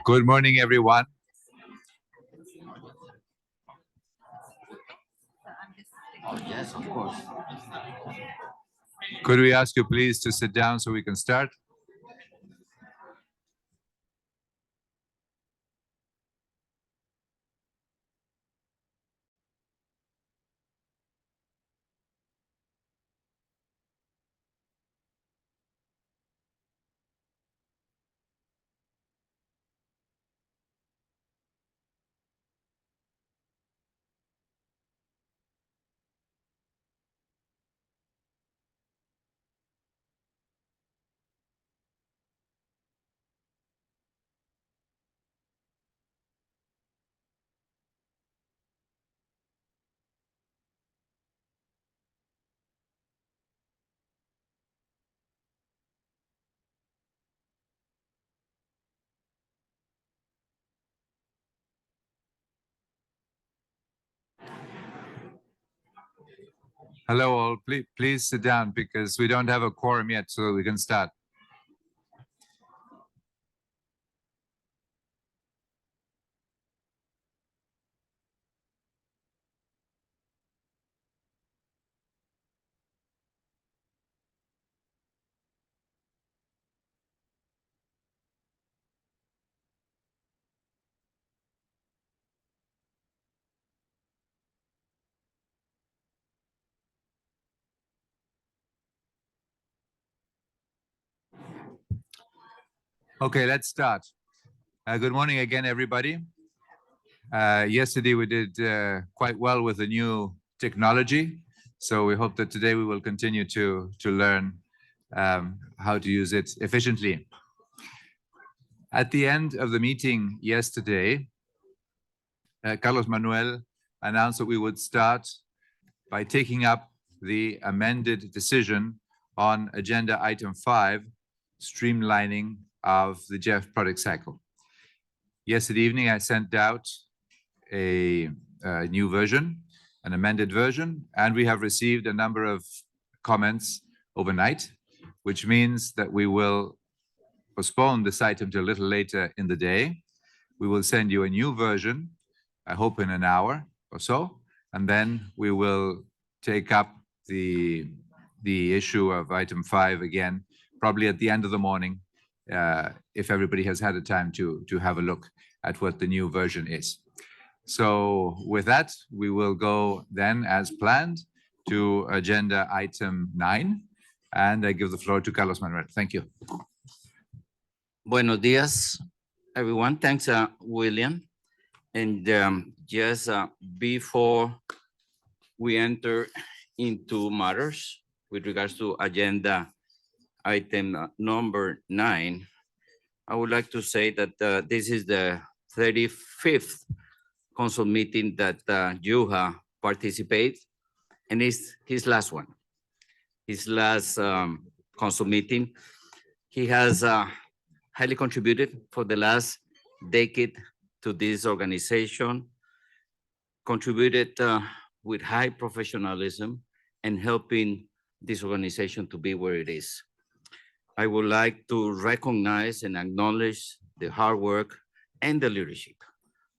Good morning, everyone. Yes, of course. Could we ask you please to sit down so we can start? Hello, all. Please sit down because we don't have a quorum yet, so we can start. Okay, let's start. Good morning again, everybody. Yesterday we did quite well with the new technology, so we hope that today we will continue to learn how to use it efficiently. At the end of the meeting yesterday, Carlos Manuel announced that we would start by taking up the amended decision on agenda item 5, streamlining of the GEF product cycle. Yesterday evening, I sent out a new version, an amended version, and we have received a number of comments overnight, which means that we will postpone this item to a little later in the day. We will send you a new version, I hope in an hour or so, and then we will take up the issue of item 5 again, probably at the end of the morning, if everybody has had a time to have a look at what the new version is. So with that, we will go then as planned to agenda item 9, and I give the floor to Carlos Manuel. Thank you. Buenos días, everyone. Thanks, William. And just before we enter into matters with regards to agenda item number 9, I would like to say that this is the 35th council meeting that Juha participates, and it's his last one. His last council meeting. He has highly contributed for the last decade to this organization, contributed with high professionalism and helping this organization to be where it is. I would like to recognize and acknowledge the hard work and the leadership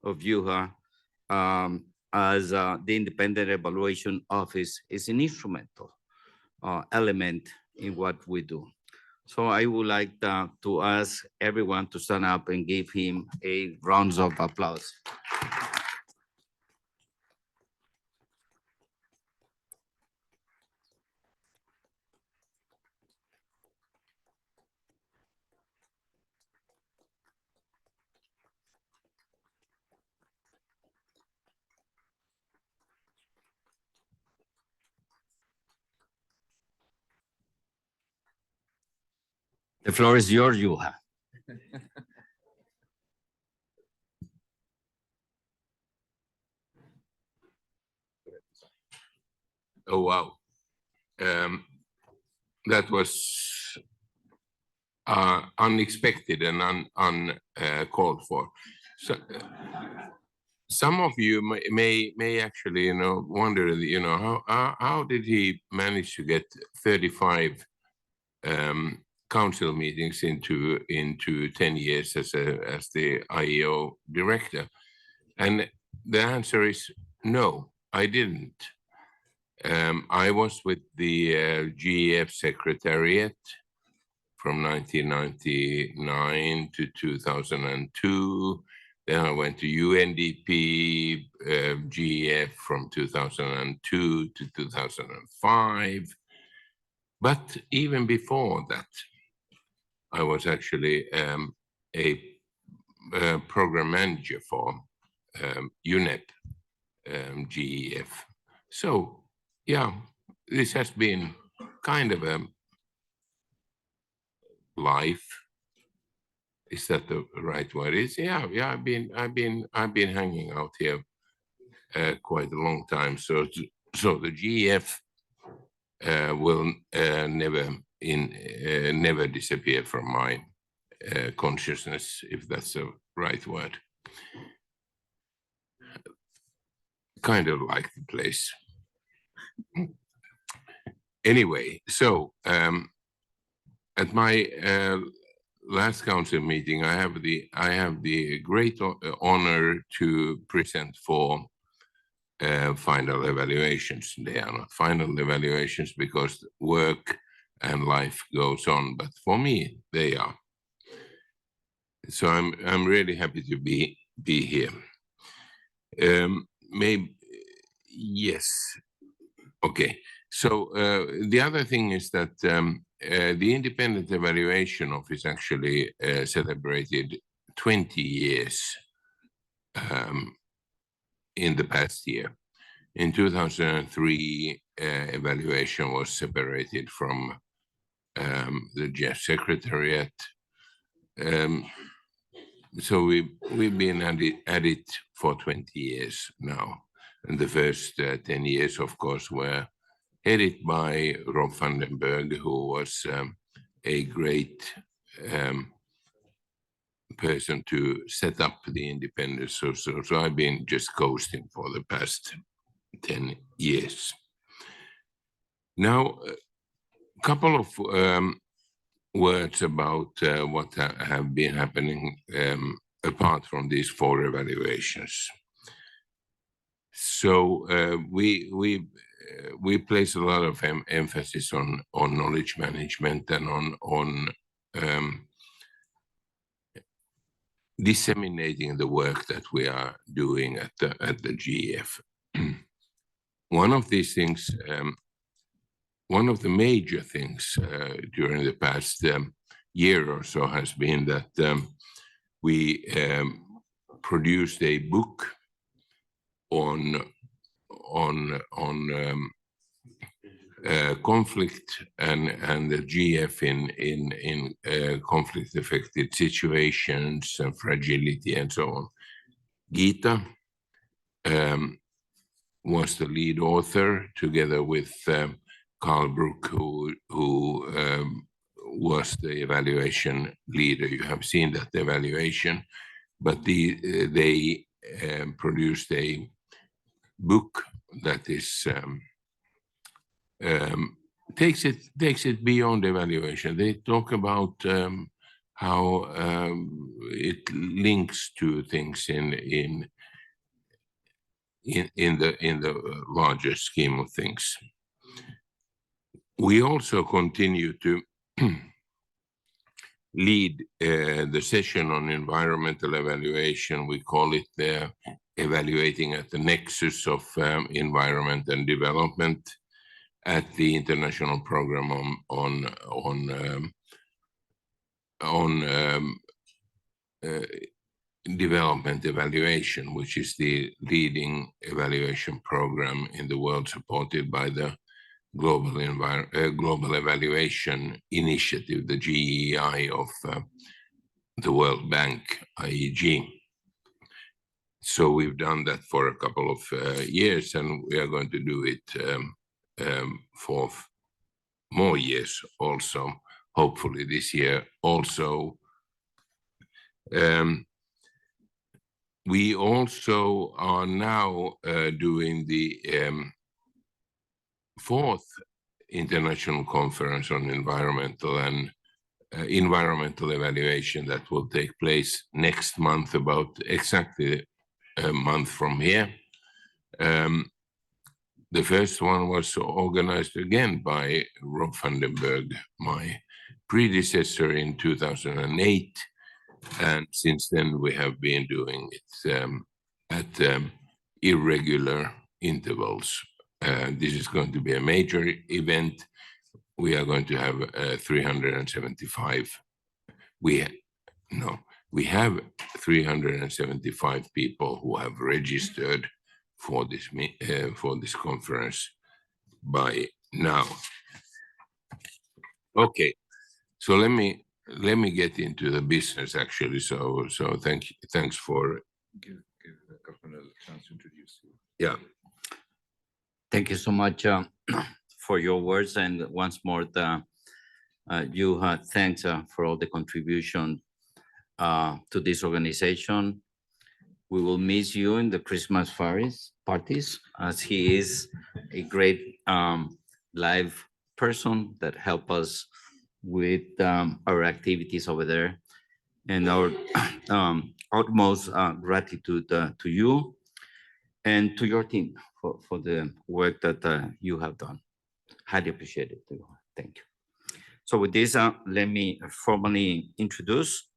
of Juha, as the Independent Evaluation Office is an instrumental element in what we do. So I would like to ask everyone to stand up and give him a round of applause. The floor is yours, Juha. Oh, wow. That was unexpected and uncalled for. So, some of you may actually, wonder, how did he manage to get 35 council meetings into 10 years as the IEO director? And the answer is no, I didn't. I was with the GEF Secretariat from 1999 to 2002. Then I went to UNDP GEF from 2002 to 2005. But even before that, I was actually a program manager for UNEP GEF. So yeah, this has been kind of a life. Is that the right word? Yeah. I've been hanging out here quite a long time. So the GEF will never disappear from my consciousness, if that's the right word. Kind of like the place. Anyway, so at my last council meeting, I have the great honor to present for final evaluations. They are not final evaluations because work and life goes on, but for me they are. So I'm really happy to be here. Maybe yes. Okay. So the other thing is that the Independent Evaluation Office actually celebrated 20 years in the past year. In 2003, evaluation was separated from the GEF Secretariat. So we've been at it for 20 years now. And the first 10 years, of course, were headed by Rob van den Berg, who was a great person to set up the independence. So I've been just coasting for the past 10 years. Now, a couple of words about what have been happening apart from these 4 evaluations. So we place a lot of emphasis on knowledge management and on disseminating the work that we are doing at the GEF. One of these things, one of the major things during the past year or so has been that we produced a book on conflict and the GEF in conflict-affected situations and fragility and so on. Gita was the lead author together with Carl Brook, who was the evaluation leader. You have seen that evaluation, but they produced a book that is takes it beyond evaluation. They talk about how it links to things in the larger scheme of things. We also continue to lead the session on environmental evaluation. We call it evaluating at the nexus of environment and development at the International Program on Development Evaluation, which is the leading evaluation program in the world, supported by the Global Evaluation Initiative, the GEI of the World Bank, IEG. So we've done that for a couple of years, and we are going to do it for more years also, hopefully this year also. We also are now doing the 4th International Conference on Environmental and environmental evaluation that will take place next month, about exactly a month from here. The first one was organized again by Rob van den Berg, my predecessor, in 2008. And since then, we have been doing it at irregular intervals. This is going to be a major event. We are going to have 375. We have 375 people who have registered for this conference by now. Okay, so let me get into the business actually. So thanks for Give Kapil a chance to introduce you. yeah. Thank you so much for your words, and once more, thanks for all the contribution to this organization. We will miss you in the Christmas parties, as he is a great live person that help us with our activities over there. And our utmost gratitude to you and to your team for the work that you have done. Highly appreciated. Thank you. So with this, let me formally introduce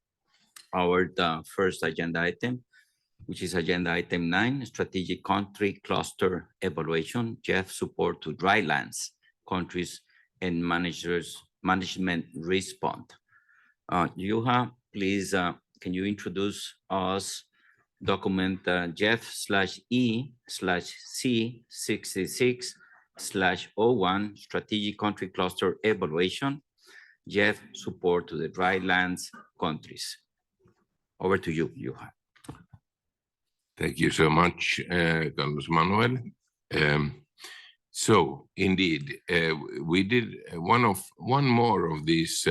our first agenda item, which is agenda item 9, strategic country cluster evaluation, GEF support to drylands, countries and management respond. Juha, please, can you introduce us document GEF/E/C66/01 strategic country cluster evaluation, GEF support to the drylands countries. Over to you, Juha. Thank you so much, Carlos Manuel. So indeed, we did one more of these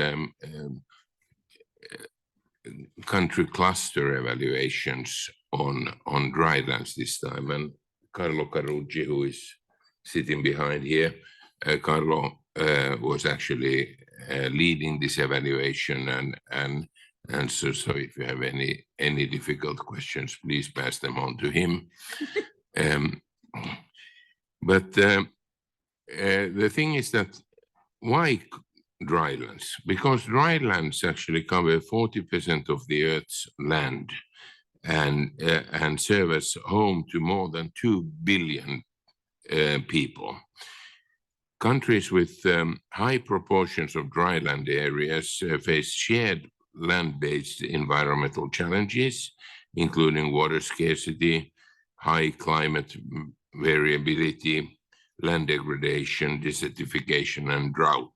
country cluster evaluations on drylands this time, and Carlo Caruggi, who is sitting behind here, Carlo was actually leading this evaluation, and so if you have any difficult questions, please pass them on to him. But the thing is that why drylands? Because drylands actually cover 40% of the Earth's land and serve as home to more than 2 billion people. Countries with high proportions of dryland areas face shared land-based environmental challenges, including water scarcity, high climate variability, land degradation, desertification, and drought.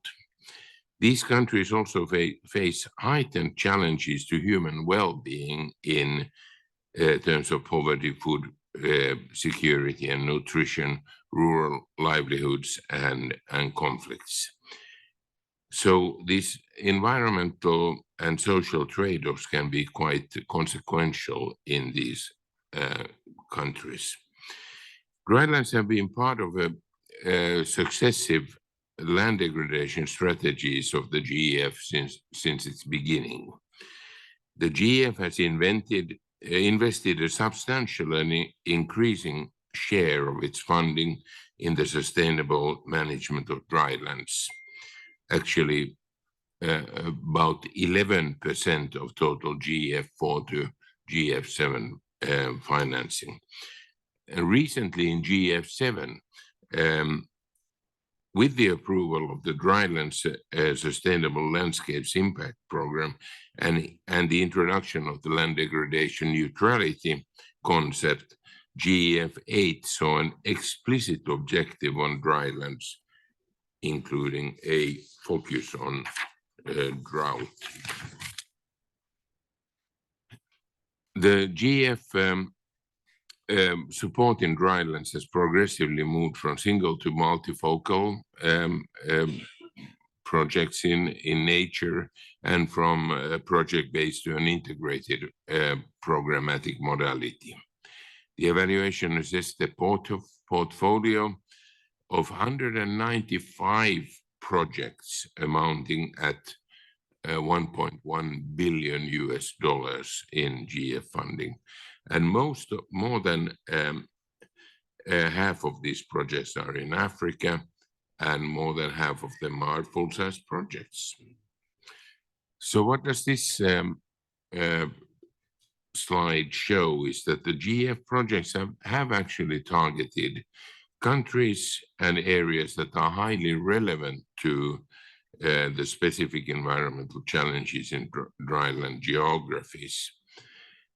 These countries also face heightened challenges to human well-being in terms of poverty, food security and nutrition, rural livelihoods, and conflicts. So these environmental and social trade-offs can be quite consequential in these countries. Drylands have been part of a successive land degradation strategies of the GEF since its beginning. The GEF has invested a substantial and increasing share of its funding in the sustainable management of drylands. Actually, about 11% of total GEF4 to GEF7 financing. And recently in GEF7, with the approval of the Drylands Sustainable Landscapes Impact Program and the introduction of the land degradation neutrality concept, GEF8 saw an explicit objective on drylands, including a focus on drought. The GEF support in drylands has progressively moved from single to multifocal projects in nature, and from project-based to an integrated programmatic modality. The evaluation assessed the portfolio of 195 projects amounting at 1.1 billion US dollars in GEF funding, and more than half of these projects are in Africa, and more than half of them are full-size projects. So what does this slide show is that the GEF projects have actually targeted countries and areas that are highly relevant to the specific environmental challenges in dryland geographies.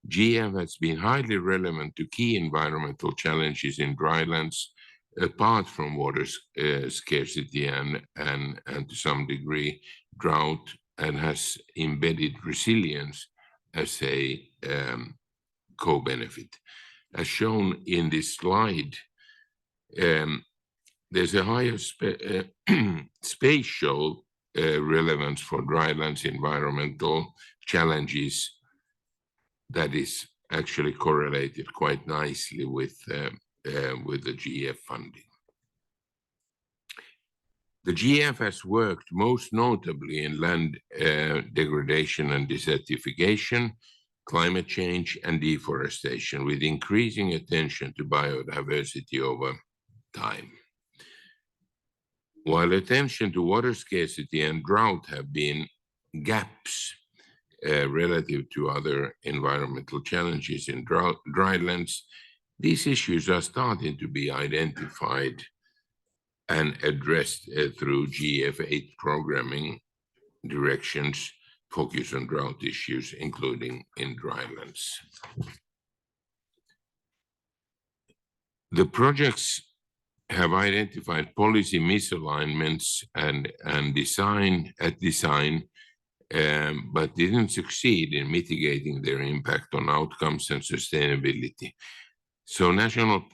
GEF has been highly relevant to key environmental challenges in drylands, apart from water scarcity and to some degree drought, and has embedded resilience as a co-benefit. As shown in this slide, there's a higher spatial relevance for drylands environmental challenges that is actually correlated quite nicely with the GEF funding. The GEF has worked most notably in land degradation and desertification, climate change, and deforestation, with increasing attention to biodiversity over time. While attention to water scarcity and drought have been gaps relative to other environmental challenges in drylands, these issues are starting to be identified and addressed through GEF 8 programming directions focus on drought issues, including in drylands. The projects have identified policy misalignments and design, but didn't succeed in mitigating their impact on outcomes and sustainability. So national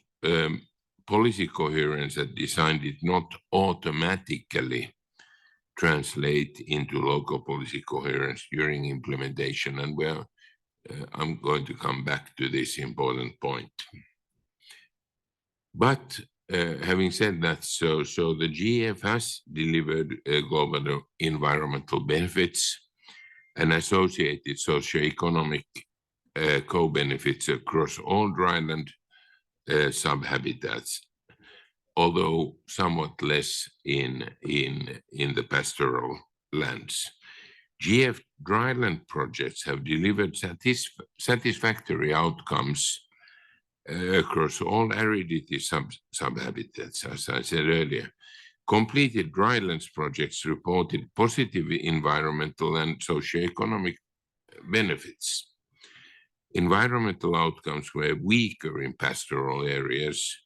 policy coherence and design did not automatically translate into local policy coherence during implementation, and I'm going to come back to this important point. But having said that, so the GEF has delivered global environmental benefits and associated socioeconomic co-benefits across all dryland subhabitats, although somewhat less in the pastoral lands. GEF dryland projects have delivered satisfactory outcomes across all aridity subhabitats, as I said earlier. Completed drylands projects reported positive environmental and socioeconomic benefits. Environmental outcomes were weaker in pastoral areas,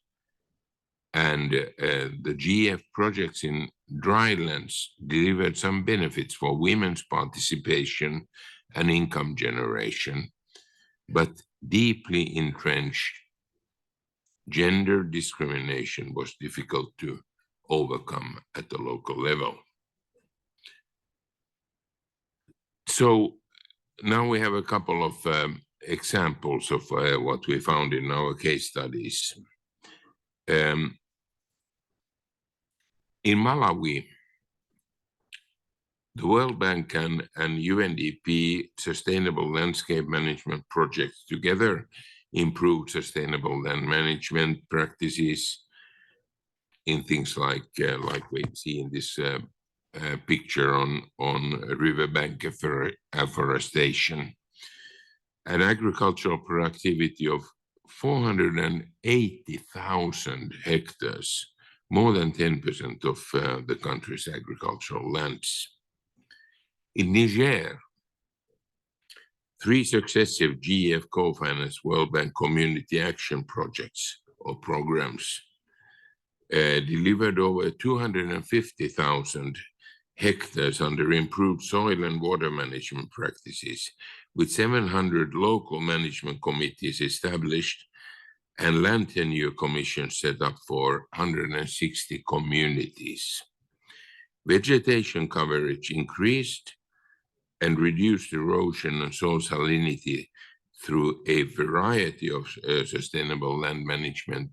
and the GEF projects in drylands delivered some benefits for women's participation and income generation, but deeply entrenched gender discrimination was difficult to overcome at the local level. So now we have a couple of examples of what we found in our case studies. In Malawi, the World Bank and UNDP Sustainable Landscape Management projects together improved sustainable land management practices in things like we see in this picture on riverbank afforestation, an agricultural productivity of 480,000 hectares, more than 10% of the country's agricultural lands. In Niger, 3 successive GEF co-financed World Bank Community Action Projects or programs delivered over 250,000 hectares under improved soil and water management practices, with 700 local management committees established and land tenure commissions set up for 160 communities. Vegetation coverage increased and reduced erosion and soil salinity through a variety of sustainable land management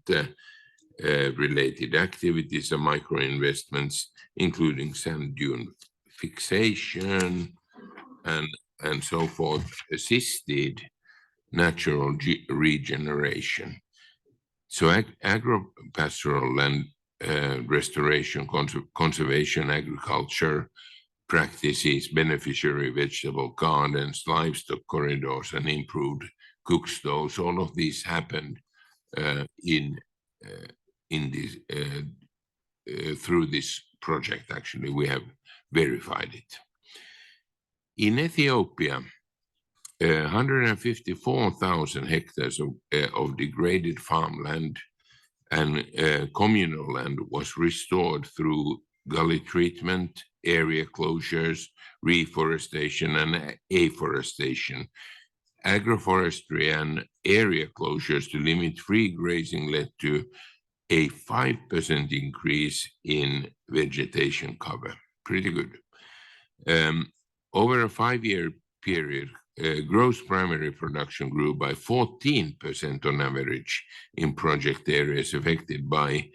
related activities and micro investments, including sand dune fixation, and so forth, assisted natural regeneration. So agro-pastoral land restoration, conservation, agriculture practices, beneficiary vegetable gardens, livestock corridors, and improved cook stoves. All of these happened in this through this project. Actually, we have verified it. In Ethiopia, 154,000 hectares of degraded farmland and communal land was restored through gully treatment, area closures, reforestation, and afforestation. Agroforestry and area closures to limit free grazing led to a 5% increase in vegetation cover. Pretty good. Over a 5-year period, gross primary production grew by 14% on average in project areas affected by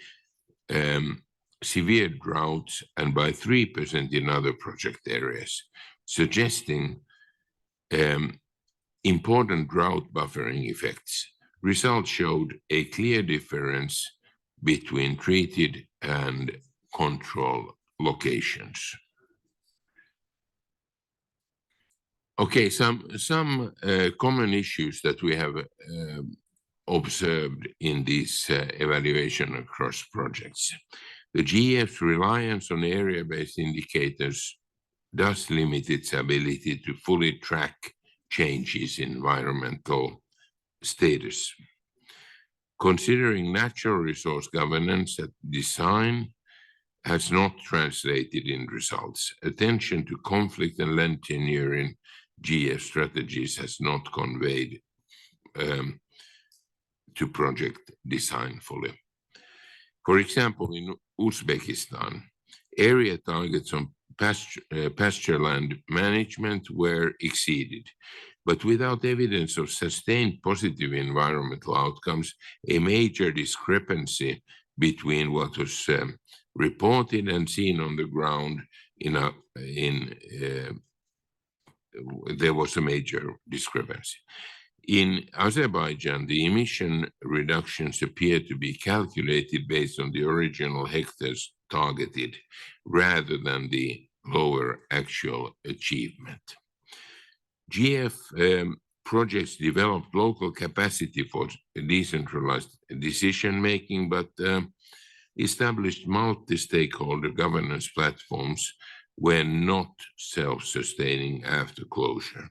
severe droughts and by 3% in other project areas, suggesting important drought buffering effects. Results showed a clear difference between treated and control locations. Okay, some common issues that we have observed in this evaluation across projects. The GEF's reliance on area-based indicators does limit its ability to fully track changes in environmental status. Considering natural resource governance at design has not translated in results. Attention to conflict and land tenure in GEF strategies has not conveyed to project design fully. For example, in Uzbekistan, area targets on pasture land management were exceeded, but without evidence of sustained positive environmental outcomes, a major discrepancy between what was reported and seen on the ground there was a major discrepancy. In Azerbaijan, the emission reductions appear to be calculated based on the original hectares targeted rather than the lower actual achievement. GEF projects developed local capacity for decentralized decision-making, but established multi-stakeholder governance platforms were not self-sustaining after closure.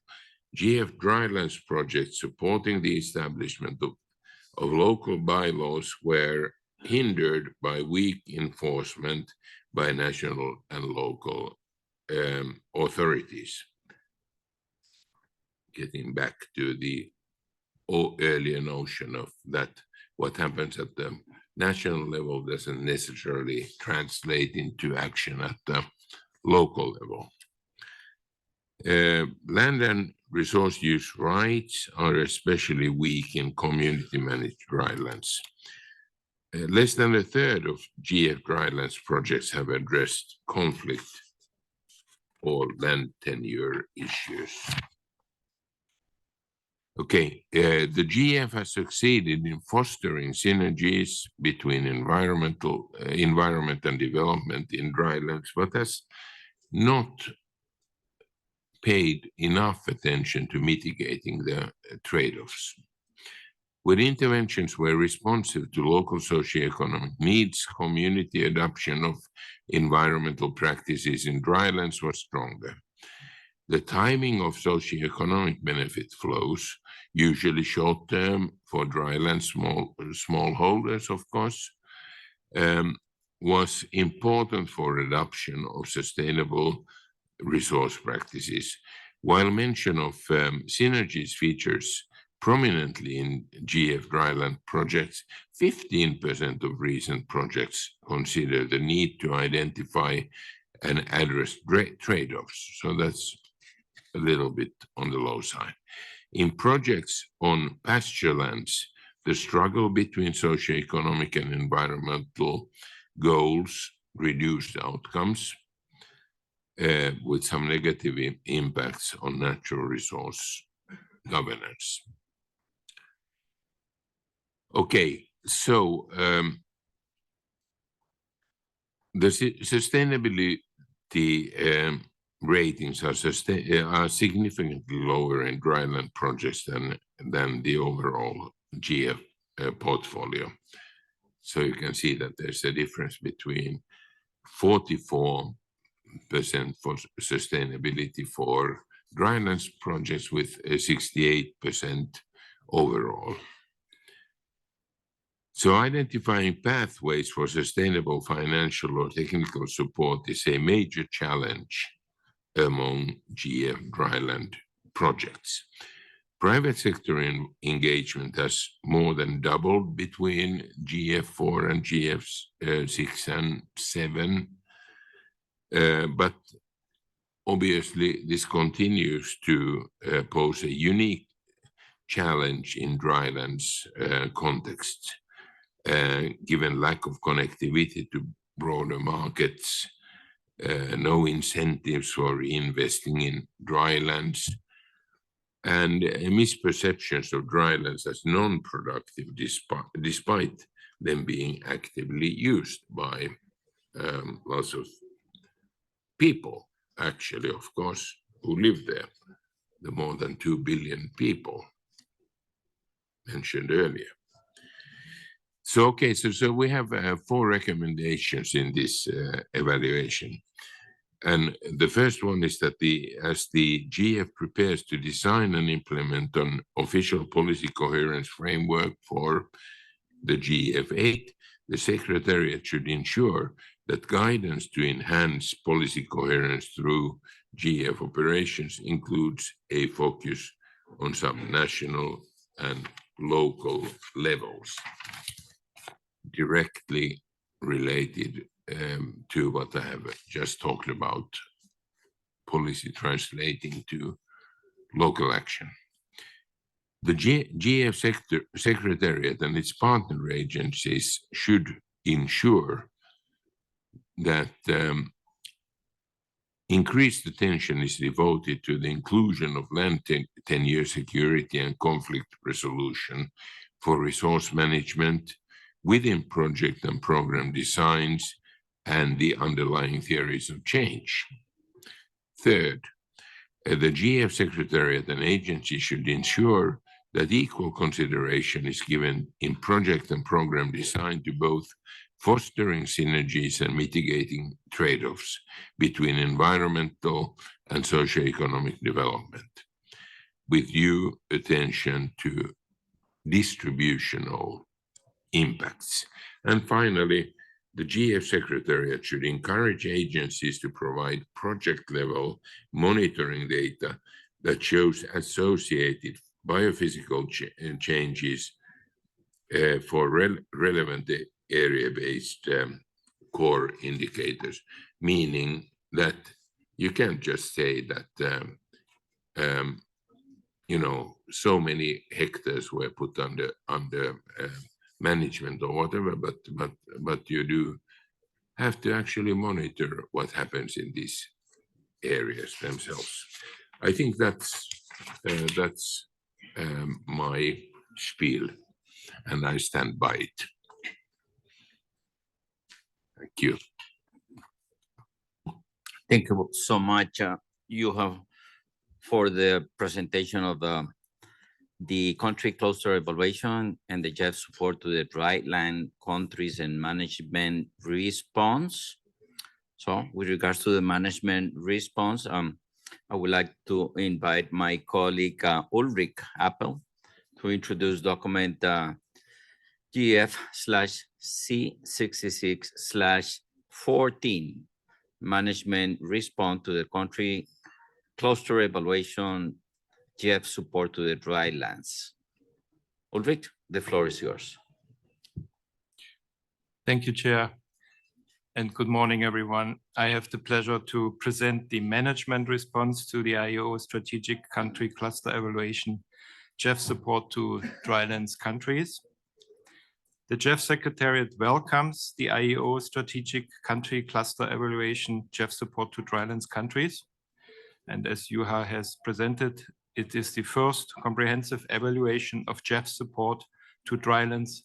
GEF drylands projects supporting the establishment of local bylaws were hindered by weak enforcement by national and local authorities. Getting back to the earlier notion of that, what happens at the national level doesn't necessarily translate into action at the local level. Land and resource use rights are especially weak in community-managed drylands. Less than a third of GEF drylands projects have addressed conflict or land tenure issues. Okay, the GEF has succeeded in fostering synergies between environment and development in drylands, but has not paid enough attention to mitigating the trade-offs. When interventions were responsive to local socioeconomic needs, community adoption of environmental practices in drylands was stronger. The timing of socioeconomic benefit flows, usually short-term for dryland smallholders, of course, was important for adoption of sustainable resource practices. While mention of synergies features prominently in GEF dryland projects, 15% of recent projects consider the need to identify and address trade-offs. So that's a little bit on the low side. In projects on pasture lands, the struggle between socioeconomic and environmental goals reduced outcomes. with some negative impacts on natural resource governance. Okay, so the sustainability ratings are significantly lower in dryland projects than the overall GEF portfolio. So you can see that there's a difference between 44% for sustainability for drylands projects with 68% overall. So identifying pathways for sustainable financial or technical support is a major challenge among GEF dryland projects. Private sector engagement has more than doubled between GEF4 and GEF6 and 7, but obviously this continues to pose a unique challenge in drylands context, given lack of connectivity to broader markets, no incentives for investing in drylands, and misperceptions of drylands as non-productive despite them being actively used by lots of people, actually, of course, who live there, the more than 2 billion people mentioned earlier. So, okay, so we have 4 recommendations in this evaluation. And the first one is that as the GEF prepares to design and implement an official policy coherence framework for the GEF8, the Secretariat should ensure that guidance to enhance policy coherence through GEF operations includes a focus on subnational and local levels, directly related to what I have just talked about, policy translating to local action. The GEF Secretariat and its partner agencies should ensure that increased attention is devoted to the inclusion of land tenure security and conflict resolution for resource management within project and program designs and the underlying theories of change. Third, the GEF Secretariat and agency should ensure that equal consideration is given in project and program design to both fostering synergies and mitigating trade-offs between environmental and socioeconomic development, with due attention to distributional impacts. And finally, the GEF Secretariat should encourage agencies to provide project-level monitoring data that shows associated biophysical changes for relevant area-based core indicators, meaning that you can't just say that so many hectares were put under management or whatever, but you do have to actually monitor what happens in these areas themselves. I think that's my spiel, and I stand by it. Thank you. Thank you so much, Juha, for the presentation of the country cluster evaluation and the GEF support to the dryland countries and management response. So with regards to the management response, I would like to invite my colleague Ulrich Appel to introduce document GEF/C66/14, management response to the country cluster evaluation, GEF support to the drylands. Ulrich, the floor is yours. Thank you, Chair. And good morning, everyone. I have the pleasure to present the management response to the IEO strategic country cluster evaluation, GEF support to drylands countries. The GEF Secretariat welcomes the IEO Strategic Country Cluster Evaluation GEF Support to Drylands countries. And as Juha has presented, it is the first comprehensive evaluation of GEF support to drylands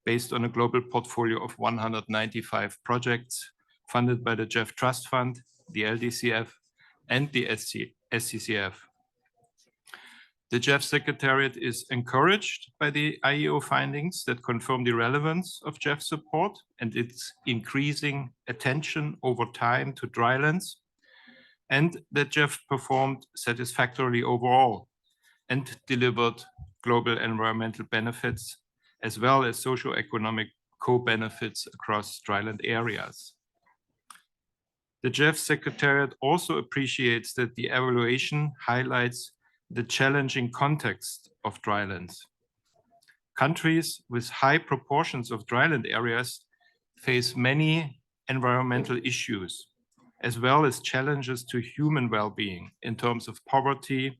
based on a global portfolio of 195 projects funded by the GEF Trust Fund, the LDCF, and the SCCF. The GEF Secretariat is encouraged by the IEO findings that confirm the relevance of GEF support and its increasing attention over time to drylands, and that GEF performed satisfactorily overall and delivered global environmental benefits as well as socio-economic co-benefits across dryland areas. The GEF Secretariat also appreciates that the evaluation highlights the challenging context of drylands. Countries with high proportions of dryland areas face many environmental issues, as well as challenges to human well-being in terms of poverty,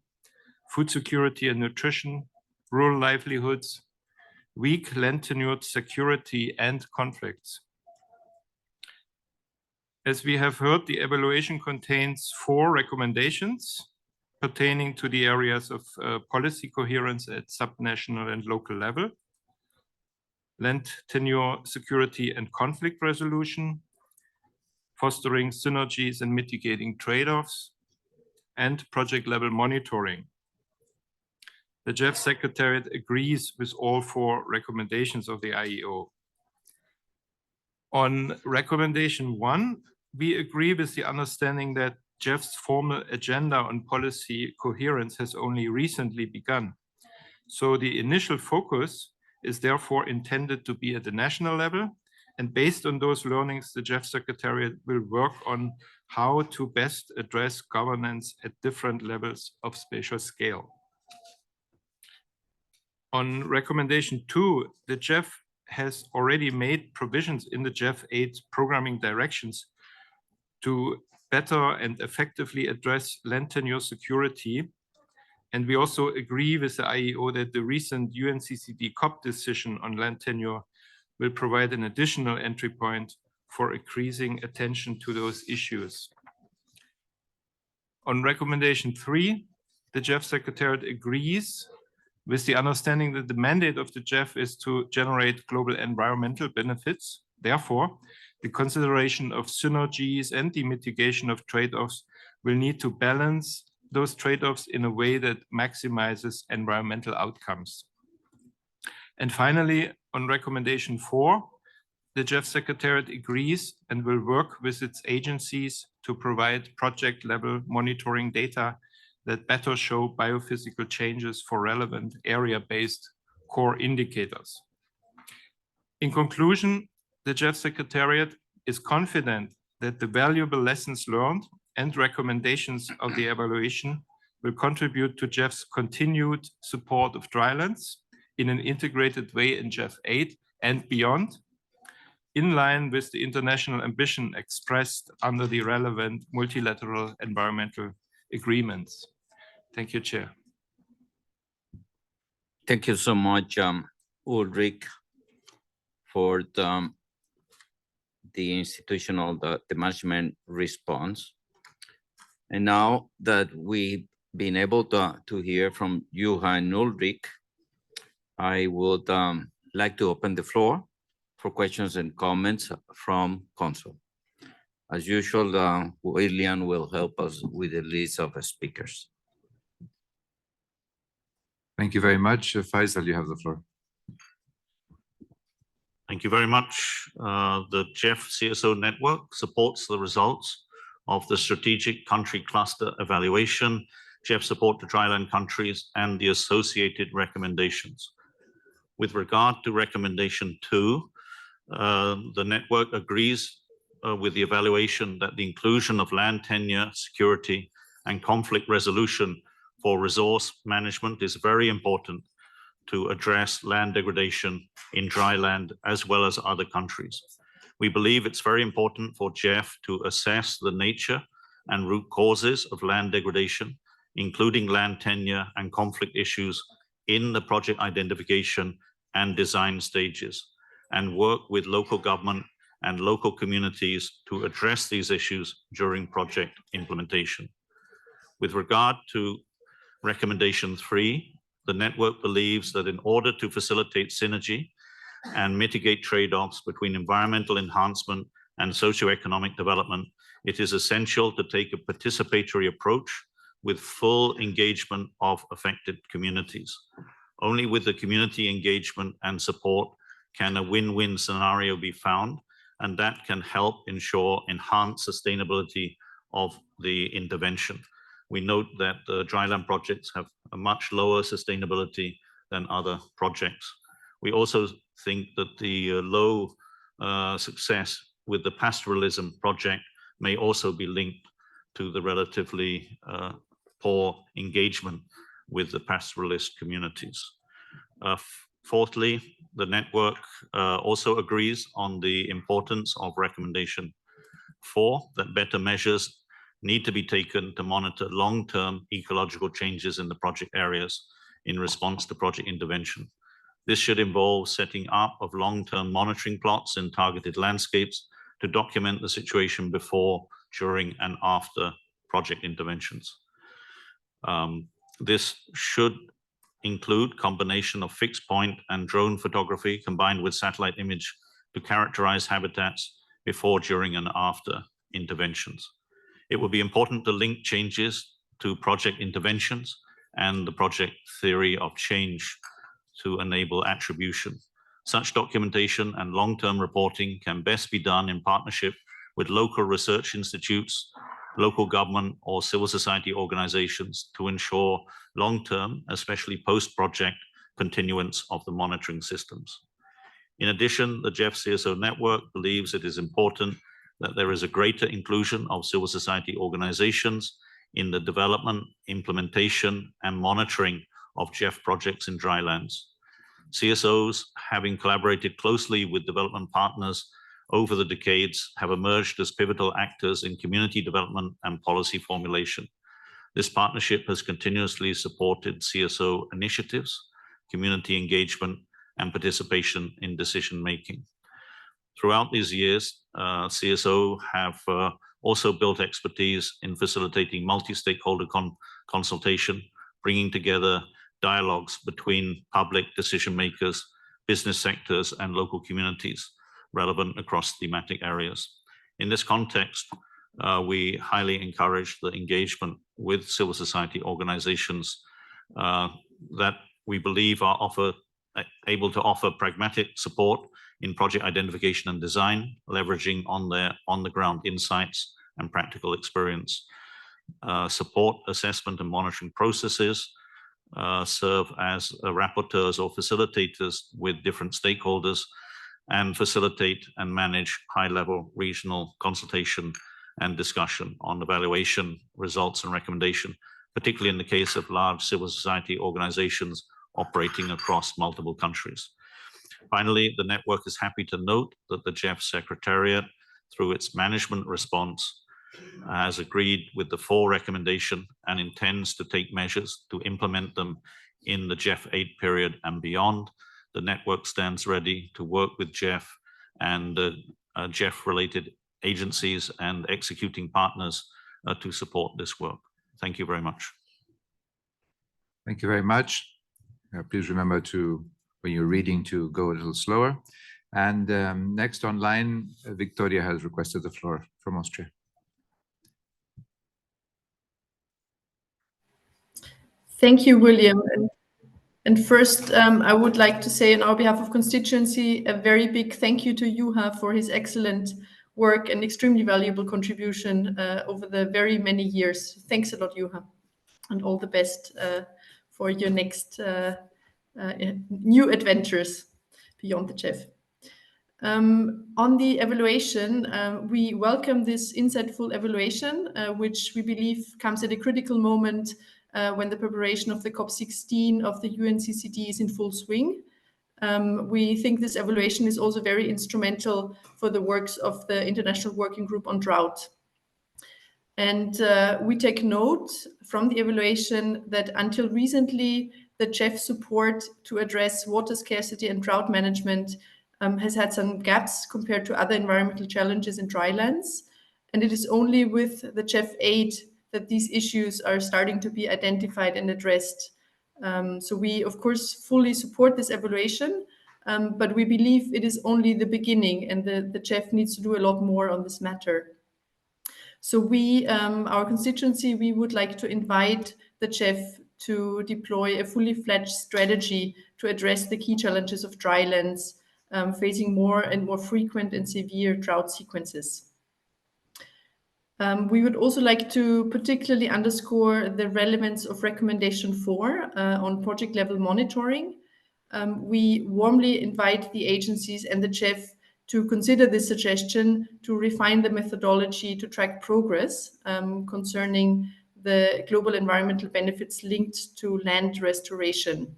food security and nutrition, rural livelihoods, weak land tenure security, and conflicts. As we have heard, the evaluation contains 4 recommendations pertaining to the areas of policy coherence at subnational and local level, land tenure security and conflict resolution, fostering synergies and mitigating trade-offs, and project-level monitoring. The GEF Secretariat agrees with all 4 recommendations of the IEO. On recommendation 1, we agree with the understanding that GEF's formal agenda on policy coherence has only recently begun. So the initial focus is therefore intended to be at the national level, and based on those learnings, the GEF Secretariat will work on how to best address governance at different levels of spatial scale. On recommendation 2, the GEF has already made provisions in the GEF 8 programming directions to better and effectively address land tenure security. And we also agree with the IEO that the recent UNCCD COP decision on land tenure will provide an additional entry point for increasing attention to those issues. On recommendation 3, the GEF Secretariat agrees with the understanding that the mandate of the GEF is to generate global environmental benefits. Therefore, the consideration of synergies and the mitigation of trade-offs will need to balance those trade-offs in a way that maximizes environmental outcomes. And finally, on recommendation 4, the GEF Secretariat agrees and will work with its agencies to provide project-level monitoring data that better show biophysical changes for relevant area-based core indicators. In conclusion, the GEF Secretariat is confident that the valuable lessons learned and recommendations of the evaluation will contribute to GEF's continued support of drylands in an integrated way in GEF 8 and beyond, in line with the international ambition expressed under the relevant multilateral environmental agreements. Thank you, Chair. Thank you so much, Ulrich, for the institutional, the management response. And now that we've been able to hear from Juha and Ulrich, I would like to open the floor for questions and comments from Council. As usual, William will help us with the list of speakers. Thank you very much. Faisal, you have the floor. Thank you very much. The GEF CSO network supports the results of the Strategic Country Cluster Evaluation, GEF support to dryland countries, and the associated recommendations. With regard to recommendation 2, the network agrees with the evaluation that the inclusion of land tenure, security, and conflict resolution for resource management is very important to address land degradation in dryland as well as other countries. We believe it's very important for GEF to assess the nature and root causes of land degradation, including land tenure and conflict issues in the project identification and design stages. and work with local government and local communities to address these issues during project implementation. With regard to recommendation 3, the network believes that in order to facilitate synergy and mitigate trade-offs between environmental enhancement and socioeconomic development, it is essential to take a participatory approach with full engagement of affected communities. Only with the community engagement and support can a win-win scenario be found, and that can help ensure enhanced sustainability of the intervention. We note that the dryland projects have a much lower sustainability than other projects. We also think that the low success with the pastoralism project may also be linked to the relatively poor engagement with the pastoralist communities. Fourthly, the network also agrees on the importance of recommendation 4, that better measures need to be taken to monitor long-term ecological changes in the project areas in response to project intervention. This should involve setting up of long-term monitoring plots in targeted landscapes to document the situation before, during, and after project interventions. This should include combination of fixed point and drone photography combined with satellite image to characterize habitats before, during, and after interventions. It will be important to link changes to project interventions and the project theory of change to enable attribution. Such documentation and long-term reporting can best be done in partnership with local research institutes, local government or civil society organizations to ensure long-term, especially post-project, continuance of the monitoring systems. In addition, the GEF CSO network believes it is important that there is a greater inclusion of civil society organizations in the development, implementation, and monitoring of GEF projects in drylands. CSOs, having collaborated closely with development partners over the decades, have emerged as pivotal actors in community development and policy formulation. This partnership has continuously supported CSO initiatives, community engagement, and participation in decision-making. Throughout these years, CSO have also built expertise in facilitating multi-stakeholder consultation, bringing together dialogues between public decision makers, business sectors, and local communities relevant across thematic areas. In this context, we highly encourage the engagement with civil society organizations that we believe are able to offer pragmatic support in project identification and design, leveraging on their on-the-ground insights and practical experience. Support assessment and monitoring processes, serve as rapporteurs or facilitators with different stakeholders, and facilitate and manage high-level regional consultation and discussion on evaluation, results, and recommendation, particularly in the case of large civil society organizations operating across multiple countries. Finally, the network is happy to note that the GEF Secretariat, through its management response, has agreed with the 4 recommendation and intends to take measures to implement them in the GEF 8 period and beyond. The network stands ready to work with GEF and GEF-related agencies and executing partners to support this work. Thank you very much. Thank you very much. Please remember to, when you're reading, to go a little slower. And next online, Victoria has requested the floor from Austria. Thank you, William. And first, I would like to say on our behalf of constituency, a very big thank you to Juha for his excellent work and extremely valuable contribution over the very many years. Thanks a lot, Juha, and all the best for your next new adventures beyond the GEF. On the evaluation, we welcome this insightful evaluation, which we believe comes at a critical moment when the preparation of the COP16 of the UNCCD is in full swing. We think this evaluation is also very instrumental for the works of the International Working Group on Drought. And we take note from the evaluation that until recently, the GEF support to address water scarcity and drought management has had some gaps compared to other environmental challenges in drylands. And it is only with the GEF 8 that these issues are starting to be identified and addressed. So we, of course, fully support this evaluation, but we believe it is only the beginning, and the GEF needs to do a lot more on this matter. So we, our constituency, we would like to invite the GEF to deploy a fully fledged strategy to address the key challenges of drylands, facing more and more frequent and severe drought sequences. We would also like to particularly underscore the relevance of recommendation 4 on project level monitoring. We warmly invite the agencies and the GEF to consider this suggestion to refine the methodology to track progress concerning the global environmental benefits linked to land restoration.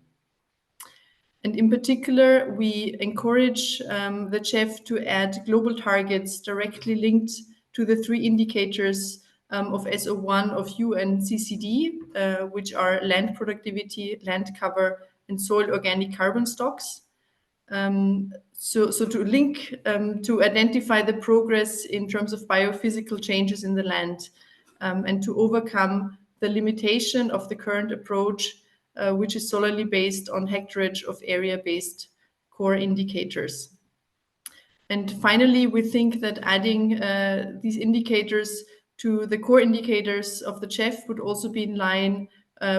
And in particular, we encourage the GEF to add global targets directly linked to the 3 indicators of SO1 of UNCCD, which are land productivity, land cover, and soil organic carbon stocks. So to link, to identify the progress in terms of biophysical changes in the land, and to overcome the limitation of the current approach, which is solely based on hectareage of area-based core indicators. And finally, we think that adding these indicators to the core indicators of the GEF would also be in line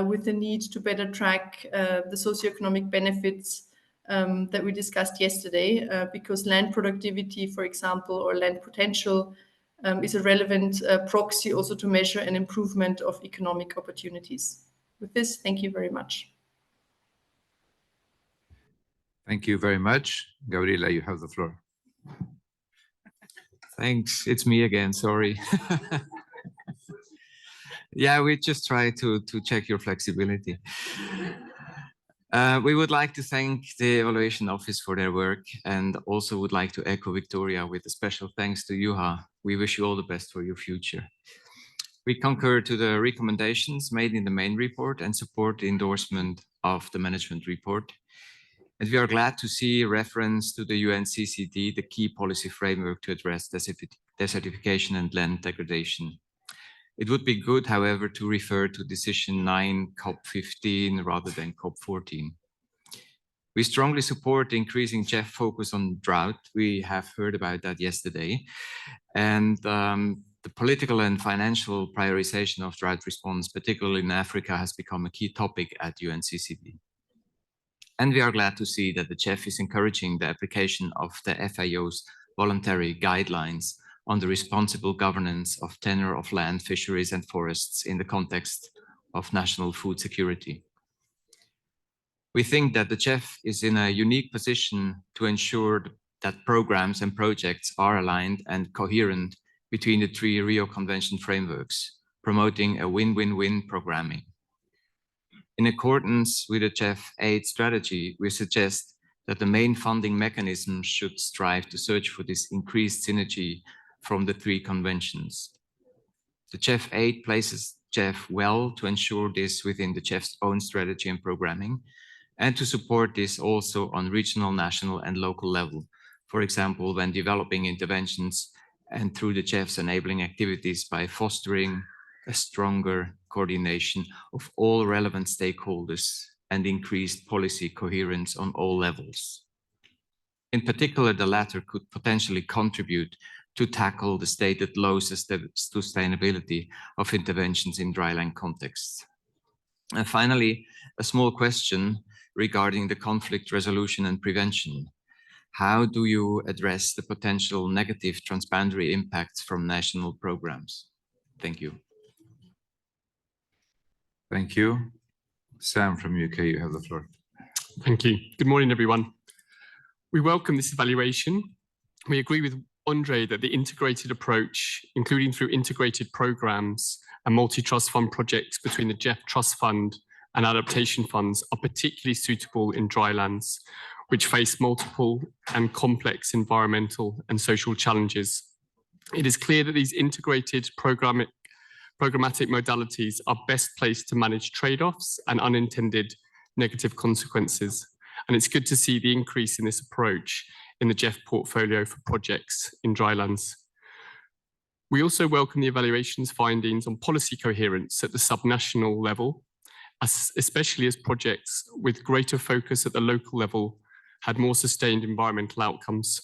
with the need to better track the socioeconomic benefits that we discussed yesterday, because land productivity, for example, or land potential is a relevant proxy also to measure an improvement of economic opportunities. With this, thank you very much. Thank you very much. Gabriela, you have the floor. Thanks. It's me again. Sorry. Yeah, we just try to check your flexibility. We would like to thank the Evaluation Office for their work, and also would like to echo Victoria with a special thanks to Juha. We wish you all the best for your future. We concur to the recommendations made in the main report and support the endorsement of the management report. And we are glad to see reference to the UNCCD, the key policy framework to address desertification and land degradation. It would be good, however, to refer to Decision 9 COP15 rather than COP14. We strongly support the increasing GEF focus on drought. We have heard about that yesterday. And the political and financial prioritization of drought response, particularly in Africa, has become a key topic at UNCCD. And we are glad to see that the GEF is encouraging the application of the FAO's voluntary guidelines on the responsible governance of tenure of land, fisheries, and forests in the context of national food security. We think that the GEF is in a unique position to ensure that programs and projects are aligned and coherent between the 3 Rio Convention frameworks, promoting a win-win-win programming. In accordance with the GEF 8 strategy, we suggest that the main funding mechanism should strive to search for this increased synergy from the 3 conventions. The GEF 8 places GEF well to ensure this within the GEF's own strategy and programming, and to support this also on regional, national, and local level. For example, when developing interventions and through the GEF's enabling activities by fostering a stronger coordination of all relevant stakeholders and increased policy coherence on all levels. In particular, the latter could potentially contribute to tackle the stated low sustainability of interventions in dryland contexts. And finally, a small question regarding the conflict resolution and prevention. How do you address the potential negative transboundary impacts from national programs? Thank you. Thank you. Sam from UK, you have the floor. Thank you. Good morning, everyone. We welcome this evaluation. We agree with Andre that the integrated approach, including through integrated programs and multi-trust fund projects between the GEF Trust Fund and adaptation funds, are particularly suitable in drylands, which face multiple and complex environmental and social challenges. It is clear that these integrated programmatic modalities are best placed to manage trade-offs and unintended negative consequences. And it's good to see the increase in this approach in the GEF portfolio for projects in drylands. We also welcome the evaluation's findings on policy coherence at the subnational level, especially as projects with greater focus at the local level had more sustained environmental outcomes.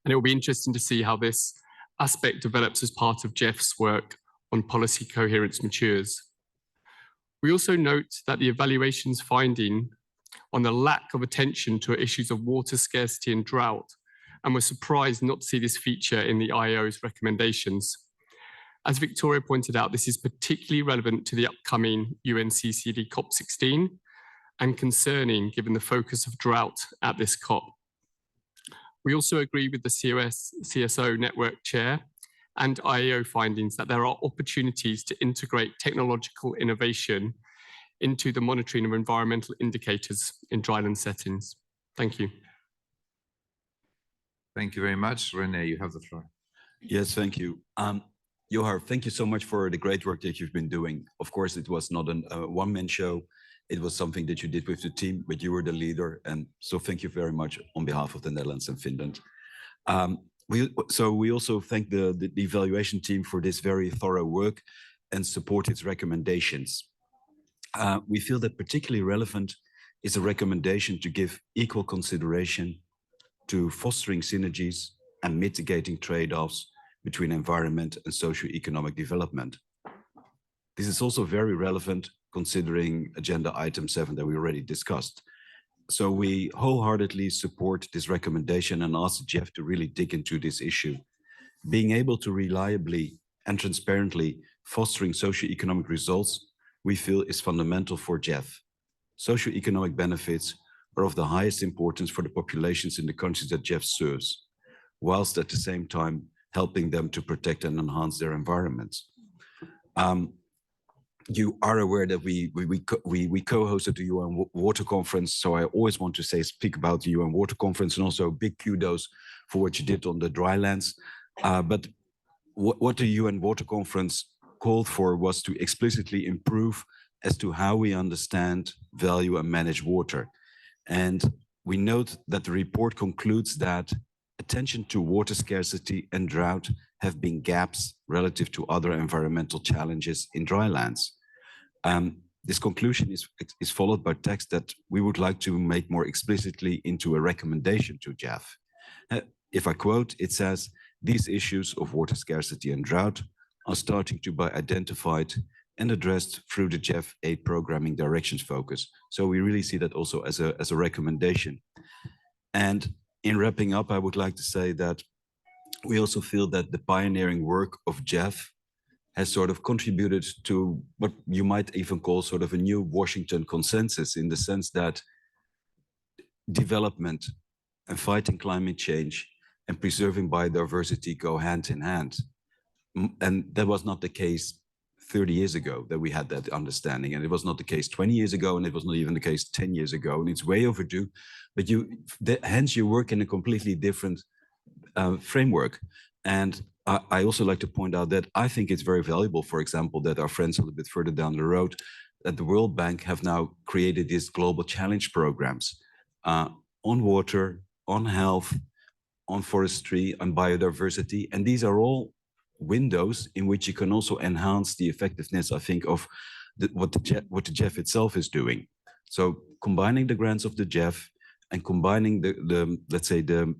And it will be interesting to see how this aspect develops as part of GEF's work on policy coherence matures. We also note that the evaluation's finding on the lack of attention to issues of water scarcity and drought, and we're surprised not to see this feature in the IO's recommendations. As Victoria pointed out, this is particularly relevant to the upcoming UNCCD COP16 and concerning given the focus of drought at this COP. We also agree with the CSO network chair and IEO findings that there are opportunities to integrate technological innovation into the monitoring of environmental indicators in dryland settings. Thank you. Thank you very much. Rene, you have the floor. Yes, thank you. Johar, thank you so much for the great work that you've been doing. Of course, it was not a one-man show. It was something that you did with the team, but you were the leader. And so thank you very much on behalf of the Netherlands and Finland. We also thank the evaluation team for this very thorough work and support its recommendations. We feel that particularly relevant is a recommendation to give equal consideration to fostering synergies and mitigating trade-offs between environment and socio-economic development. This is also very relevant considering agenda item 7 that we already discussed. So we wholeheartedly support this recommendation and ask GEF to really dig into this issue. Being able to reliably and transparently fostering socio-economic results, we feel is fundamental for GEF. Socio-economic benefits are of the highest importance for the populations in the countries that GEF serves, whilst at the same time helping them to protect and enhance their environments. You are aware that we co-hosted the UN Water Conference, so I always want to speak about the UN Water Conference, and also big kudos for what you did on the drylands. But what the UN Water Conference called for was to explicitly improve as to how we understand, value, and manage water. And we note that the report concludes that attention to water scarcity and drought have been gaps relative to other environmental challenges in drylands. This conclusion is followed by text that we would like to make more explicitly into a recommendation to GEF. If I quote, it says, "These issues of water scarcity and drought are starting to be identified and addressed through the GEF 8 programming directions focus." So we really see that also as a recommendation. And in wrapping up, I would like to say that we also feel that the pioneering work of GEF has sort of contributed to what you might even call sort of a new Washington consensus, in the sense that development and fighting climate change and preserving biodiversity go hand in hand. And that was not the case 30 years ago that we had that understanding, and it was not the case 20 years ago, and it was not even the case 10 years ago, and it's way overdue. But hence you work in a completely different framework. And I also like to point out that I think it's very valuable, for example, that our friends a little bit further down the road at the World Bank have now created these global challenge programs on water, on health, on forestry, on biodiversity. And these are all windows in which you can also enhance the effectiveness, I think, of what the GEF itself is doing. So combining the grants of the GEF and combining let's say the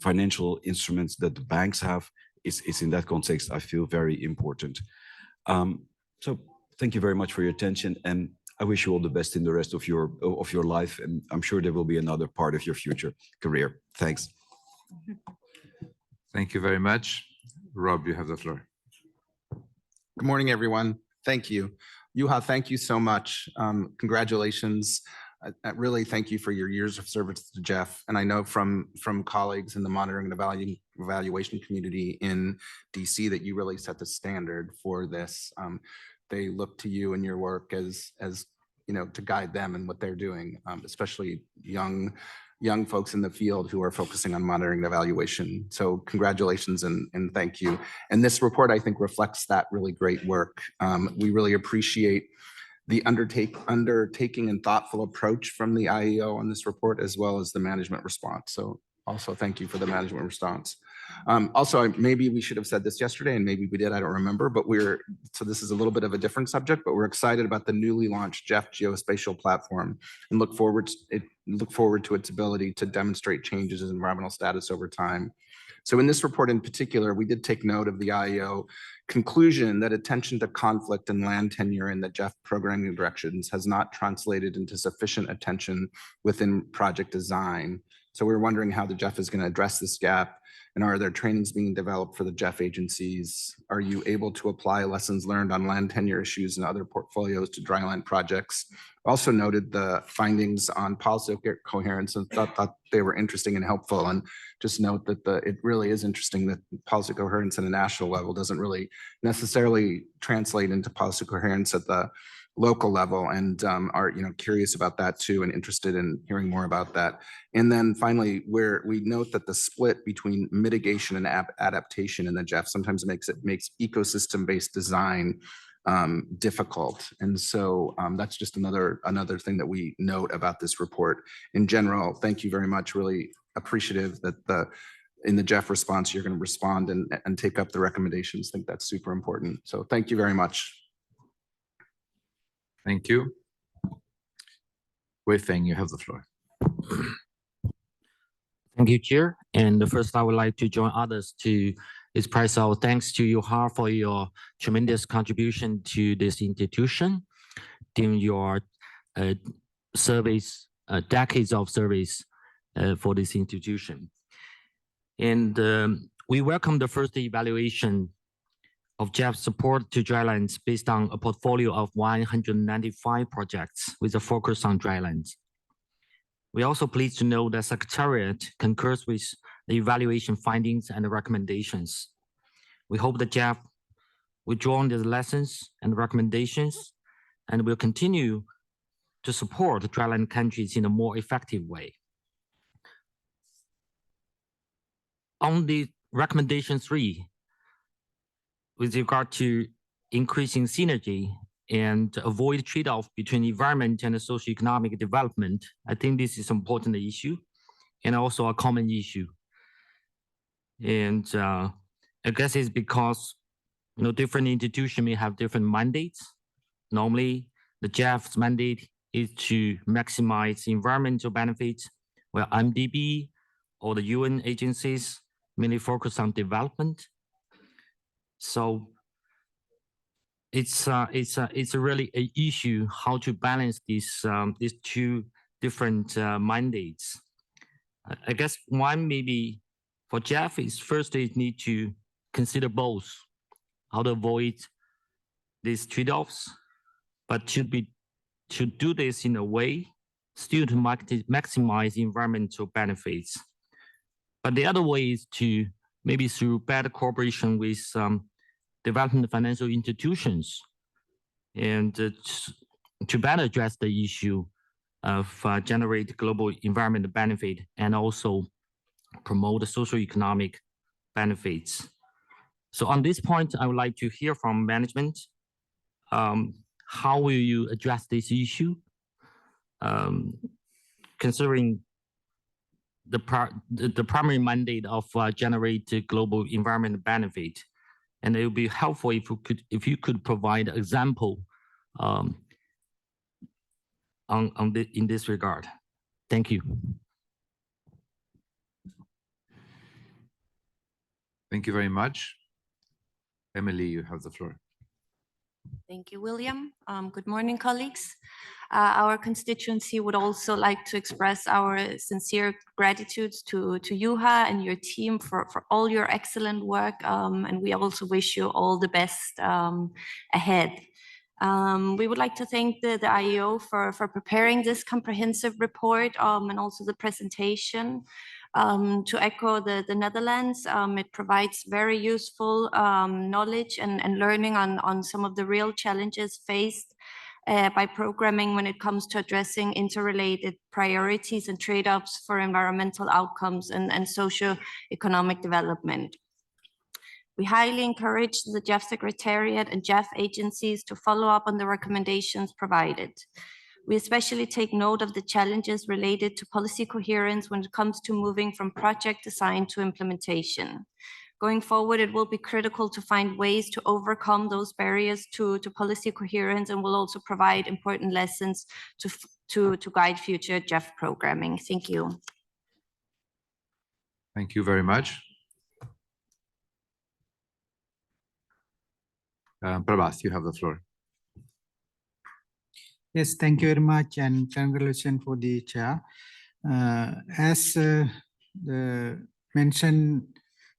financial instruments that the banks have is in that context, I feel, very important. So thank you very much for your attention, and I wish you all the best in the rest of your life, and I'm sure there will be another part of your future career. Thanks. Thank you very much. Rob, you have the floor. Good morning, everyone. Thank you. Juha, thank you so much. Congratulations. I really thank you for your years of service to GEF. And I know from colleagues in the monitoring and evaluation community in DC that you really set the standard for this. They look to you and your work as you know, to guide them in what they're doing, especially young folks in the field who are focusing on monitoring and evaluation. So congratulations and thank you. And this report, I think, reflects that really great work. We really appreciate the undertaking and thoughtful approach from the IEO on this report, as well as the management response. So also thank you for the management response. Also, maybe we should have said this yesterday, and maybe we did, I don't remember, but so this is a little bit of a different subject, but we're excited about the newly launched GEF geospatial platform and look forward to its ability to demonstrate changes in environmental status over time. So in this report in particular, we did take note of the IEO conclusion that attention to conflict and land tenure in the GEF programming directions has not translated into sufficient attention within project design. So we're wondering how the GEF is going to address this gap, and are there trainings being developed for the GEF agencies? Are you able to apply lessons learned on land tenure issues and other portfolios to dryland projects? Also noted the findings on policy coherence and thought they were interesting and helpful. And just note that it really is interesting that policy coherence at a national level doesn't really necessarily translate into policy coherence at the local level, and are curious about that too and interested in hearing more about that. And then finally, where we note that the split between mitigation and adaptation in the GEF sometimes makes ecosystem-based design difficult. And so that's just another thing that we note about this report. In general, thank you very much. Really appreciative that in the GEF response, you're going to respond and take up the recommendations. I think that's super important. So thank you very much. Thank you. Wei Feng, you have the floor. Thank you, Chair. And first, I would like to join others to express our thanks to Juha for your tremendous contribution to this institution during your service, decades of service for this institution. And we welcome the first evaluation of GEF support to drylands based on a portfolio of 195 projects with a focus on drylands. We also pleased to know that Secretariat concurs with the evaluation findings and recommendations. We hope that GEF will draw on the lessons and recommendations and will continue to support dryland countries in a more effective way. On the recommendation 3, with regard to increasing synergy and avoid trade-off between environment and socioeconomic development, I think this is an important issue and also a common issue. And I guess it's because different institutions may have different mandates. Normally, the GEF's mandate is to maximize environmental benefits, where MDB or the UN agencies mainly focus on development. So it's really an issue how to balance these two different mandates. I guess one maybe for GEF is first they need to consider both, how to avoid these trade-offs, but to do this in a way still to maximize environmental benefits. But the other way is to maybe through better cooperation with development financial institutions and to better address the issue of generate global environmental benefit and also promote the socioeconomic benefits. So on this point, I would like to hear from management. How will you address this issue? Considering the primary mandate of generate global environmental benefit, and it would be helpful if you could provide an example in this regard. Thank you. Thank you very much. Emily, you have the floor. Thank you, William. Good morning, colleagues. Our constituency would also like to express our sincere gratitude to Juha and your team for all your excellent work, and we also wish you all the best ahead. We would like to thank the IEO for preparing this comprehensive report and also the presentation. To echo the Netherlands, it provides very useful knowledge and learning on some of the real challenges faced by programming when it comes to addressing interrelated priorities and trade-offs for environmental outcomes and socio-economic development. We highly encourage the GEF Secretariat and GEF agencies to follow up on the recommendations provided. We especially take note of the challenges related to policy coherence when it comes to moving from project design to implementation. Going forward, it will be critical to find ways to overcome those barriers to policy coherence, and will also provide important lessons to guide future GEF programming. Thank you. Thank you very much. Prabhas, you have the floor. Yes, thank you very much, and congratulations for the chair. As mentioned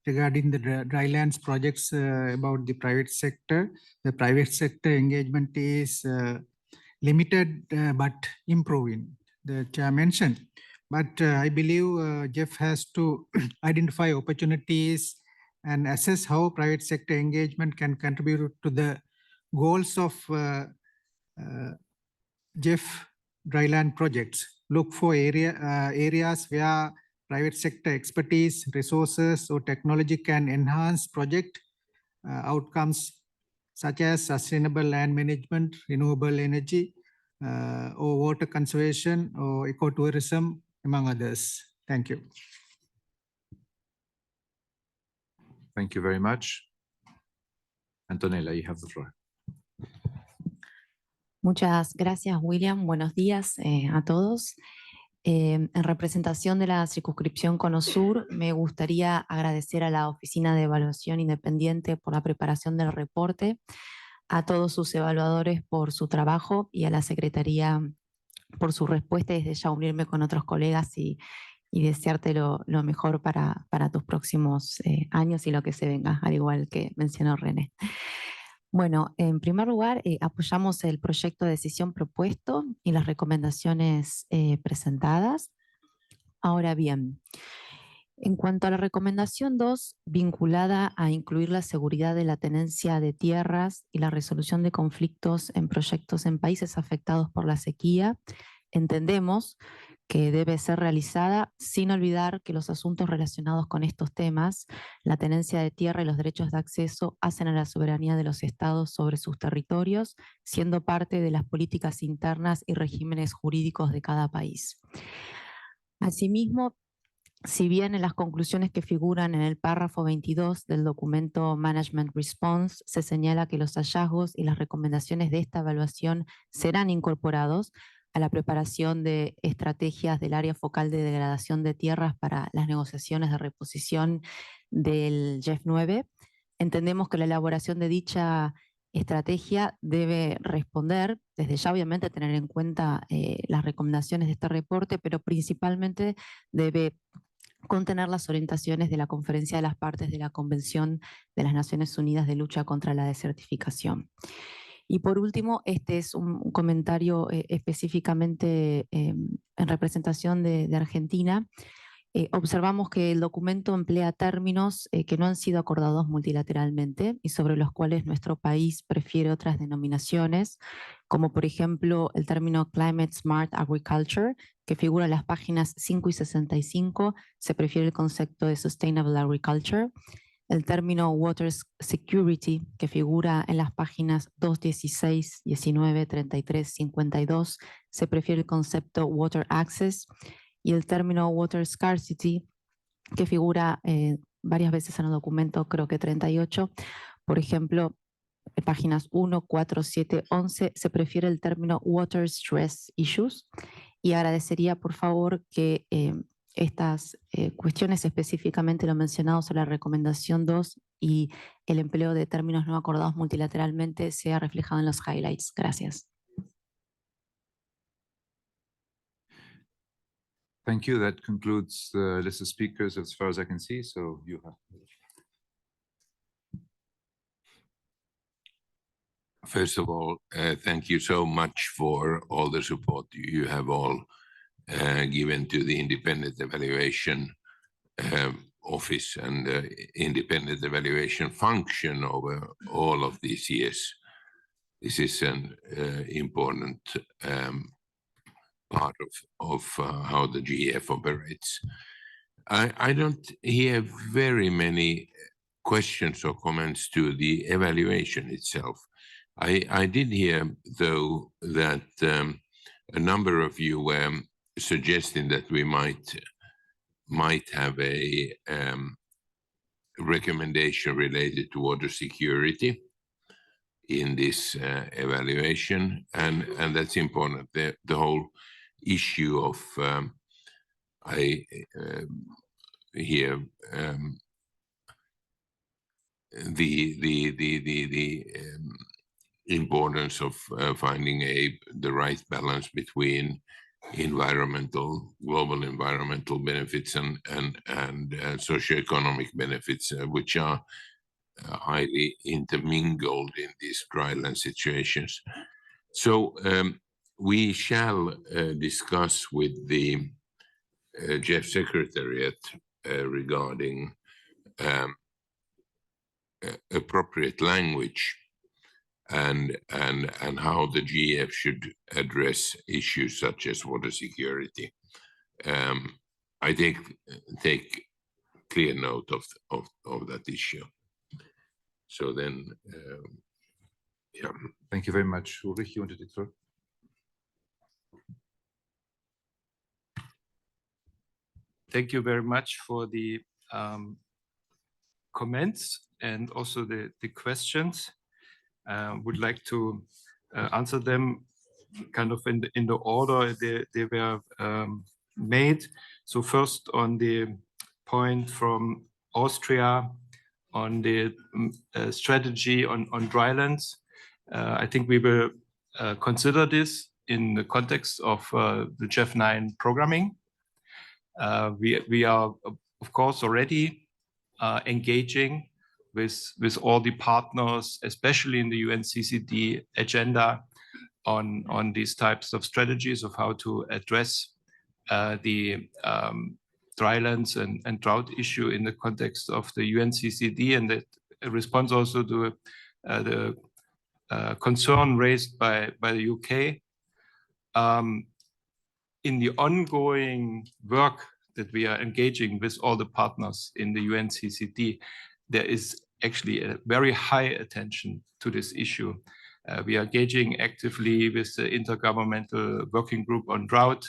regarding the drylands projects about the private sector engagement is limited but improving, the chair mentioned. But I believe GEF has to identify opportunities and assess how private sector engagement can contribute to the goals of GEF dryland projects. Look for areas where private sector expertise, resources, or technology can enhance project outcomes such as sustainable land management, renewable energy, or water conservation, or ecotourism, among others. Thank you. Thank you very much. Antonella, you have the floor. Muchas gracias, William. Buenos días a todos. En representación de la circunscripción Cono Sur, me gustaría agradecer a la Oficina de Evaluación Independiente por la preparación del reporte, a todos sus evaluadores por su trabajo y a la Secretaría por su respuesta, y desde ya unirme con otros colegas y desearte lo mejor para tus próximos años y lo que se venga, al igual que mencionó René. Bueno, en primer lugar, apoyamos el proyecto de decisión propuesto y las recomendaciones presentadas. Ahora bien, en cuanto a la recomendación 2, vinculada a incluir la seguridad de la tenencia de tierras y la resolución de conflictos en proyectos en países afectados por la sequía, entendemos que debe ser realizada sin olvidar que los asuntos relacionados con estos temas, la tenencia de tierra y los derechos de acceso, hacen a la soberanía de los estados sobre sus territorios, siendo parte de las políticas internas y regímenes jurídicos de cada país. Asimismo, si bien en las conclusiones que figuran en el párrafo 22 del documento Management Response se señala que los hallazgos y las recomendaciones de esta evaluación serán incorporados a la preparación de estrategias del área focal de degradación de tierras para las negociaciones de reposición del GEF 9, entendemos que la elaboración de dicha estrategia debe responder, desde ya obviamente tener en cuenta las recomendaciones de este reporte, pero principalmente debe contener las orientaciones de la Conferencia de las Partes de la Convención de las Naciones Unidas de Lucha contra la Desertificación. Y por último, este es un comentario específicamente en representación de Argentina. Observamos que el documento emplea términos que no han sido acordados multilateralmente y sobre los cuales nuestro país prefiere otras denominaciones, como por ejemplo el término Climate Smart Agriculture, que figura en las páginas 5 y 65, se prefiere el concepto de Sustainable Agriculture. El término Water Security, que figura en las páginas 216, 19, 33, 52, se prefiere el concepto Water Access. Y el término Water Scarcity, que figura varias veces en el documento, creo que 38, por ejemplo, en páginas 1, 4, 7, 11, se prefiere el término Water Stress Issues. Y agradecería, por favor, que estas cuestiones, específicamente lo mencionado sobre la recomendación 2 y el empleo de términos no acordados multilateralmente, sea reflejado en los highlights. Gracias. Thank you. That concludes the list of speakers as far as I can see. So you have. First of all, thank you so much for all the support you have all given to the independent evaluation office and independent evaluation function over all of these years. This is an important part of how the GEF operates. I don't hear very many questions or comments to the evaluation itself. I did hear, though, that a number of you were suggesting that we might have a recommendation related to water security in this evaluation, and that's important. The whole issue of I hear the importance of finding the right balance between global environmental benefits and socioeconomic benefits, which are highly intermingled in these dryland situations. So we shall discuss with the GEF Secretariat regarding appropriate language and how the GEF should address issues such as water security. I take clear note of that issue. So then, yeah. Thank you very much. Ulrich, you wanted to throw? Thank you very much for the comments and also the questions. Would like to answer them kind of in the order they were made. So first on the point from Austria on the strategy on drylands, I think we will consider this in the context of the GEF 9 programming. We are, of course, already engaging with all the partners, especially in the UNCCD agenda, on these types of strategies of how to address the drylands and drought issue in the context of the UNCCD, and that responds also to the concern raised by the UK. In the ongoing work that we are engaging with all the partners in the UNCCD, there is actually a very high attention to this issue. We are engaging actively with the Intergovernmental Working Group on Drought.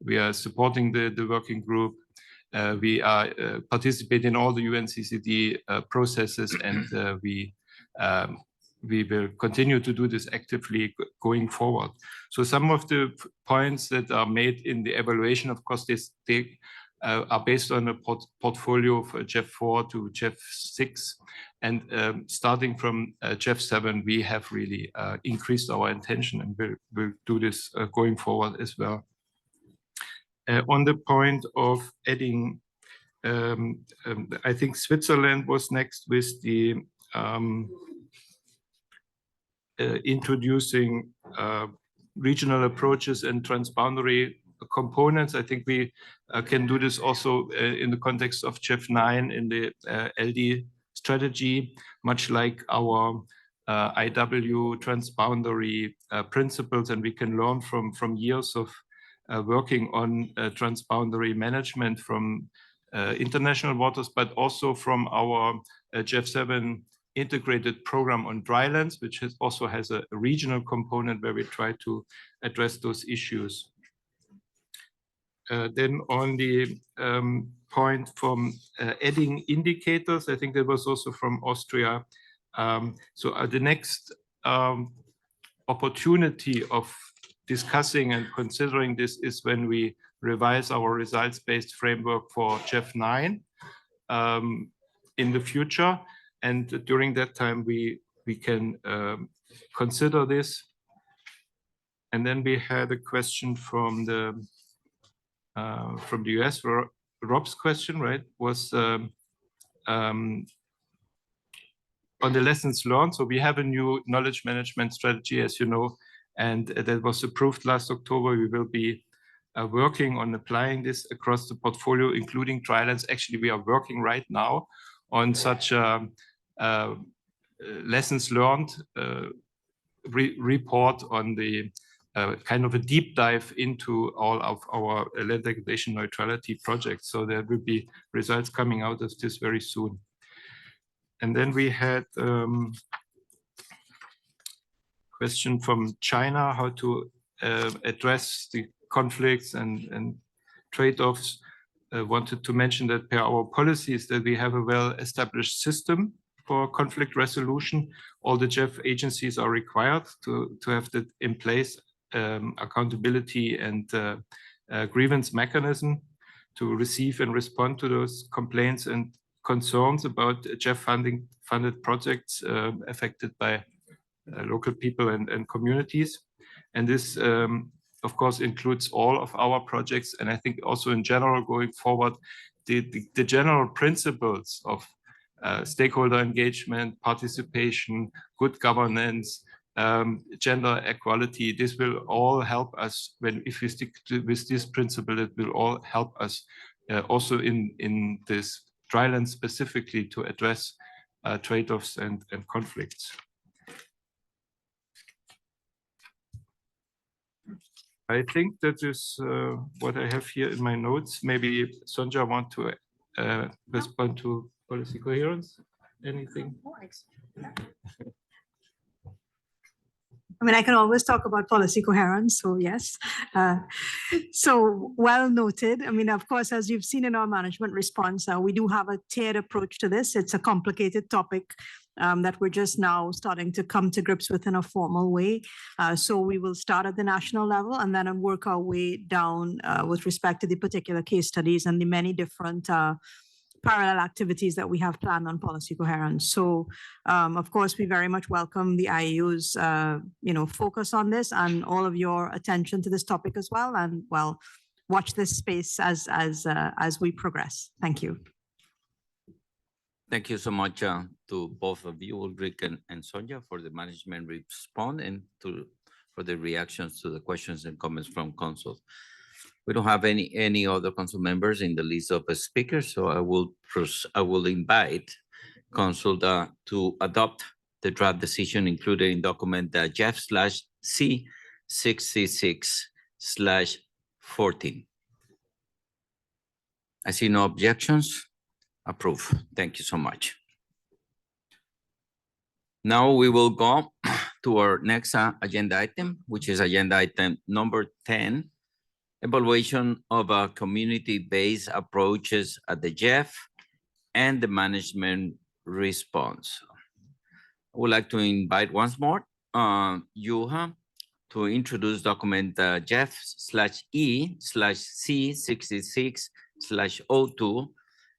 We are supporting the working group. We are participating in all the UNCCD processes, and we will continue to do this actively going forward. So some of the points that are made in the evaluation, of course, they are based on a portfolio of GEF 4 to GEF 6. And starting from GEF 7, we have really increased our attention, and we'll do this going forward as well. On the point of adding, I think Switzerland was next with the introducing regional approaches and transboundary components. I think we can do this also in the context of GEF 9 in the LD strategy, much like our IW transboundary principles, and we can learn from years of working on transboundary management from international waters, but also from our GEF 7 integrated program on drylands, which also has a regional component where we try to address those issues. Then on the point from adding indicators, I think that was also from Austria. So the next opportunity of discussing and considering this is when we revise our results-based framework for GEF 9 in the future. And during that time, we can consider this. And then we had a question from the US. Rob's question, right, was on the lessons learned. So we have a new knowledge management strategy, as you know, and that was approved last October. We will be working on applying this across the portfolio, including drylands. Actually, we are working right now on such lessons learned report on the kind of a deep dive into all of our land degradation neutrality projects. So there will be results coming out of this very soon. And then we had question from China, how to address the conflicts and trade-offs. Wanted to mention that per our policies that we have a well-established system for conflict resolution. All the GEF agencies are required to have that in place, accountability and grievance mechanism to receive and respond to those complaints and concerns about GEF funded projects affected by local people and communities. And this, of course, includes all of our projects. And I think also in general, going forward, the general principles of stakeholder engagement, participation, good governance, gender equality, this will all help us if we stick with this principle, it will all help us also in this dryland specifically to address trade-offs and conflicts. I think that is what I have here in my notes. Maybe Sonja want to respond to policy coherence? Anything? I mean, I can always talk about policy coherence, so yes. So well noted. I mean, of course, as you've seen in our management response, we do have a tiered approach to this. It's a complicated topic that we're just now starting to come to grips with in a formal way. So we will start at the national level and then work our way down with respect to the particular case studies and the many different parallel activities that we have planned on policy coherence. So, of course, we very much welcome the IAU's, focus on this and all of your attention to this topic as well. And well, watch this space as we progress. Thank you. Thank you so much to both of you, Ulrich and Sonja, for the management response and for the reactions to the questions and comments from council. We don't have any other council members in the list of speakers, so I will invite council to adopt the draft decision included in document GEF/C66/14. I see no objections. Approve. Thank you so much. Now we will go to our next agenda item, which is agenda item number 10. Evaluation of community-based approaches at the GEF and the management response. I would like to invite once more Juha to introduce document GEF/E/C66/02,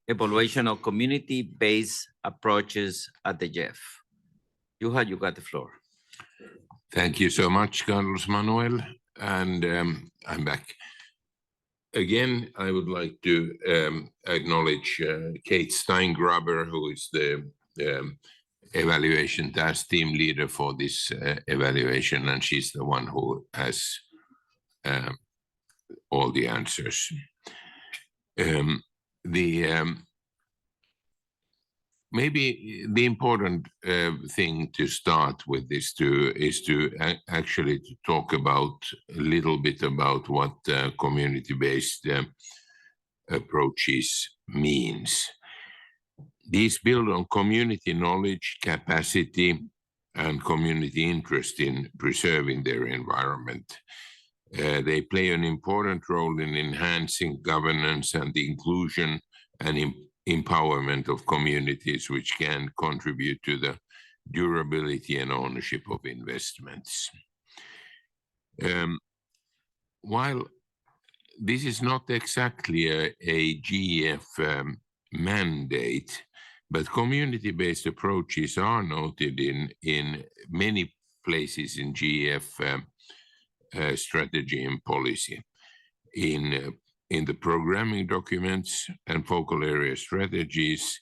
evaluation of community-based approaches at the GEF. Juha, you got the floor. Thank you so much, Carlos Manuel. And I'm back. Again, I would like to acknowledge Kate Steingraber, who is the evaluation task team leader for this evaluation, and she's the one who has all the answers. Maybe the important thing to start with is to actually talk about a little bit about what community-based approaches means. These build on community knowledge, capacity, and community interest in preserving their environment. They play an important role in enhancing governance and the inclusion and empowerment of communities, which can contribute to the durability and ownership of investments. While this is not exactly a GEF mandate, but community-based approaches are noted in many places in GEF strategy and policy. In the programming documents and focal area strategies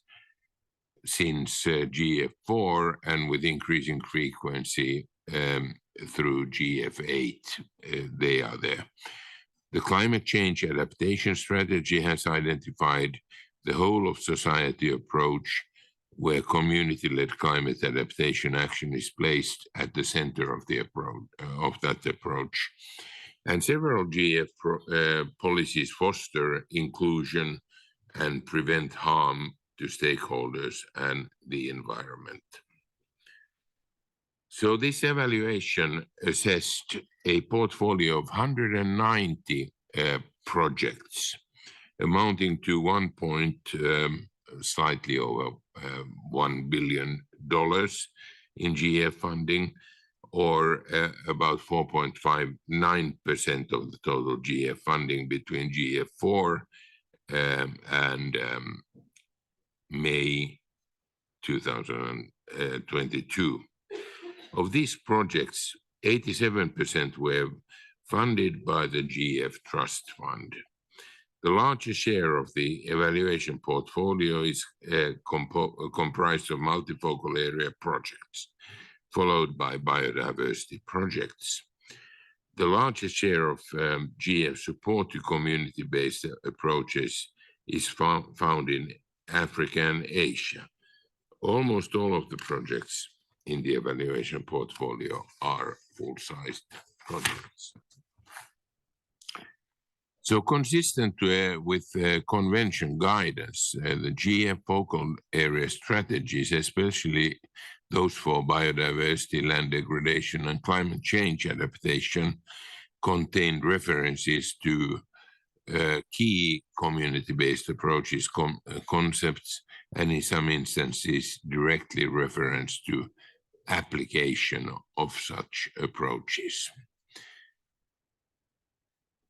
since GEF4 and with increasing frequency through GEF8, they are there. The climate change adaptation strategy has identified the whole of society approach where community-led climate adaptation action is placed at the center of the approach, of that approach. And several GEF policies foster inclusion and prevent harm to stakeholders and the environment. So this evaluation assessed a portfolio of 190 projects amounting to slightly over $1 billion in GEF funding, or about 4.59% of the total GEF funding between GEF4 and May 2022. Of these projects, 87% were funded by the GEF Trust Fund. The largest share of the evaluation portfolio is comprised of multifocal area projects, followed by biodiversity projects. The largest share of GEF support to community-based approaches is found in Africa and Asia. Almost all of the projects in the evaluation portfolio are full-sized projects. So consistent with convention guidance, the GEF focal area strategies, especially those for biodiversity, land degradation, and climate change adaptation, contained references to key community-based approaches, concepts, and in some instances, directly reference to application of such approaches.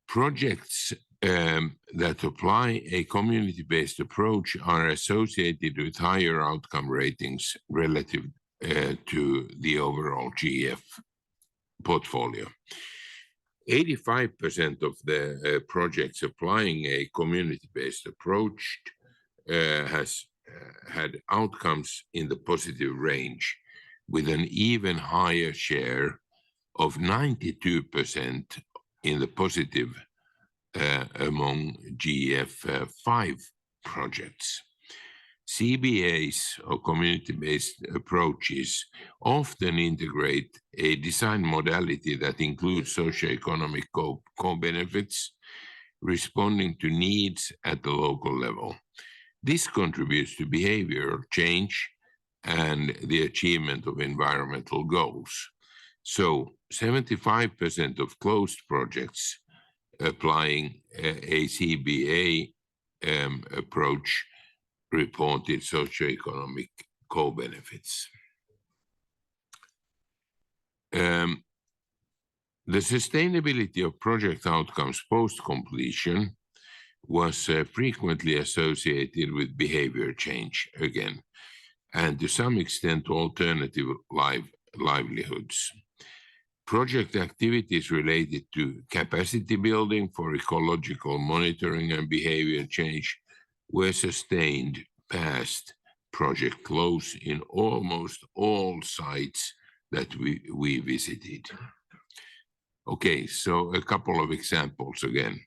Projects that apply a community-based approach are associated with higher outcome ratings relative to the overall GEF portfolio. 85% of the projects applying a community-based approach has had outcomes in the positive range, with an even higher share of 92% in the positive among GEF5 projects. CBAs, or community-based approaches, often integrate a design modality that includes socioeconomic co-benefits, responding to needs at the local level. This contributes to behavioral change and the achievement of environmental goals. So 75% of closed projects applying a CBA approach reported socioeconomic co-benefits. The sustainability of project outcomes post-completion was frequently associated with behavior change again, and to some extent alternative livelihoods. Project activities related to capacity building for ecological monitoring and behavior change were sustained past project close in almost all sites that we visited. Okay, so a couple of examples again.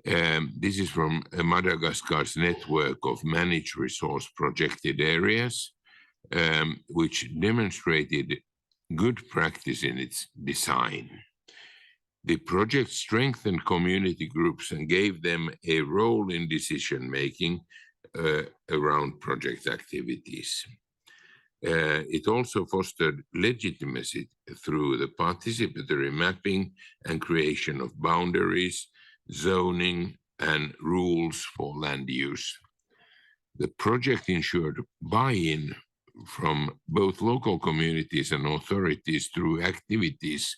This is from Madagascar's network of managed resource protected areas, which demonstrated good practice in its design. The project strengthened community groups and gave them a role in decision-making around project activities. It also fostered legitimacy through the participatory mapping and creation of boundaries, zoning, and rules for land use. The project ensured buy-in from both local communities and authorities through activities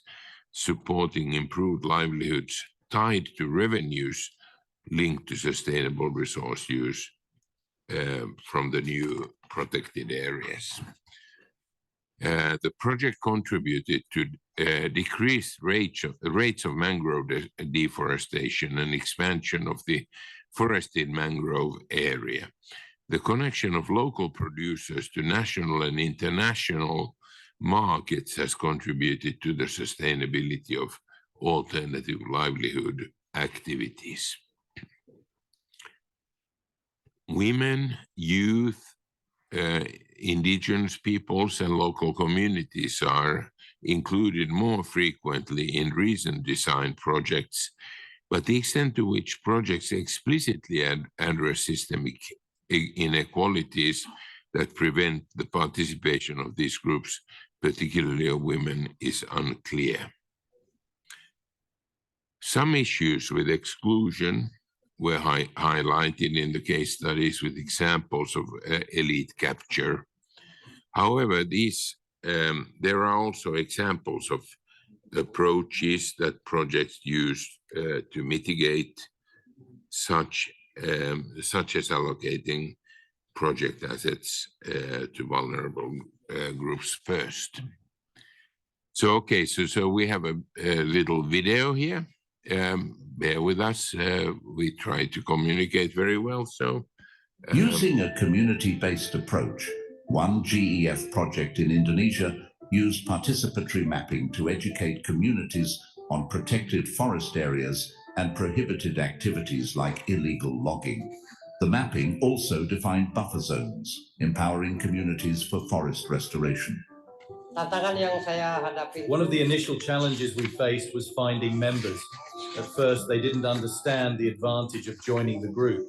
supporting improved livelihoods tied to revenues linked to sustainable resource use from the new protected areas. The project contributed to decreased rates of mangrove deforestation and expansion of the forested mangrove area. The connection of local producers to national and international markets has contributed to the sustainability of alternative livelihood activities. Women, youth, indigenous peoples, and local communities are included more frequently in recent design projects, but the extent to which projects explicitly address systemic inequalities that prevent the participation of these groups, particularly of women, is unclear. Some issues with exclusion were highlighted in the case studies with examples of elite capture. However, there are also examples of approaches that projects use to mitigate such as allocating project assets to vulnerable groups first. So, okay, so we have a little video here. Bear with us. We try to communicate very well. So, using a community-based approach, one GEF project in Indonesia used participatory mapping to educate communities on protected forest areas and prohibited activities like illegal logging. The mapping also defined buffer zones, empowering communities for forest restoration. One of the initial challenges we faced was finding members. At first, they didn't understand the advantage of joining the group.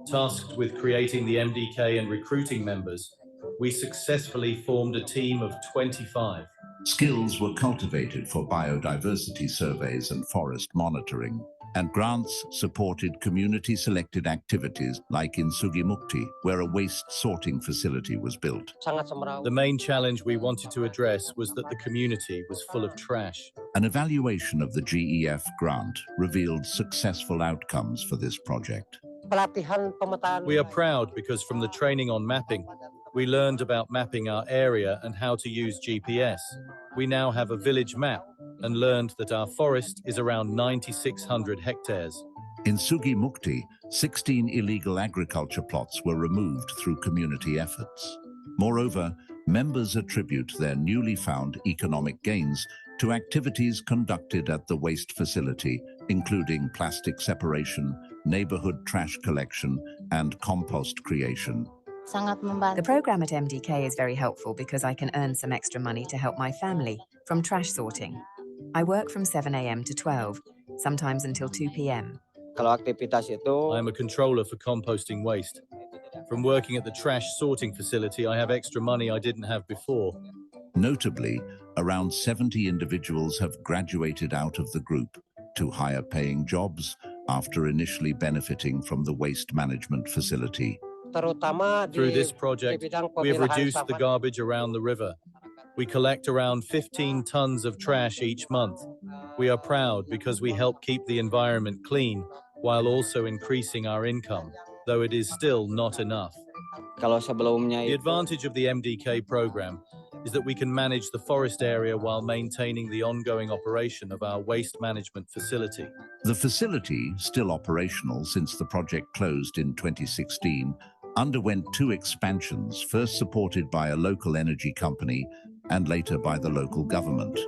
Tasked with creating the MDK and recruiting members, we successfully formed a team of 25. Skills were cultivated for biodiversity surveys and forest monitoring, and grants supported community-selected activities like in Sugimukti, where a waste sorting facility was built. The main challenge we wanted to address was that the community was full of trash. An evaluation of the GEF grant revealed successful outcomes for this project. We are proud because from the training on mapping, we learned about mapping our area and how to use GPS. We now have a village map and learned that our forest is around 9,600 hectares. In Sugimukti, 16 illegal agriculture plots were removed through community efforts. Moreover, members attribute their newly found economic gains to activities conducted at the waste facility, including plastic separation, neighborhood trash collection, and compost creation. The program at MDK is very helpful because I can earn some extra money to help my family from trash sorting. I work from 7 a.m. to 12, sometimes until 2 p.m. I am a controller for composting waste. From working at the trash sorting facility, I have extra money I didn't have before. Notably, around 70 individuals have graduated out of the group to higher paying jobs after initially benefiting from the waste management facility. Through this project, we have reduced the garbage around the river. We collect around 15 tons of trash each month. We are proud because we help keep the environment clean while also increasing our income, though it is still not enough. The advantage of the MDK program is that we can manage the forest area while maintaining the ongoing operation of our waste management facility. The facility, still operational since the project closed in 2016, underwent 2 expansions, first supported by a local energy company and later by the local government.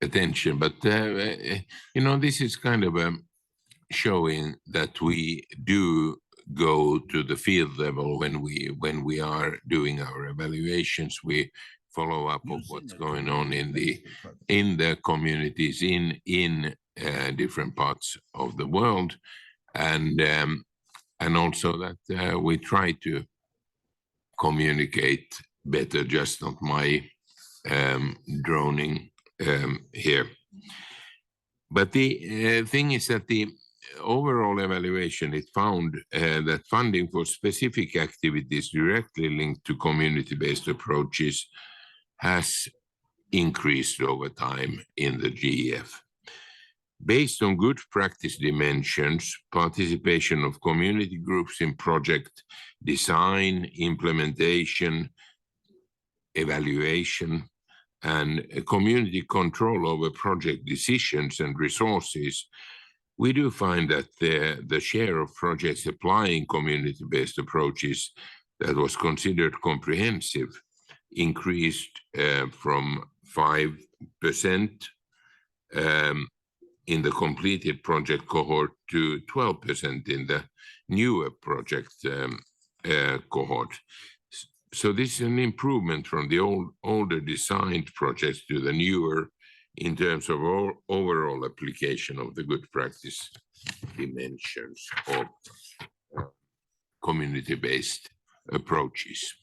Attention, but you know, this is kind of showing that we do go to the field level when we are doing our evaluations. We follow up of what's going on in the communities in different parts of the world, and also that we try to communicate better. Just not my droning here. But the thing is that the overall evaluation, it found that funding for specific activities directly linked to community-based approaches has increased over time in the GEF. Based on good practice dimensions, participation of community groups in project design, implementation, evaluation, and community control over project decisions and resources, we do find that the share of projects applying community-based approaches that was considered comprehensive increased from 5% in the completed project cohort to 12% in the newer project cohort. So this is an improvement from the older designed projects to the newer in terms of overall application of the good practice dimensions of community-based approaches.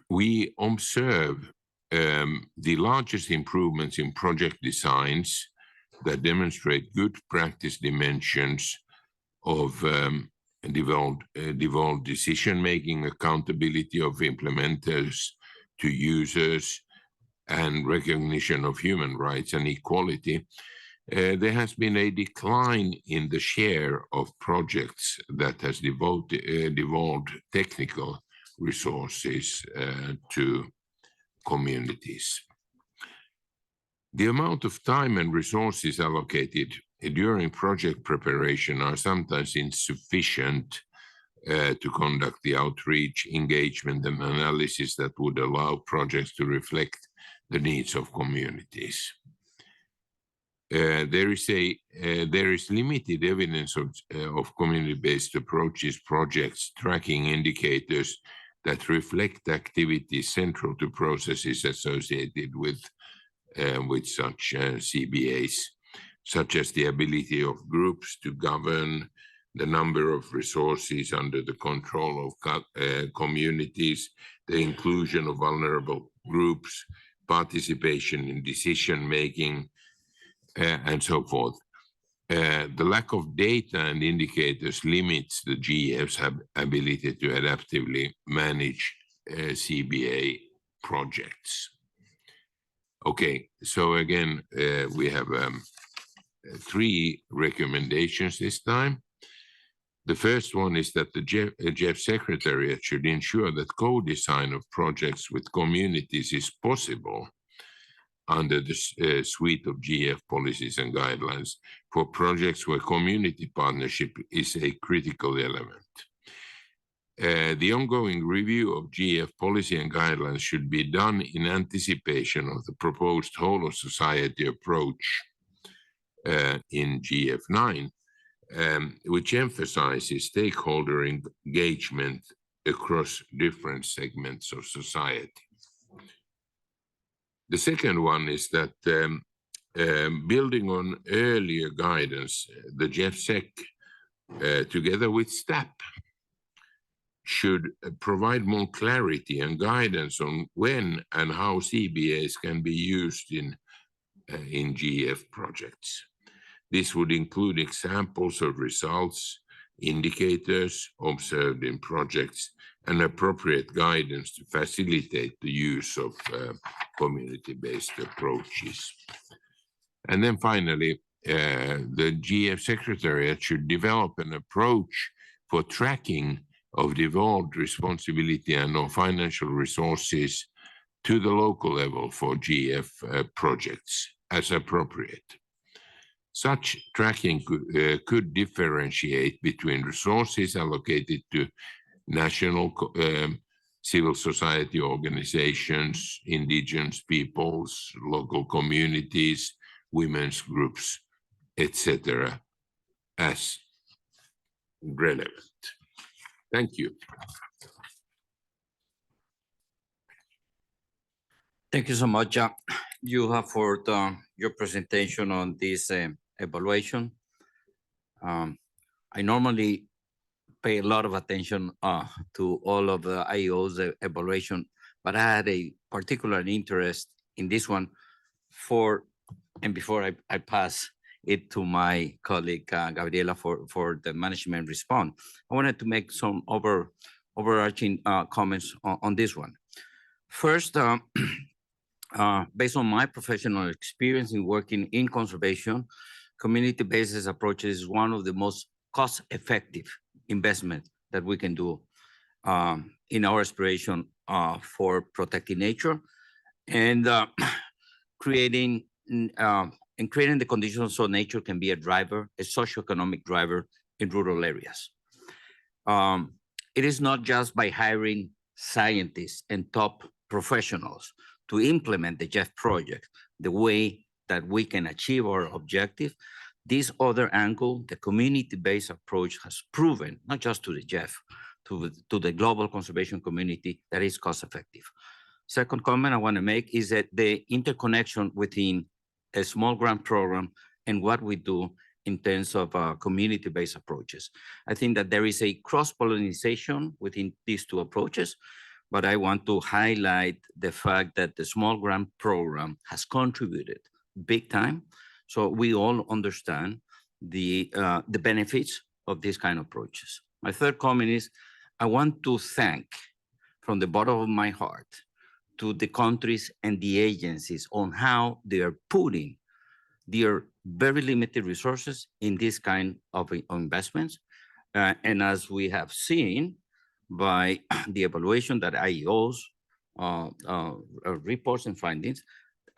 We observe the largest improvements in project designs that demonstrate good practice dimensions of devolved decision-making, accountability of implementers to users, and recognition of human rights and equality. There has been a decline in the share of projects that has devolved technical resources to communities. The amount of time and resources allocated during project preparation are sometimes insufficient to conduct the outreach, engagement, and analysis that would allow projects to reflect the needs of communities. There is limited evidence of community-based approaches, projects, tracking indicators that reflect activities central to processes associated with such CBAs, such as the ability of groups to govern, the number of resources under the control of communities, the inclusion of vulnerable groups, participation in decision-making, and so forth. The lack of data and indicators limits the GEF's ability to adaptively manage CBA projects. Okay, so again, we have 3 recommendations this time. The first one is that the GEF Secretariat should ensure that co-design of projects with communities is possible under the suite of GEF policies and guidelines for projects where community partnership is a critical element. The ongoing review of GEF policy and guidelines should be done in anticipation of the proposed whole of society approach in GEF 9, which emphasizes stakeholder engagement across different segments of society. The second one is that building on earlier guidance, the GEFSEC, together with STAP, should provide more clarity and guidance on when and how CBAs can be used in GEF projects. This would include examples of results, indicators observed in projects, and appropriate guidance to facilitate the use of community-based approaches. And then finally, the GEF Secretariat should develop an approach for tracking of devolved responsibility and of financial resources to the local level for GEF projects as appropriate. Such tracking could differentiate between resources allocated to national civil society organizations, indigenous peoples, local communities, women's groups, etc., as relevant. Thank you. Thank you so much, Juha, for your presentation on this evaluation. I normally pay a lot of attention to all of the IEO's evaluation, but I had a particular interest in this one and before I pass it to my colleague, Gabriela, for the management response, I wanted to make some overarching comments on this one. First, based on my professional experience in working in conservation, community-based approach is one of the most cost-effective investment that we can do in our aspiration for protecting nature and creating the conditions so nature can be a driver, a socioeconomic driver in rural areas. It is not just by hiring scientists and top professionals to implement the GEF project the way that we can achieve our objective. This other angle, the community-based approach, has proven, not just to the GEF, to the global conservation community, that is cost-effective. Second comment I want to make is that the interconnection within a small grant program and what we do in terms of community-based approaches. I think that there is a cross-pollination within these two approaches, but I want to highlight the fact that the small grant program has contributed big time. So we all understand the benefits of these kind of approaches. My third comment is I want to thank from the bottom of my heart to the countries and the agencies on how they are putting their very limited resources in this kind of investments. And as we have seen by the evaluation that IEO's reports and findings,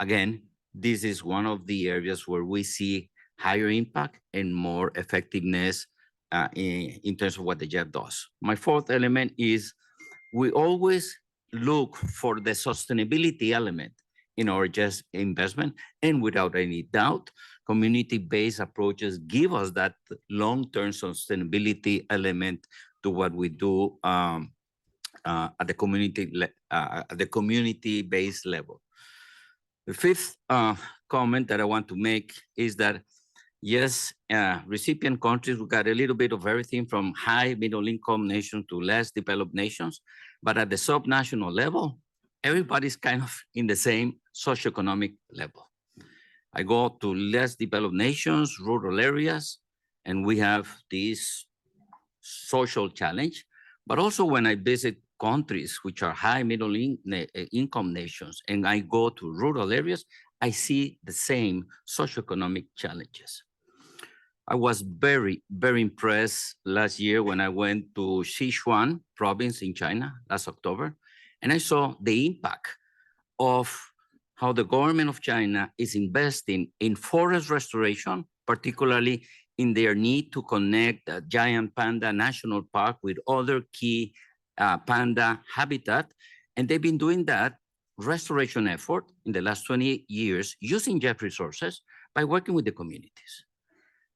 again, this is one of the areas where we see higher impact and more effectiveness in terms of what the GEF does. My fourth element is we always look for the sustainability element in our GEF investment, and without any doubt, community-based approaches give us that long-term sustainability element to what we do at the community-based level. The fifth comment that I want to make is that yes, recipient countries, we got a little bit of everything from high middle income nations to less developed nations, but at the sub-national level, everybody's kind of in the same socioeconomic level. I go to less developed nations, rural areas, and we have this social challenge. But also when I visit countries which are high middle income nations, and I go to rural areas, I see the same socioeconomic challenges. I was very, very impressed last year when I went to Sichuan province in China last October, and I saw the impact of how the government of China is investing in forest restoration, particularly in their need to connect the giant panda national park with other key panda habitat. And they've been doing that restoration effort in the last 20 years using GEF resources by working with the communities.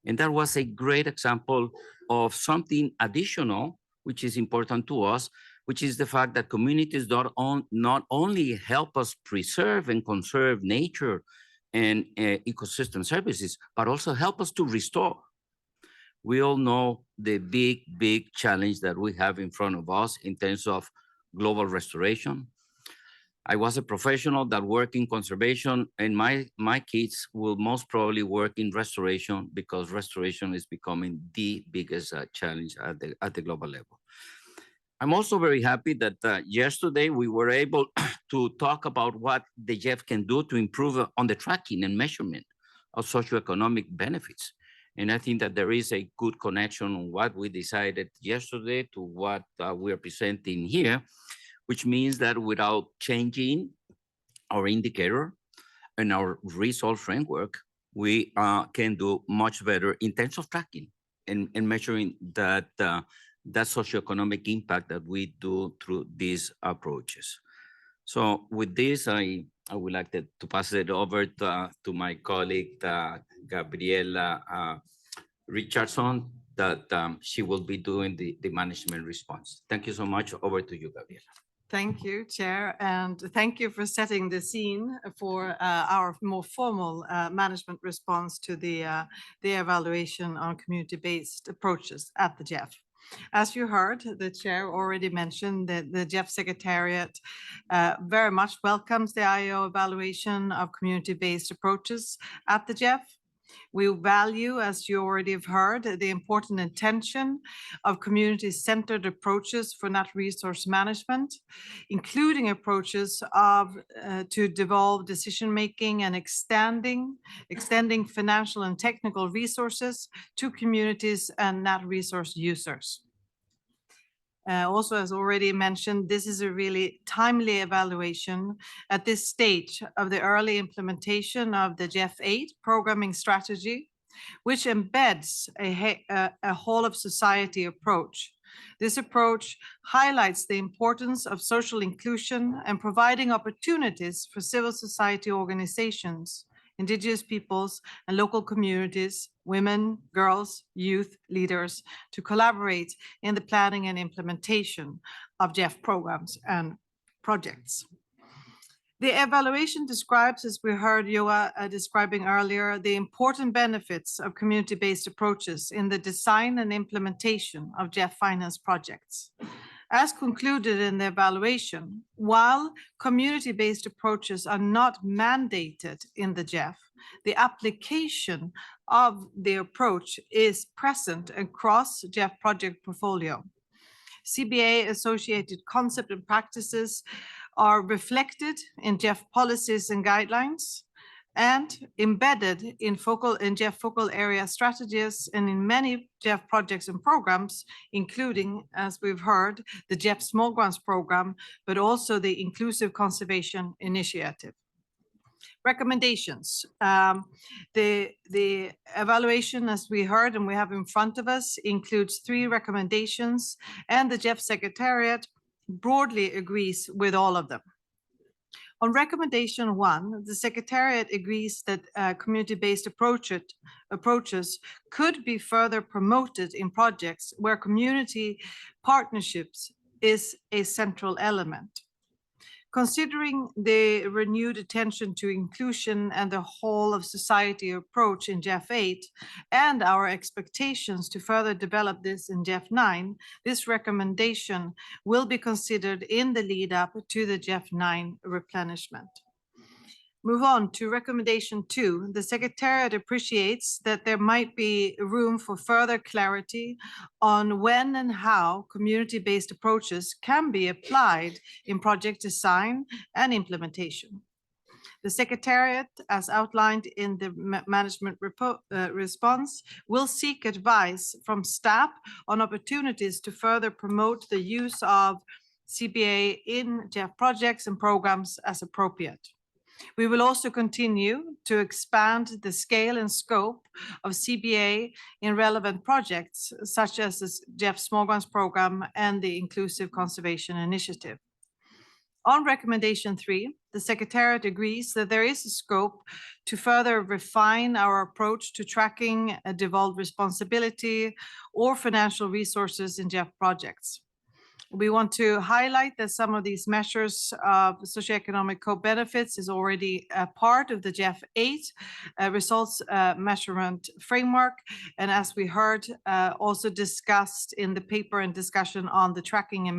And that was a great example of something additional, which is important to us, which is the fact that communities not only help us preserve and conserve nature and ecosystem services, but also help us to restore. We all know the big, big challenge that we have in front of us in terms of global restoration. I was a professional that worked in conservation, and my kids will most probably work in restoration because restoration is becoming the biggest challenge at the global level. I'm also very happy that yesterday we were able to talk about what the GEF can do to improve on the tracking and measurement of socioeconomic benefits. And I think that there is a good connection on what we decided yesterday to what we are presenting here, which means that without changing our indicator and our result framework, we can do much better in terms of tracking and measuring that socioeconomic impact that we do through these approaches. So with this, I would like to pass it over to my colleague, Gabriela Richardson, that she will be doing the management response. Thank you so much. Over to you, Gabriela. Thank you, Chair, and thank you for setting the scene for our more formal management response to the evaluation on community-based approaches at the GEF. As you heard, the Chair already mentioned that the GEF Secretariat very much welcomes the IEO evaluation of community-based approaches at the GEF. We value, as you already have heard, the important intention of community-centered approaches for natural resource management, including approaches to devolve decision-making and extending financial and technical resources to communities and natural resource users. Also, as already mentioned, this is a really timely evaluation at this stage of the early implementation of the GEF 8 programming strategy, which embeds a whole of society approach. This approach highlights the importance of social inclusion and providing opportunities for civil society organizations, indigenous peoples and local communities, women, girls, youth, leaders to collaborate in the planning and implementation of GEF programs and projects. The evaluation describes, as we heard Joa describing earlier, the important benefits of community-based approaches in the design and implementation of GEF finance projects. As concluded in the evaluation, while community-based approaches are not mandated in the GEF, the application of the approach is present across GEF project portfolio. CBA-associated concepts and practices are reflected in GEF policies and guidelines and embedded in GEF focal area strategies and in many GEF projects and programs, including, as we've heard, the GEF Small Grants Program, but also the Inclusive Conservation Initiative. Recommendations. The evaluation, as we heard and we have in front of us, includes 3 recommendations, and the GEF Secretariat broadly agrees with all of them. On recommendation 1, the Secretariat agrees that community-based approaches could be further promoted in projects where community partnerships is a central element. Considering the renewed attention to inclusion and the whole of society approach in GEF 8 and our expectations to further develop this in GEF 9, this recommendation will be considered in the lead up to the GEF 9 replenishment. Move on to recommendation 2. The Secretariat appreciates that there might be room for further clarity on when and how community-based approaches can be applied in project design and implementation. The Secretariat, as outlined in the management response, will seek advice from staff on opportunities to further promote the use of CBA in GEF projects and programs as appropriate. We will also continue to expand the scale and scope of CBA in relevant projects, such as the GEF Small Grants Program and the Inclusive Conservation Initiative. On recommendation 3, the Secretariat agrees that there is a scope to further refine our approach to tracking a devolved responsibility or financial resources in GEF projects. We want to highlight that some of these measures of socioeconomic co-benefits is already a part of the GEF 8 results measurement framework, and as we heard, also discussed in the paper and discussion on the tracking and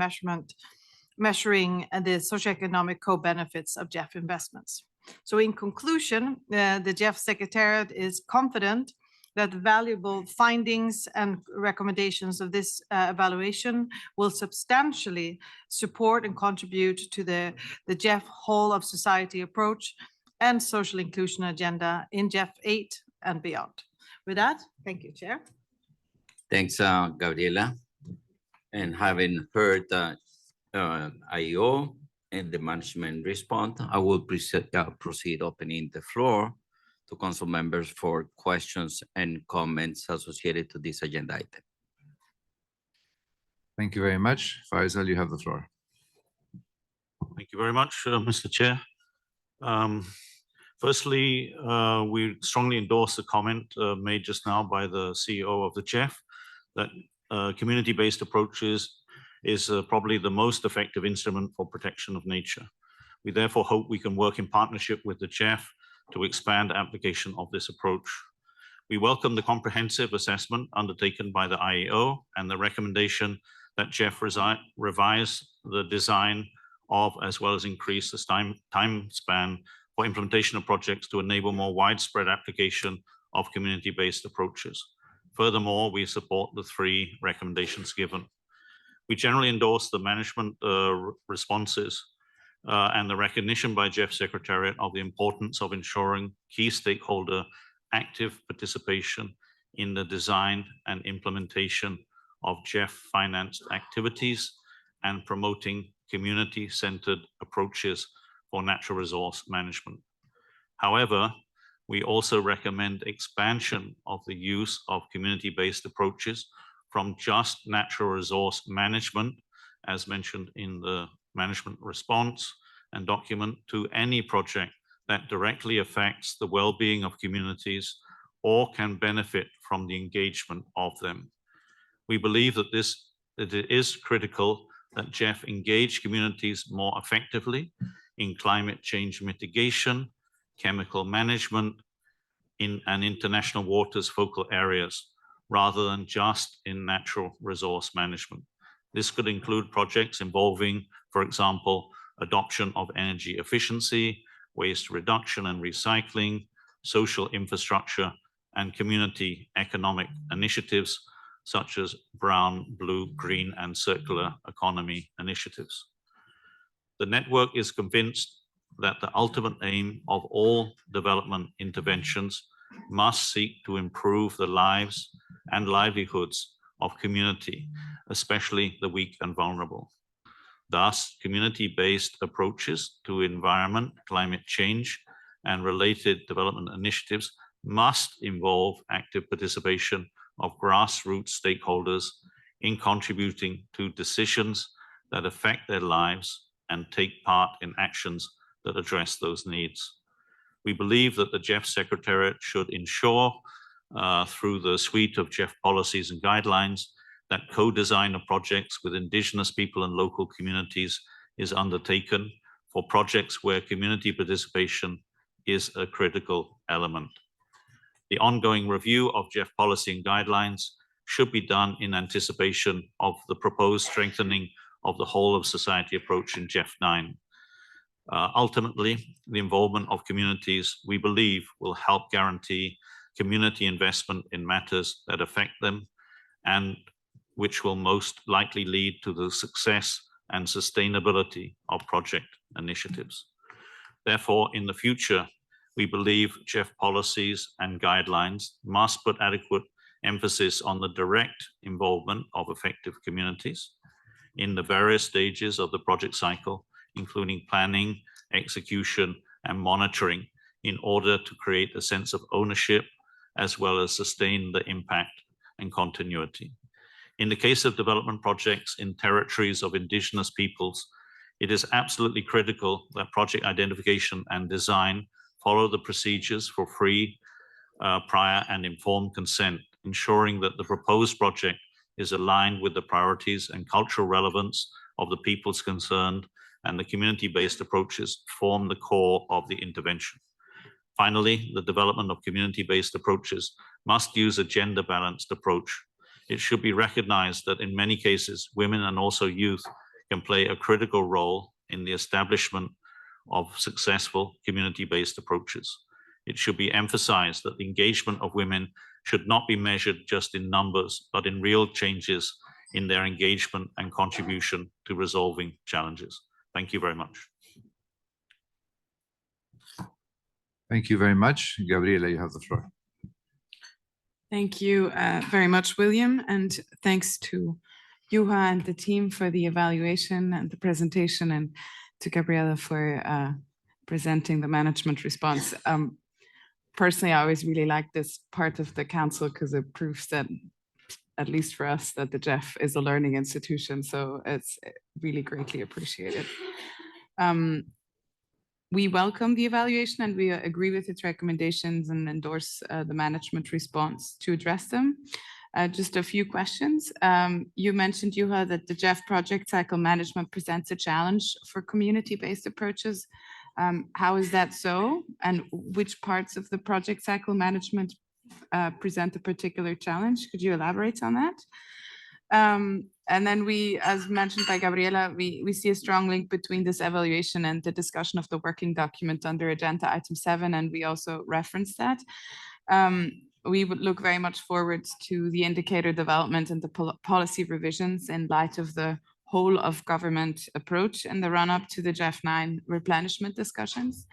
measuring the socioeconomic co-benefits of GEF investments. So in conclusion, the GEF Secretariat is confident that the valuable findings and recommendations of this evaluation will substantially support and contribute to the GEF whole of society approach and social inclusion agenda in GEF 8 and beyond. With that, thank you, Chair. Thanks, Gabriela. And having heard IO and the management response, I will proceed opening the floor to council members for questions and comments associated to this agenda item. Thank you very much. Faisal, you have the floor. Thank you very much, Mr. Chair. Firstly, we strongly endorse the comment made just now by the CEO of the GEF that community-based approaches is probably the most effective instrument for protection of nature. We therefore hope we can work in partnership with the GEF to expand application of this approach. We welcome the comprehensive assessment undertaken by the IEO and the recommendation that GEF revise the design of, as well as increase the time span for implementation of projects to enable more widespread application of community-based approaches. Furthermore, we support the 3 recommendations given. We generally endorse the management responses and the recognition by GEF Secretariat of the importance of ensuring key stakeholder active participation in the design and implementation of GEF financed activities and promoting community-centered approaches for natural resource management. However, we also recommend expansion of the use of community-based approaches from just natural resource management, as mentioned in the management response and document, to any project that directly affects the well-being of communities or can benefit from the engagement of them. We believe that it is critical that GEF engage communities more effectively in climate change mitigation, chemical management, in and international waters focal areas, rather than just in natural resource management. This could include projects involving, for example, adoption of energy efficiency, waste reduction and recycling, social infrastructure, and community economic initiatives such as brown, blue, green, and circular economy initiatives. The network is convinced that the ultimate aim of all development interventions must seek to improve the lives and livelihoods of community, especially the weak and vulnerable. Thus, community-based approaches to environment, climate change, and related development initiatives must involve active participation of grassroots stakeholders in contributing to decisions that affect their lives and take part in actions that address those needs. We believe that the GEF Secretariat should ensure through the suite of GEF policies and guidelines that co-design of projects with Indigenous people and local communities is undertaken for projects where community participation is a critical element. The ongoing review of GEF policy and guidelines should be done in anticipation of the proposed strengthening of the whole of society approach in GEF 9. Ultimately, the involvement of communities, we believe, will help guarantee community investment in matters that affect them and which will most likely lead to the success and sustainability of project initiatives. Therefore, in the future, we believe GEF policies and guidelines must put adequate emphasis on the direct involvement of effective communities in the various stages of the project cycle, including planning, execution, and monitoring, in order to create a sense of ownership as well as sustain the impact and continuity. In the case of development projects in territories of Indigenous peoples, it is absolutely critical that project identification and design follow the procedures for free, prior, and informed consent, ensuring that the proposed project is aligned with the priorities and cultural relevance of the peoples concerned, and the community-based approaches form the core of the intervention. Finally, the development of community-based approaches must use a gender-balanced approach. It should be recognized that in many cases, women and also youth can play a critical role in the establishment of successful community-based approaches. It should be emphasized that the engagement of women should not be measured just in numbers, but in real changes in their engagement and contribution to resolving challenges. Thank you very much. Thank you very much. Gabriela, you have the floor. Thank you very much, William, and thanks to Juha and the team for the evaluation and the presentation, and to Gabriela for presenting the management response. Personally, I always really like this part of the council because it proves that, at least for us, that the GEF is a learning institution. So it's really greatly appreciated. We welcome the evaluation and we agree with its recommendations and endorse the management response to address them. Just a few questions. You mentioned, Juha, that the GEF project cycle management presents a challenge for community-based approaches. How is that so? And which parts of the project cycle management present a particular challenge? Could you elaborate on that? And then we, as mentioned by Gabriela, we see a strong link between this evaluation and the discussion of the working document under agenda item 7, and we also reference that. We would look very much forward to the indicator development and the policy revisions in light of the whole of government approach in the run-up to the GEF 9 replenishment discussions.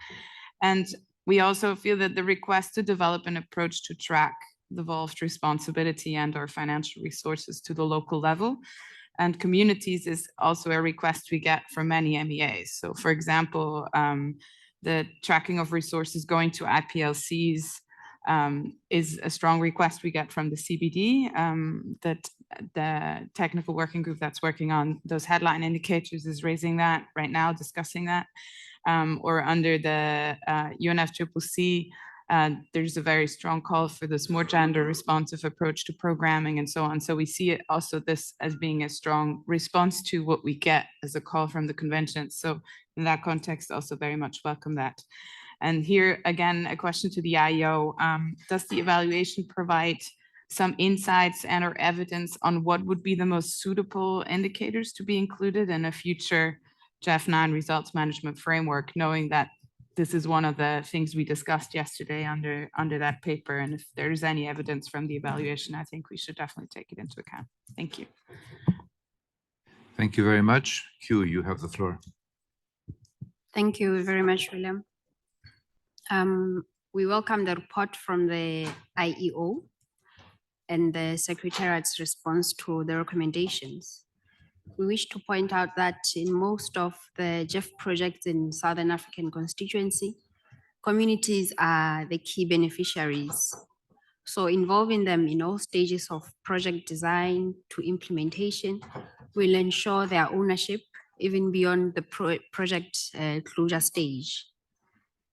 And we also feel that the request to develop an approach to track devolved responsibility and or financial resources to the local level and communities is also a request we get from many MEAs. So for example, the tracking of resources going to IPLCs is a strong request we get from the CBD, that the technical working group that's working on those headline indicators is raising that right now, discussing that, or under the UNFCCC, There's a very strong call for this more gender responsive approach to programming and so on. So we see it also this as being a strong response to what we get as a call from the convention. So in that context, also very much welcome that. And here again, a question to the IEO. Does the evaluation provide some insights and or evidence on what would be the most suitable indicators to be included in a future GEF 9 results management framework, knowing that this is one of the things we discussed yesterday under that paper. And if there's any evidence from the evaluation, I think we should definitely take it into account. Thank you. Thank you very much. Hugh, you have the floor. Thank you very much, William. We welcome the report from the IEO and the Secretariat's response to the recommendations. We wish to point out that in most of the GEF projects in Southern African constituency, communities are the key beneficiaries. So involving them in all stages of project design to implementation will ensure their ownership even beyond the project closure stage,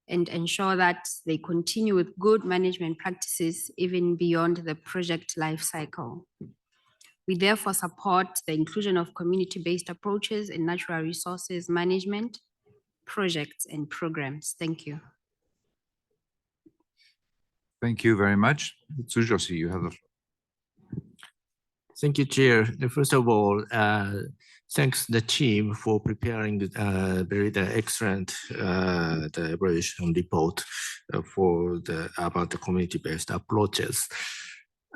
and ensure that they continue with good management practices even beyond the project life cycle. We therefore support the inclusion of community-based approaches in natural resources management, projects and programs. Thank you. Thank you very much. Tsujoshi, you have the floor. Thank you, Chair. First of all, thanks the team for preparing the very excellent the evaluation report for about the community-based approaches.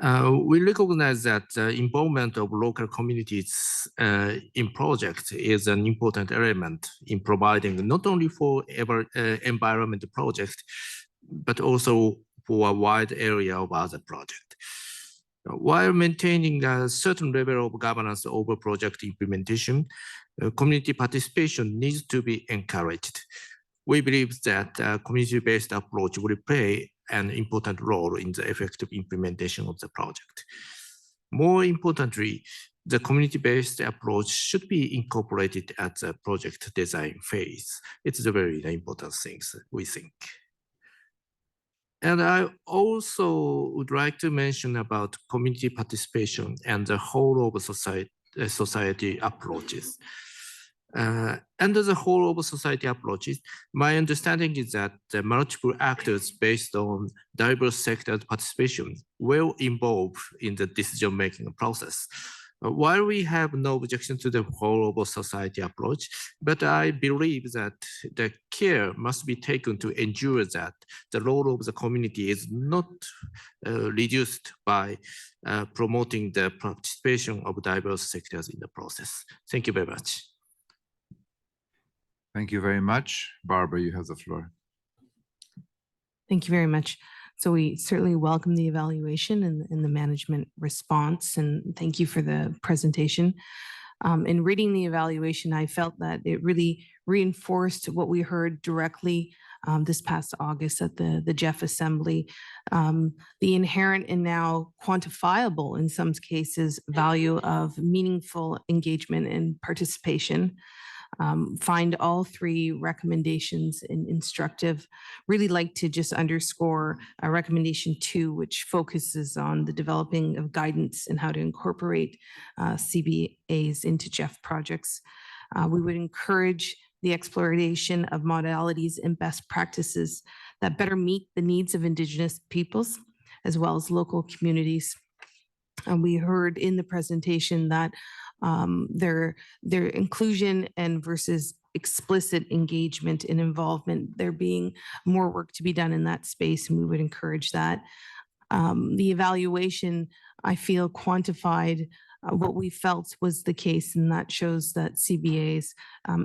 We recognize that the involvement of local communities in projects is an important element in providing not only for environment projects, but also for a wide area of other projects. While maintaining a certain level of governance over project implementation, community participation needs to be encouraged. We believe that a community-based approach will play an important role in the effective implementation of the project. More importantly, the community-based approach should be incorporated at the project design phase. It's a very important thing, we think. And I also would like to mention about community participation and the whole of society approaches. Under the whole of society approaches, my understanding is that the multiple actors based on diverse sectors participation will involve in the decision-making process. While we have no objection to the whole of society approach, but I believe that the care must be taken to ensure that the role of the community is not reduced by promoting the participation of diverse sectors in the process. Thank you very much. Thank you very much. Barbara, you have the floor. Thank you very much. So we certainly welcome the evaluation and the management response, and thank you for the presentation. In reading the evaluation, I felt that it really reinforced what we heard directly this past August at the GEF Assembly, the inherent and now quantifiable, in some cases, value of meaningful engagement and participation. Find all three recommendations instructive. Really like to just underscore recommendation 2, which focuses on the developing of guidance and how to incorporate CBAs into GEF projects. We would encourage the exploration of modalities and best practices that better meet the needs of Indigenous peoples as well as local communities. And we heard in the presentation that their inclusion and versus explicit engagement and involvement, there being more work to be done in that space, and we would encourage that. The evaluation, I feel, quantified what we felt was the case, and that shows that CBAs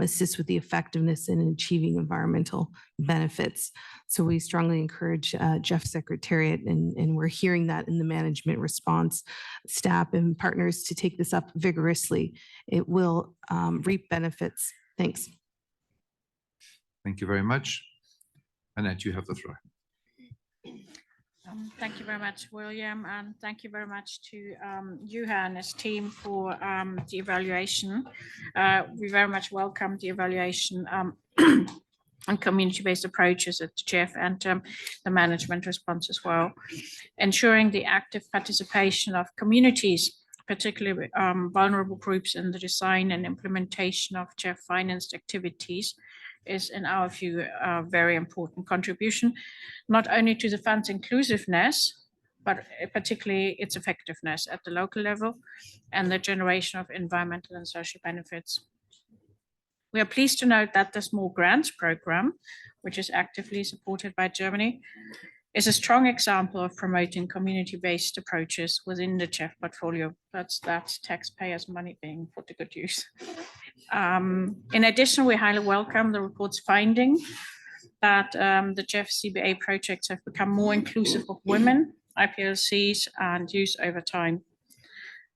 assist with the effectiveness in achieving environmental benefits. So we strongly encourage GEF Secretariat, and we're hearing that in the management response, staff and partners to take this up vigorously. It will reap benefits. Thanks. Thank you very much. Annette, you have the floor. Thank you very much, William, and thank you very much to Juha and his team for the evaluation. We very much welcome the evaluation. and community-based approaches at GEF and the management response as well, ensuring the active participation of communities, particularly vulnerable groups in the design and implementation of GEF-financed activities is, in our view, a very important contribution, not only to the fund's inclusiveness, but particularly its effectiveness at the local level and the generation of environmental and social benefits. We are pleased to note that the Small Grants Program, which is actively supported by Germany, is a strong example of promoting community-based approaches within the GEF portfolio. That's taxpayers' money being put to good use. In addition, we highly welcome the report's finding that the GEF CBA projects have become more inclusive of women, IPLCs, and youth over time.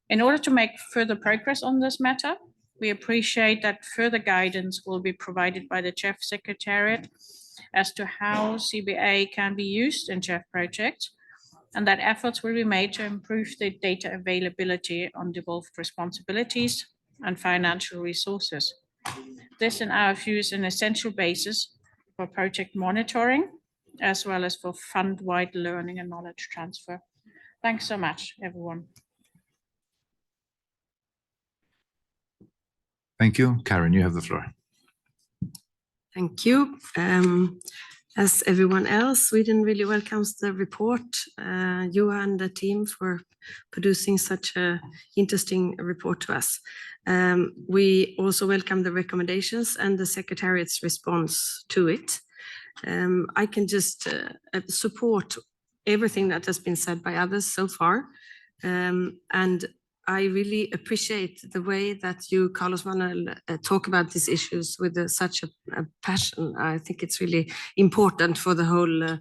In order to make further progress on this matter, we appreciate that further guidance will be provided by the GEF Secretariat as to how CBA can be used in GEF projects, and that efforts will be made to improve the data availability on devolved responsibilities and financial resources. This, in our view, is an essential basis for project monitoring, as well as for fund-wide learning and knowledge transfer. Thanks so much, everyone. Thank you. Karen, you have the floor. Thank you. As everyone else, Sweden really welcomes the report. You and the team for producing such an interesting report to us. We also welcome the recommendations and the Secretariat's response to it. I can just support everything that has been said by others so far. And I really appreciate the way that you, Carlos Manuel, talk about these issues with such a passion. I think it's really important for the whole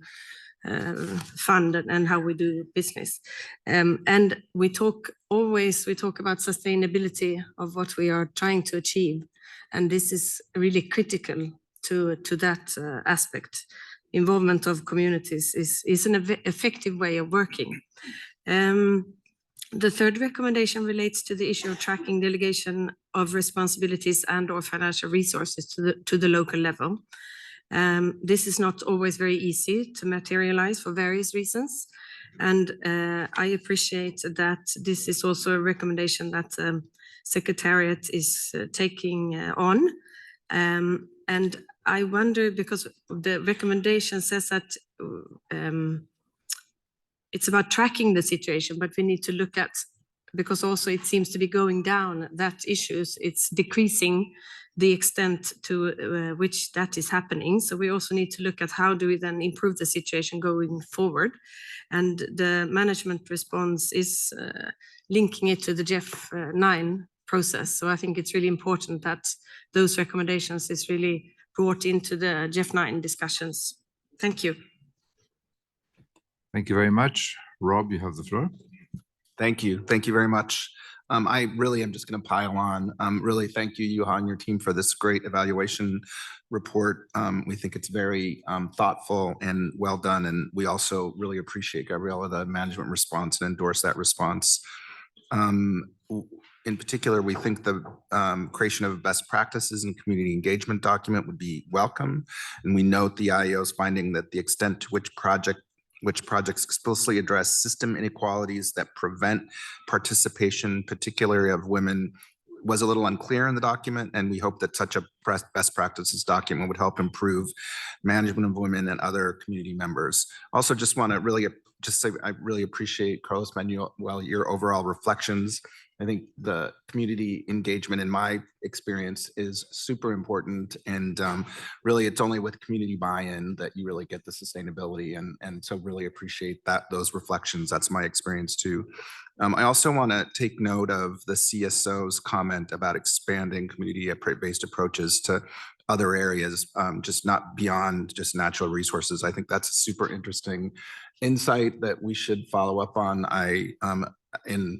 fund and how we do business. And we talk about sustainability of what we are trying to achieve. And this is really critical to that aspect. Involvement of communities is an effective way of working. The third recommendation relates to the issue of tracking delegation of responsibilities and/or financial resources to the local level. This is not always very easy to materialize for various reasons. And I appreciate that this is also a recommendation that Secretariat is taking on. And I wonder, because the recommendation says that it's about tracking the situation, but we need to look at, because also it seems to be going down, that issues, it's decreasing the extent to which that is happening. So we also need to look at how do we then improve the situation going forward. And the management response is linking it to the GEF 9 process. So I think it's really important that those recommendations is really brought into the GEF 9 discussions. Thank you. Thank you very much. Rob, you have the floor. Thank you. Thank you very much. I really am just going to pile on. Really, thank you, Juha, and your team for this great evaluation report. We think it's very thoughtful and well done. And we also really appreciate, Gabriela, the management response and endorse that response. In particular, we think the creation of best practices and community engagement document would be welcome. And we note the IEO's finding that the extent to which projects explicitly address system inequalities that prevent participation, particularly of women, was a little unclear in the document. And we hope that such a best practices document would help improve management of women and other community members. Also, just want to really just say I really appreciate, Carlos Manuel, your overall reflections. I think the community engagement, in my experience, is super important. And really, it's only with community buy-in that you really get the sustainability. And so really appreciate those reflections. That's my experience too. I also want to take note of the CSO's comment about expanding community-based approaches to other areas, just not beyond just natural resources. I think that's a super interesting insight that we should follow up on.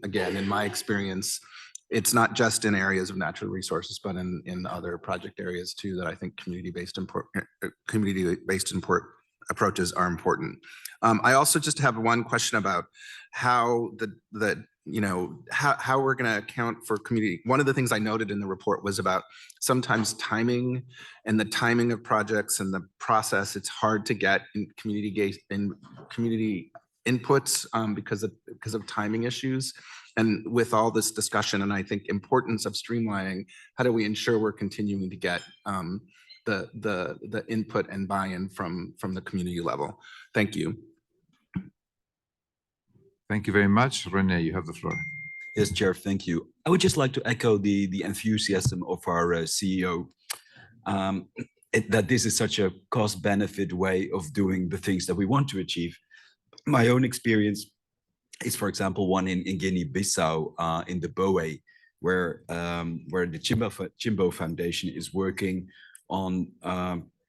Again, in my experience, it's not just in areas of natural resources, but in other project areas too, that I think community-based approaches are important. I also just have one question about how the how we're going to account for community. One of the things I noted in the report was about sometimes timing and the timing of projects and the process. It's hard to get in community inputs because of timing issues. And with all this discussion, and I think importance of streamlining, how do we ensure we're continuing to get the input and buy-in from the community level? Thank you. Thank you very much. Rene, you have the floor. Yes, Chair, thank you. I would just like to echo the enthusiasm of our CEO that this is such a cost-benefit way of doing the things that we want to achieve. My own experience is, for example, one in Guinea-Bissau in the Boe, where the Chimbo Foundation is working on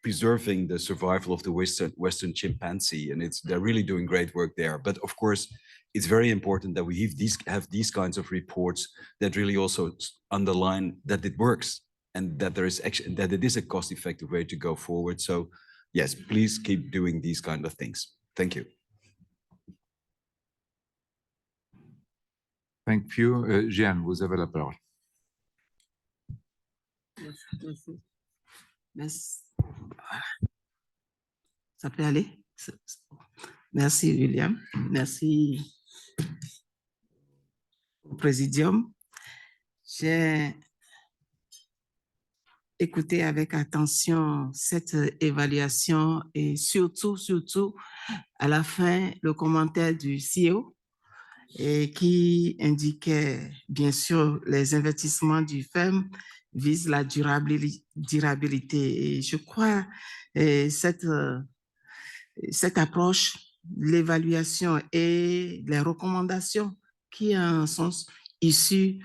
preserving the survival of the Western chimpanzee, and they're really doing great work there. But of course, it's very important that we have these kinds of reports that really also underline that it works and that that it is a cost-effective way to go forward. So yes, please keep doing these kind of things. Thank you. Thank you. Jeanne, vous avez la parole. Merci. Merci. Ça peut aller? Merci, William. Merci au Présidium. J'ai écouté avec attention cette évaluation et surtout à la fin, le commentaire du CEO et qui indiquait, bien sûr, les investissements du FEM visent la durabilité. Et je crois cette approche, l'évaluation et les recommandations qui en sont issues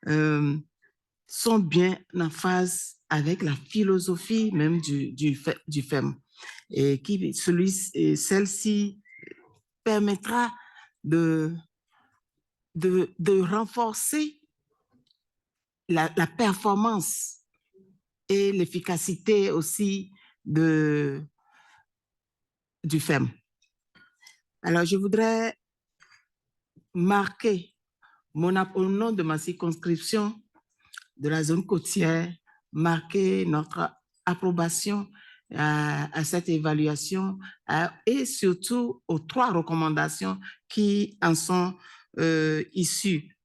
sont bien en phase avec la philosophie même du FEM. Et celle-ci permettra de renforcer la performance et l'efficacité aussi du FEM. Alors, je voudrais marquer au nom de ma circonscription de la zone côtière, marquer notre approbation à cette évaluation et surtout aux 3 recommandations qui en sont issues.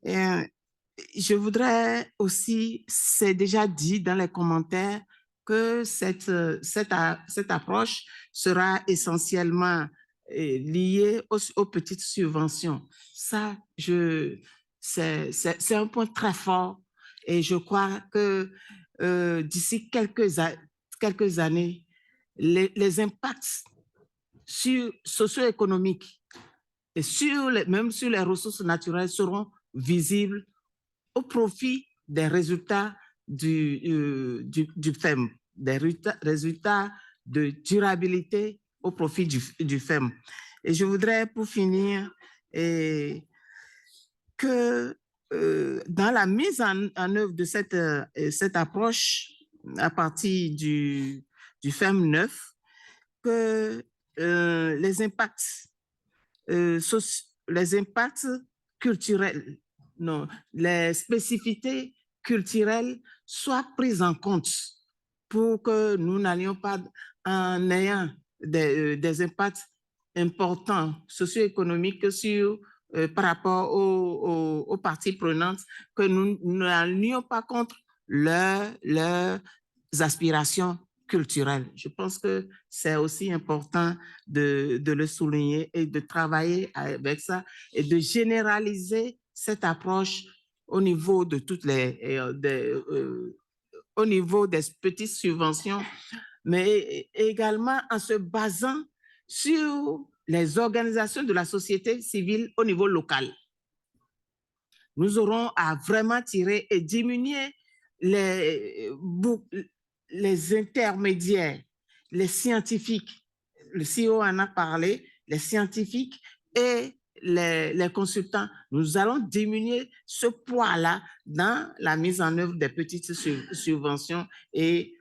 Et je voudrais aussi, c'est déjà dit dans les commentaires, que cette approche sera essentiellement liée aux petites subventions. Ça, c'est un point très fort et je crois que d'ici quelques années, les impacts socio-économiques et même sur les ressources naturelles seront visibles au profit des résultats du FEM, des résultats de durabilité au profit du FEM. Et je voudrais, pour finir, que dans la mise en œuvre de cette approche à partir du FEM 9, que les impacts culturels, non, les spécificités culturelles soient prises en compte pour que nous n'allions pas en ayant des impacts importants socio-économiques par rapport aux parties prenantes, que nous n'allions pas contre leurs aspirations culturelles. Je pense que c'est aussi important de le souligner et de travailler avec ça et de généraliser cette approche au niveau de au niveau des petites subventions, mais également en se basant sur les organisations de la société civile au niveau local. Nous aurons à vraiment tirer et diminuer les intermédiaires, les scientifiques. Le CEO en a parlé, les scientifiques et les consultants. Nous allons diminuer ce poids-là dans la mise en œuvre des petites subventions et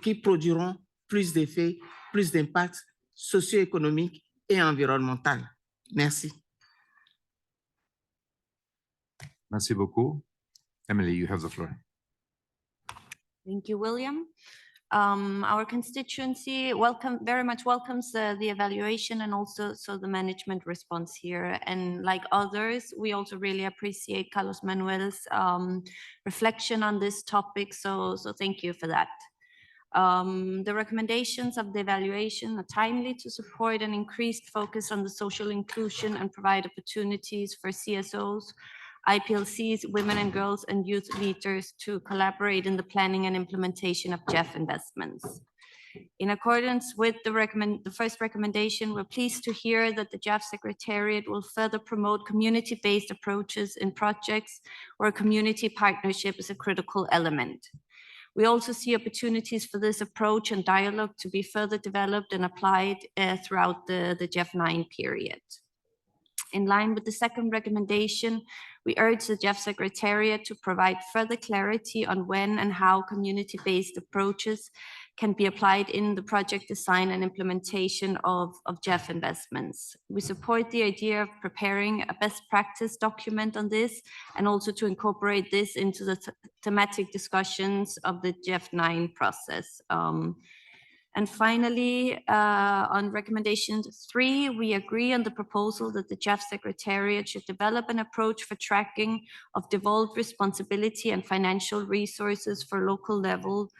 qui produiront plus d'effets, plus d'impact socio-économique et environnemental. Merci. Merci beaucoup. Emily, you have the floor. Thank you, William. Our constituency very much welcomes the evaluation and also the management response here. And like others, we also really appreciate Carlos Manuel's reflection on this topic. So thank you for that. The recommendations of the evaluation are timely to support an increased focus on the social inclusion and provide opportunities for CSOs, IPLCs, women and girls, and youth leaders to collaborate in the planning and implementation of GEF investments. In accordance with the first recommendation, we're pleased to hear that the GEF Secretariat will further promote community-based approaches in projects where community partnership is a critical element. We also see opportunities for this approach and dialogue to be further developed and applied throughout the GEF 9 period. In line with the second recommendation, we urge the GEF Secretariat to provide further clarity on when and how community-based approaches can be applied in the project design and implementation of GEF investments. We support the idea of preparing a best practice document on this and also to incorporate this into the thematic discussions of the GEF 9 process. And finally, on recommendation 3, we agree on the proposal that the GEF Secretariat should develop an approach for tracking of devolved responsibility and financial resources for local level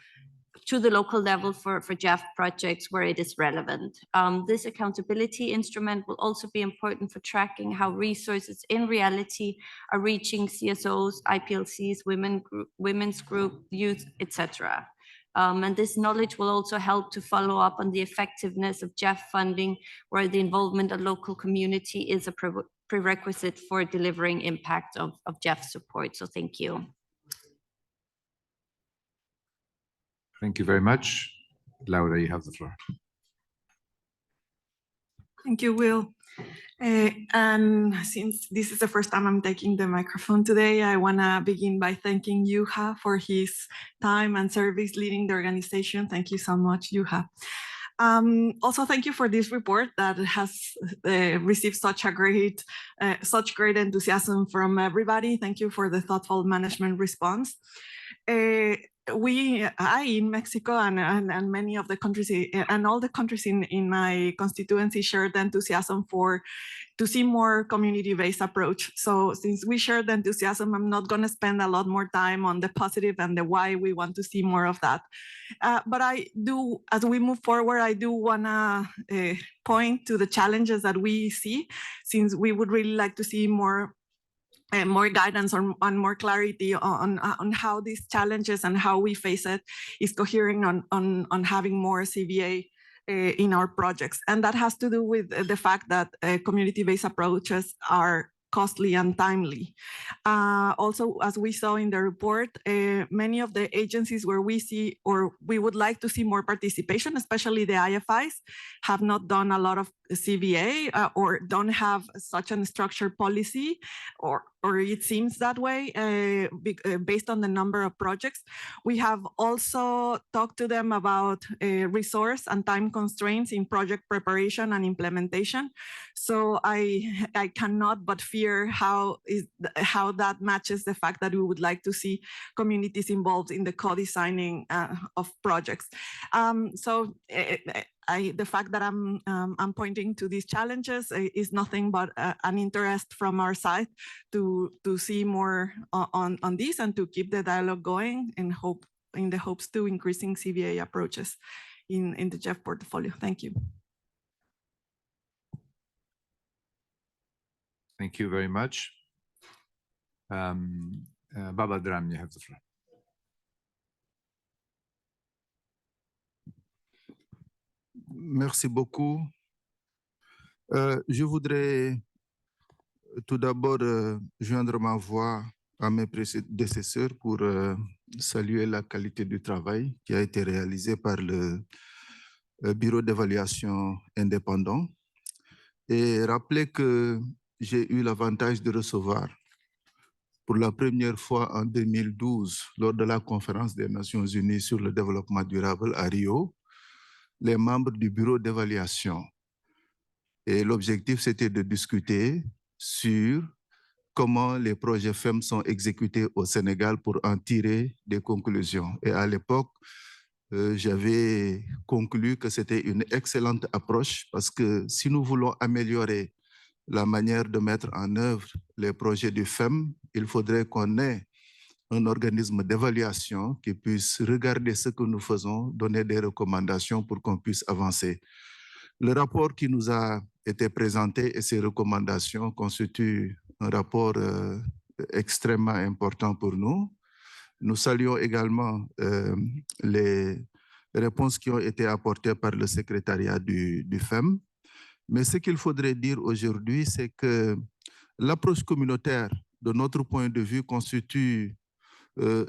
to the local level for GEF projects where it is relevant. This accountability instrument will also be important for tracking how resources in reality are reaching CSOs, IPLCs, women's group, youth, etc. And this knowledge will also help to follow up on the effectiveness of GEF funding, where the involvement of local community is a prerequisite for delivering impact of GEF support. So thank you. Thank you very much. Laura, you have the floor. Thank you, Will. And since this is the first time I'm taking the microphone today, I want to begin by thanking Juha for his time and service leading the organization. Thank you so much, Juha. Also, thank you for this report that has received such great enthusiasm from everybody. Thank you for the thoughtful management response. I in Mexico and many of the countries and all the countries in my constituency share the enthusiasm to see more community-based approach. So since we share the enthusiasm, I'm not going to spend a lot more time on the positive and the why we want to see more of that. But I do, as we move forward, I do want to point to the challenges that we see, since we would really like to see more guidance on more clarity on how these challenges and how we face it is cohering on having more CVA in our projects. And that has to do with the fact that community-based approaches are costly and timely. Also, as we saw in the report, many of the agencies where we see or we would like to see more participation, especially the IFIs, have not done a lot of CVA or don't have such a structured policy, or it seems that way based on the number of projects. We have also talked to them about resource and time constraints in project preparation and implementation. So I cannot but fear how that matches the fact that we would like to see communities involved in the co-designing of projects. The fact that I'm pointing to these challenges is nothing but an interest from our side to see more on this and to keep the dialogue going in the hopes to increasing CVA approaches in the GEF portfolio. Thank you. Thank you very much. Baba Dram, you have the floor. Merci beaucoup. Je voudrais tout d'abord joindre ma voix à mes prédécesseurs pour saluer la qualité du travail qui a été réalisé par le Bureau d'évaluation indépendant et rappeler que j'ai eu l'avantage de recevoir pour la première fois en 2012 lors de la conférence des Nations Unies sur le développement durable à Rio, les membres du bureau d'évaluation. Et l'objectif, c'était de discuter sur comment les projets FEM sont exécutés au Sénégal pour en tirer des conclusions. Et à l'époque, j'avais conclu que c'était une excellente approche parce que si nous voulons améliorer la manière de mettre en œuvre les projets du FEM, il faudrait qu'on ait un organisme d'évaluation qui puisse regarder ce que nous faisons, donner des recommandations pour qu'on puisse avancer. Le rapport qui nous a été présenté et ses recommandations constituent un rapport extrêmement important pour nous. Nous saluons également les réponses qui ont été apportées par le secrétariat du FEM. Mais ce qu'il faudrait dire aujourd'hui, c'est que l'approche communautaire, de notre point de vue, constitue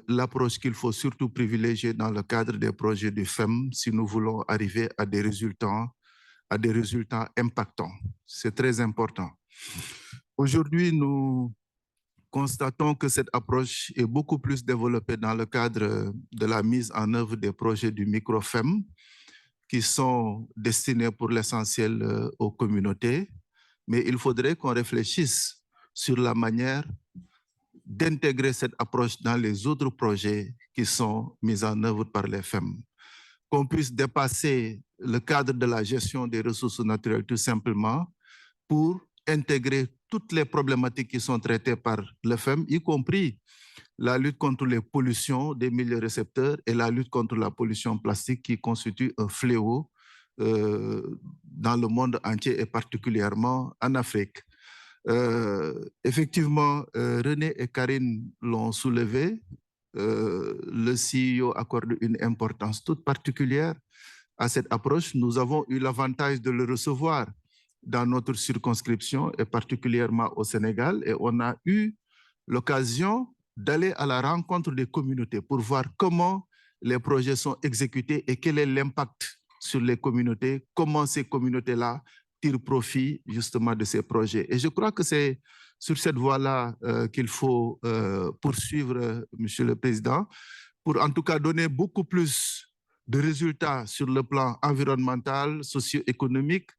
l'approche qu'il faut surtout privilégier dans le cadre des projets du FEM si nous voulons arriver à des résultats impactants. C'est très important. Aujourd'hui, nous constatons que cette approche est beaucoup plus développée dans le cadre de la mise en œuvre des projets du micro-FEM qui sont destinés pour l'essentiel aux communautés, mais il faudrait qu'on réfléchisse sur la manière d'intégrer cette approche dans les autres projets qui sont mis en œuvre par les FEM. Qu'on puisse dépasser le cadre de la gestion des ressources naturelles tout simplement pour intégrer toutes les problématiques qui sont traitées par le FEM, y compris la lutte contre les pollutions des milieux récepteurs et la lutte contre la pollution plastique qui constitue un fléau dans le monde entier et particulièrement en Afrique. Effectivement, René et Karine l'ont soulevé. Le CEO accorde une importance toute particulière à cette approche. Nous avons eu l'avantage de le recevoir dans notre circonscription et particulièrement au Sénégal, et on a eu l'occasion d'aller à la rencontre des communautés pour voir comment les projets sont exécutés et quel est l'impact sur les communautés, comment ces communautés-là tirent profit justement de ces projets. Et je crois que c'est sur cette voie-là qu'il faut poursuivre, Monsieur le Président, pour en tout cas donner beaucoup plus de résultats sur le plan environnemental, socio-économique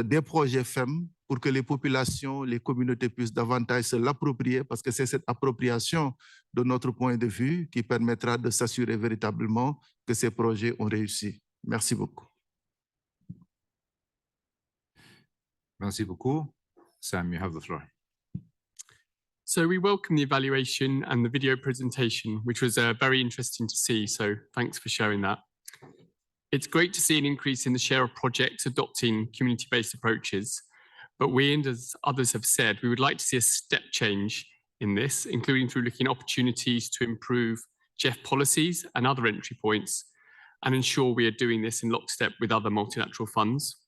des projets FEM pour que les populations, les communautés puissent davantage se l'approprier parce que c'est cette appropriation de notre point de vue qui permettra de s'assurer véritablement que ces projets ont réussi. Merci beaucoup. Merci beaucoup. Sam, you have the floor. So we welcome the evaluation and the video presentation, which was very interesting to see. So thanks for showing that. It's great to see an increase in the share of projects adopting community-based approaches, but we, and as others have said, we would like to see a step change in this, including through looking at opportunities to improve GEF policies and other entry points, and ensure we are doing this in lockstep with other multilateral funds.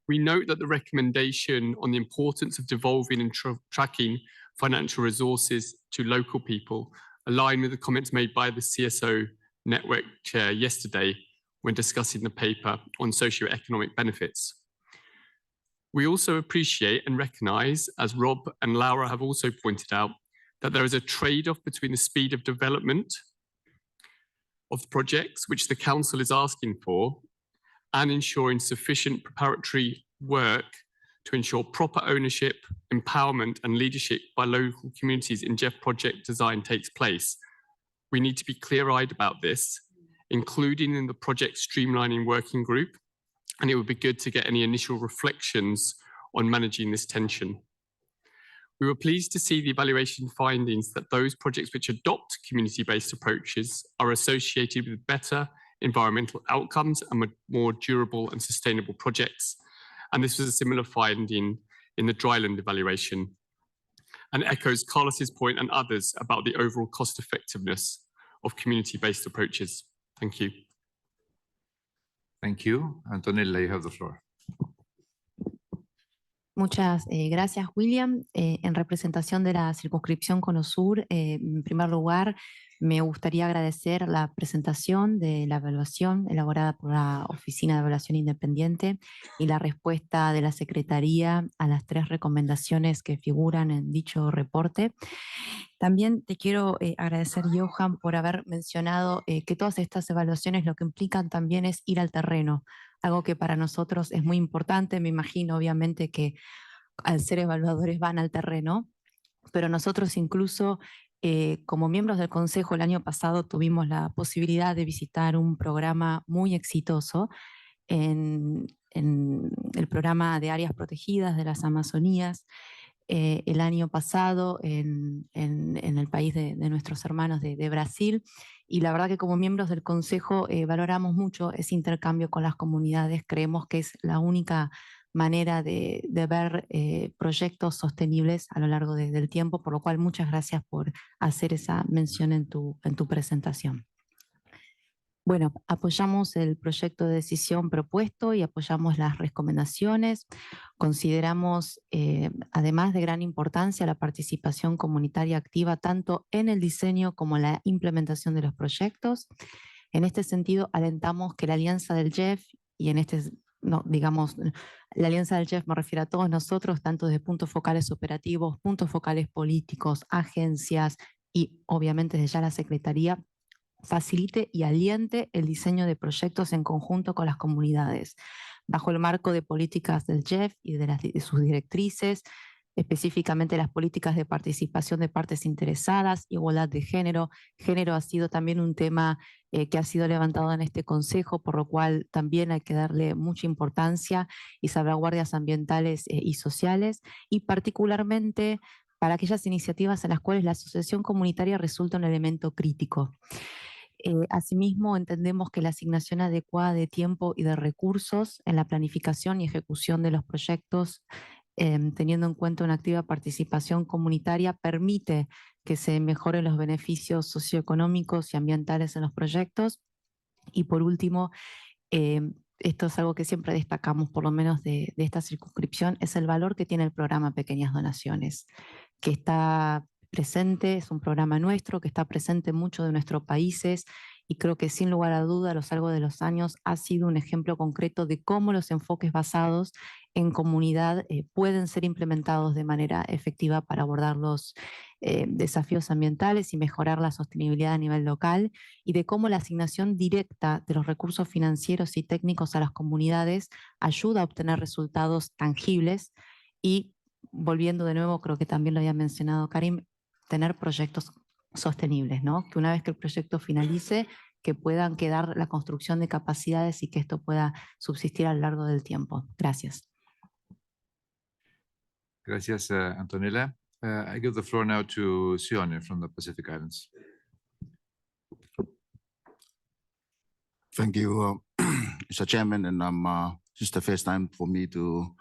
We note that the recommendation on the importance of devolving and tracking financial resources to local people align with the comments made by the CSO network chair yesterday when discussing the paper on socioeconomic benefits. We also appreciate and recognise, as Rob and Laura have also pointed out, that there is a trade-off between the speed of development of the projects, which the Council is asking for, and ensuring sufficient preparatory work to ensure proper ownership, empowerment and leadership by local communities in GEF project design takes place. We need to be clear-eyed about this, including in the project streamlining working group, and it would be good to get any initial reflections on managing this tension. We were pleased to see the evaluation findings that those projects which adopt community-based approaches are associated with better environmental outcomes and more durable and sustainable projects. And this was a similar finding in the dryland evaluation, and echoes Carlos's point and others about the overall cost effectiveness of community-based approaches. Thank you. Thank you. Antonella, you have the floor. Muchas gracias, William. En representación de la circunscripción Cono Sur, en primer lugar, me gustaría agradecer la presentación de la evaluación elaborada por la Oficina de Evaluación Independiente y la respuesta de la Secretaría a las 3 recomendaciones que figuran en dicho reporte. También te quiero agradecer, Johan, por haber mencionado que todas estas evaluaciones lo que implican también es ir al terreno, algo que para nosotros es muy importante. Me imagino, obviamente, que al ser evaluadores van al terreno pero nosotros incluso como miembros del Consejo el año pasado tuvimos la posibilidad de visitar un programa muy exitoso en el programa de áreas protegidas de las Amazonías el año pasado en el país de nuestros hermanos de Brasil. Y la verdad que como miembros del Consejo valoramos mucho ese intercambio con las comunidades. Creemos que es la única manera de ver proyectos sostenibles a lo largo del tiempo, por lo cual muchas gracias por hacer esa mención en tu presentación. Bueno, apoyamos el proyecto de decisión propuesto y apoyamos las recomendaciones. Consideramos, además de gran importancia, la participación comunitaria activa tanto en el diseño como en la implementación de los proyectos. En este sentido, alentamos que la alianza del GEF y en este, no, digamos, la alianza del GEF me refiero a todos nosotros, tanto desde puntos focales operativos, puntos focales políticos, agencias y obviamente desde ya la Secretaría, facilite y aliente el diseño de proyectos en conjunto con las comunidades, bajo el marco de políticas del GEF y de sus directrices, específicamente las políticas de participación de partes interesadas, igualdad de género. Género ha sido también un tema que ha sido levantado en este consejo, por lo cual también hay que darle mucha importancia y salvaguardias ambientales y sociales, y particularmente para aquellas iniciativas en las cuales la asociación comunitaria resulta un elemento crítico. Asimismo, entendemos que la asignación adecuada de tiempo y de recursos en la planificación y ejecución de los proyectos, teniendo en cuenta una activa participación comunitaria, permite que se mejoren los beneficios socioeconómicos y ambientales en los proyectos. Y por último, esto es algo que siempre destacamos, por lo menos de esta circunscripción, es el valor que tiene el programa Pequeñas Donaciones, que está presente, es un programa nuestro, que está presente en muchos de nuestros países y creo que sin lugar a duda a lo largo de los años ha sido un ejemplo concreto de cómo los enfoques basados en comunidad pueden ser implementados de manera efectiva para abordar los desafíos ambientales y mejorar la sostenibilidad a nivel local, y de cómo la asignación directa de los recursos financieros y técnicos a las comunidades ayuda a obtener resultados tangibles y, volviendo de nuevo, creo que también lo había mencionado Karim, tener proyectos sostenibles, ¿no? Que una vez que el proyecto finalice, que puedan quedar la construcción de capacidades y que esto pueda subsistir a lo largo del tiempo. Gracias. Gracias, Antonella. I give the floor now to Sione from the Pacific Islands. Thank you, Mr. Chairman, and this is the first time for me to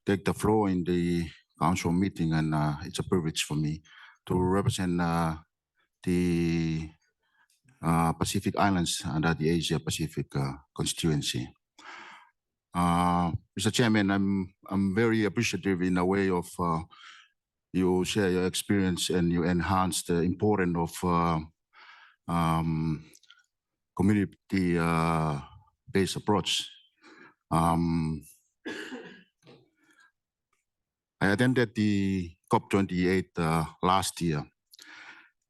take the floor in the council meeting, and it's a privilege for me to represent the Pacific Islands under the Asia Pacific constituency. Mr. Chairman, I'm very appreciative in a way of you share your experience and you enhance the importance of community-based approach. I attended the COP28 last year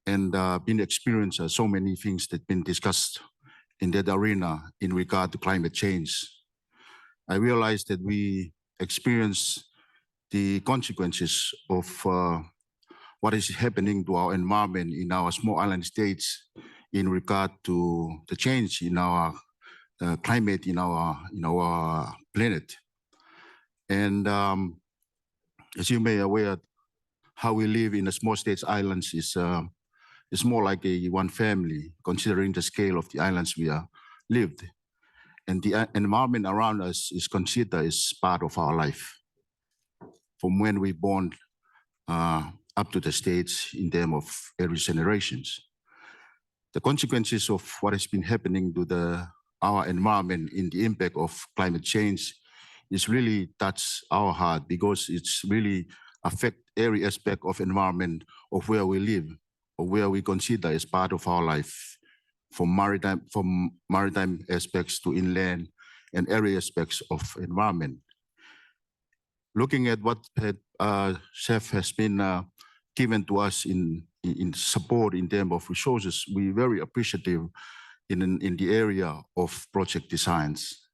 and been experienced so many things that been discussed in that arena in regard to climate change. I realized that we experience the consequences of what is happening to our environment in our small island states in regard to the change in our climate in our planet. And as you may be aware, how we live in the small states islands is more like a one family, considering the scale of the islands we are lived. And the environment around us is considered as part of our life, from when we're born up to the States in terms of every generations. The consequences of what has been happening to our environment in the impact of climate change is really touch our heart, because it's really affect every aspect of environment of where we live, or where we consider as part of our life, from maritime aspects to inland and every aspects of environment. Looking at what GEF has been given to us in support in terms of resources, we're very appreciative in the area of project designs.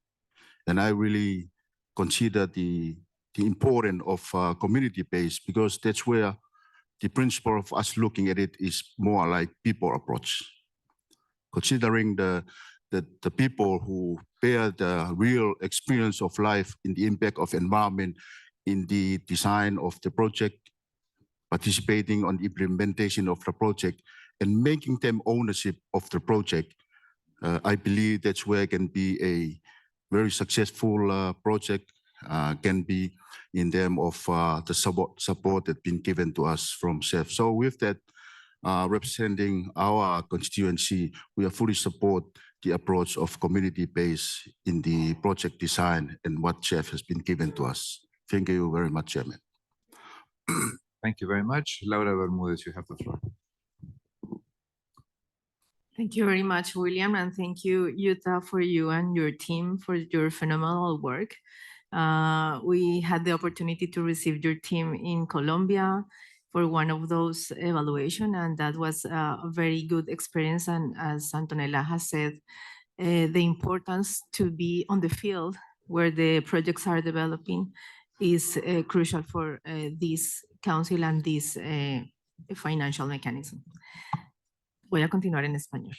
And I really consider the importance of community-based, because that's where the principle of us looking at it is more like people approach, considering the people who bear the real experience of life in the impact of environment in the design of the project, participating on the implementation of the project, and making them ownership of the project. I believe that's where it can be a very successful project, can be in terms of the support that's been given to us from GEF. So with that, representing our constituency, we are fully support the approach of community-based in the project design and what GEF has been given to us. Thank you very much, Chairman. Thank you very much. Laura Bermudez, you have the floor. Thank you very much, William, and thank you, Yuta, for you and your team for your phenomenal work. We had the opportunity to receive your team in Colombia for one of those evaluations, and that was a very good experience. And as Antonella has said, the importance to be on the field where the projects are developing is crucial for this council and this financial mechanism. Voy a continuar en español.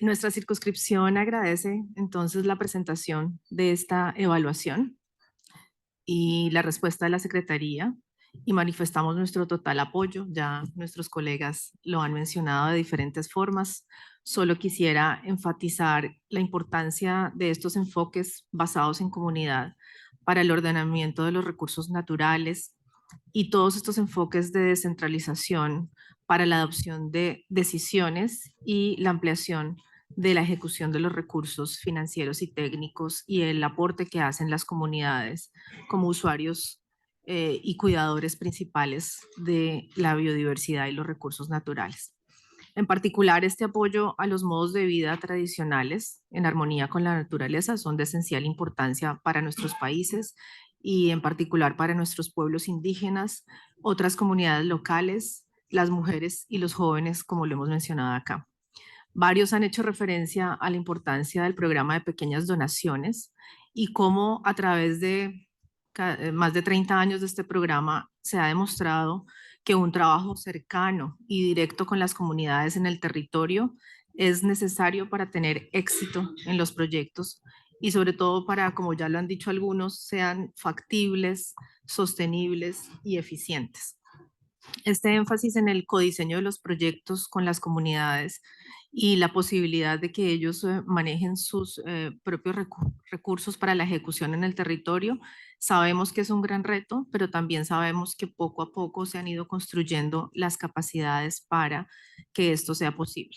Nuestra circunscripción agradece entonces la presentación de esta evaluación y la respuesta de la Secretaría y manifestamos nuestro total apoyo. Ya nuestros colegas lo han mencionado de diferentes formas. Solo quisiera enfatizar la importancia de estos enfoques basados en comunidad para el ordenamiento de los recursos naturales y todos estos enfoques de descentralización para la adopción de decisiones y la ampliación de la ejecución de los recursos financieros y técnicos y el aporte que hacen las comunidades como usuarios y cuidadores principales de la biodiversidad y los recursos naturales. En particular, este apoyo a los modos de vida tradicionales en armonía con la naturaleza son de esencial importancia para nuestros países y en particular para nuestros pueblos indígenas, otras comunidades locales, las mujeres y los jóvenes, como lo hemos mencionado acá. Varios han hecho referencia a la importancia del programa de pequeñas donaciones y cómo a través de más de 30 años de este programa se ha demostrado que un trabajo cercano y directo con las comunidades en el territorio es necesario para tener éxito en los proyectos y sobre todo para, como ya lo han dicho algunos, sean factibles, sostenibles y eficientes. Este énfasis en el codiseño de los proyectos con las comunidades y la posibilidad de que ellos manejen sus propios recursos para la ejecución en el territorio, sabemos que es un gran reto, pero también sabemos que poco a poco se han ido construyendo las capacidades para que esto sea posible.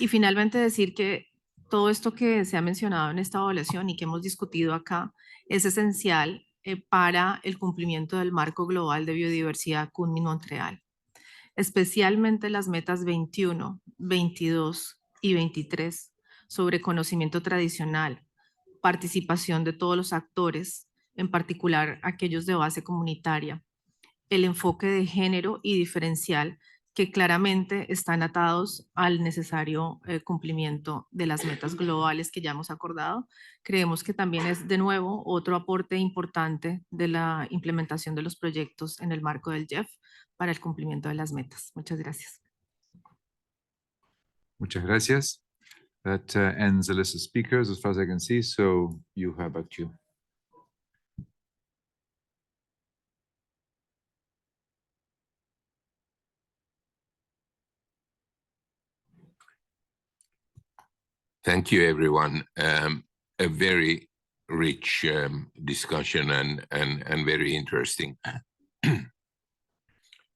Y finalmente decir que todo esto que se ha mencionado en esta evaluación y que hemos discutido acá es esencial para el cumplimiento del marco global de biodiversidad Kunming-Montreal, especialmente las metas 21, 22 y 23 sobre conocimiento tradicional, participación de todos los actores, en particular aquellos de base comunitaria, el enfoque de género y diferencial que claramente están atados al necesario cumplimiento de las metas globales que ya hemos acordado. Creemos que también es de nuevo otro aporte importante de la implementación de los proyectos en el marco del GEF para el cumplimiento de las metas. Muchas gracias. Muchas gracias. That ends the list of speakers as far as I can see. So you have back to you. Thank you, everyone. A very rich discussion and very interesting.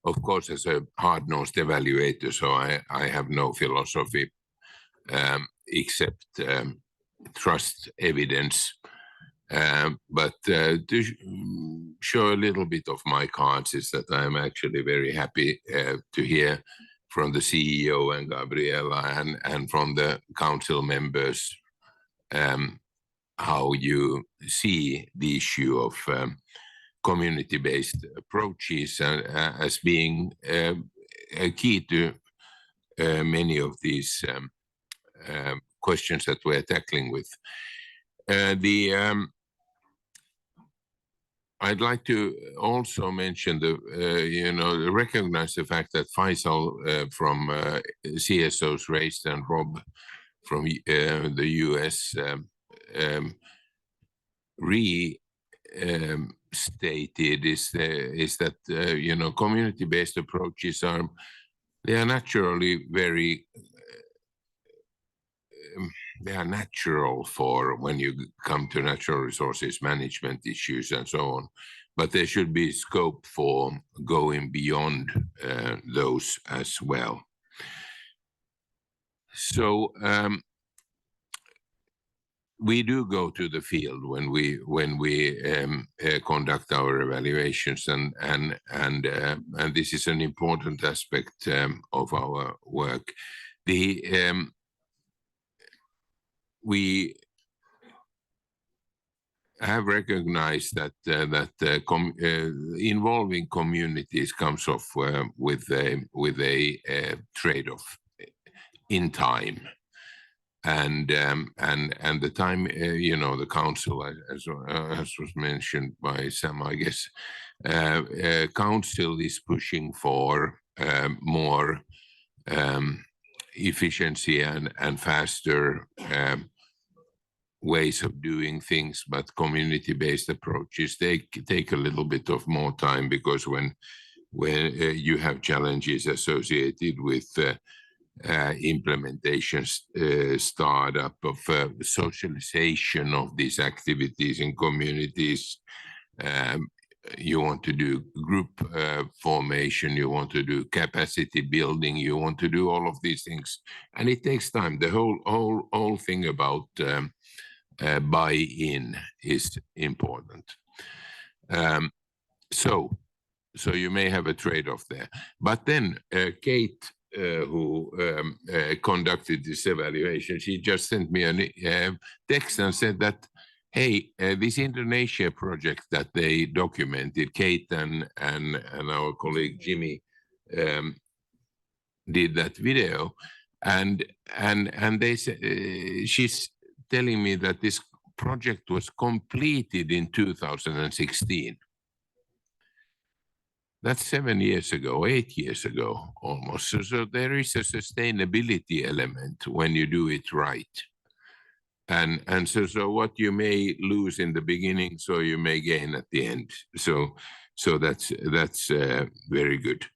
Of course, as a hard-nosed evaluator, so I have no philosophy except trust evidence. But to show a little bit of my cards is that I'm actually very happy to hear from the CEO and Gabriela and from the council members how you see the issue of community-based approaches as being a key to many of these questions that we're tackling with. I'd like to also mention recognize the fact that Faisal from CSOs raised and Rob from the US stated is that community-based approaches are naturally very they are natural for when you come to natural resources management issues and so on, but there should be scope for going beyond those as well. So we do go to the field when we conduct our evaluations, and this is an important aspect of our work. We have recognized that involving communities comes off with a trade-off in time. And the time, the council, as was mentioned by Sam, I guess, council is pushing for more efficiency and faster ways of doing things, but community-based approaches take a little bit of more time, because when you have challenges associated with implementation, startup of socialization of these activities in communities. You want to do group formation, you want to do capacity building, you want to do all of these things, and it takes time. The whole thing about buy-in is important. So you may have a trade-off there, but then Kate, who conducted this evaluation, she just sent me a text and said that, hey, this Indonesia project that they documented, Kate and our colleague Jimmy did that video, and they said, she's telling me that this project was completed in 2016. That's 7 years ago, 8 years ago, almost. So there is a sustainability element when you do it right. And so what you may lose in the beginning, so you may gain at the end. So that's very good.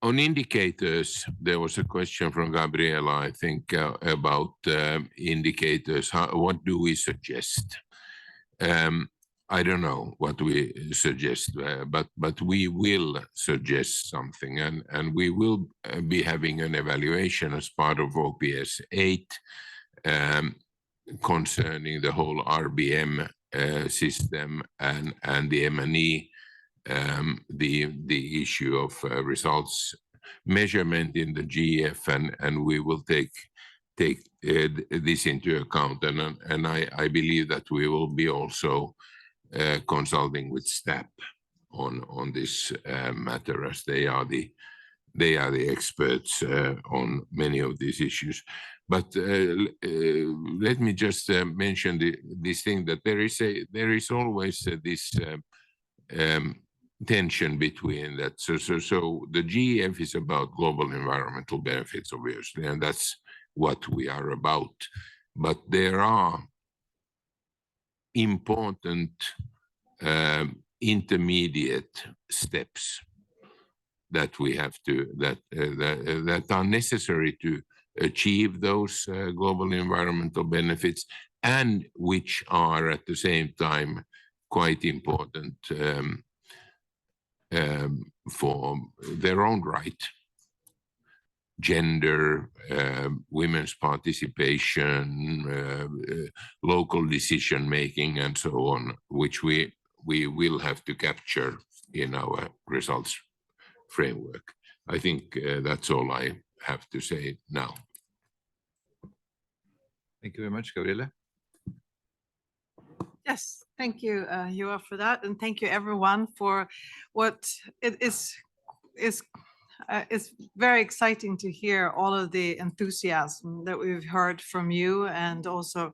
On indicators, there was a question from Gabriela, I think, about indicators. What do we suggest? I don't know what we suggest, but we will suggest something, and we will be having an evaluation as part of OPS 8 concerning the whole RBM system and the M&E, the issue of results measurement in the GEF, and we will take this into account, and I believe that we will be also consulting with STAP on this matter, as they are the experts on many of these issues. But let me just mention this thing, that there is always this tension between that. So the GEF is about global environmental benefits, obviously, and that's what we are about. But there are important intermediate steps that we have to that are necessary to achieve those global environmental benefits, and which are at the same time quite important for their own right. Gender, women's participation, local decision making, and so on, which we will have to capture in our results framework. I think that's all I have to say now. Thank you very much, Gabriela. Yes, thank you, Joa, for that, and thank you everyone for what it is. It's very exciting to hear all of the enthusiasm that we've heard from you, and also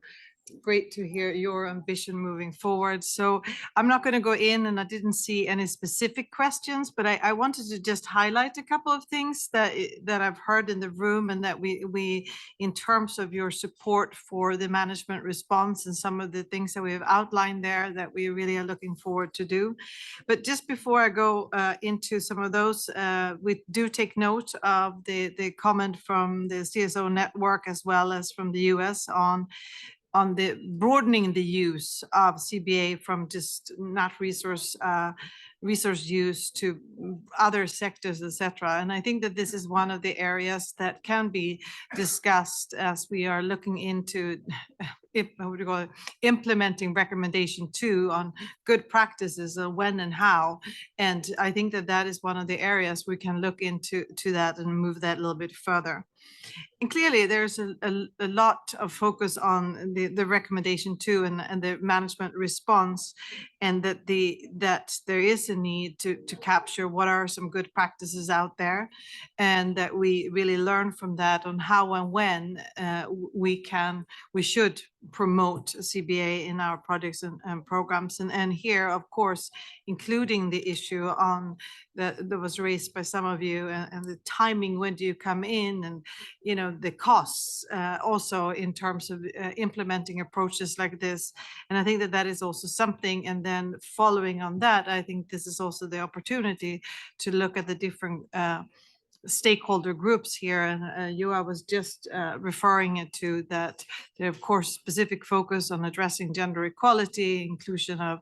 great to hear your ambition moving forward. So I'm not going to go in, and I didn't see any specific questions, but I wanted to just highlight a couple of things that I've heard in the room, and that we in terms of your support for the management response and some of the things that we have outlined there that we really are looking forward to do. But just before I go into some of those, we do take note of the comment from the CSO network as well as from the US on the broadening the use of CBA from just not resource use to other sectors, etc. And I think that this is one of the areas that can be discussed as we are looking into implementing recommendation 2 on good practices of when and how. And I think that that is one of the areas we can look into that and move that a little bit further. And clearly, there's a lot of focus on the recommendation 2 and the management response, and that there is a need to capture what are some good practices out there, and that we really learn from that on how and when we should promote CBA in our projects and programs. And here, of course, including the issue on that was raised by some of you, and the timing, when do you come in, and the costs also in terms of implementing approaches like this. And I think that that is also something. And then following on that, I think this is also the opportunity to look at the different stakeholder groups here, and Joa was just referring it to that. There, of course, specific focus on addressing gender equality, inclusion of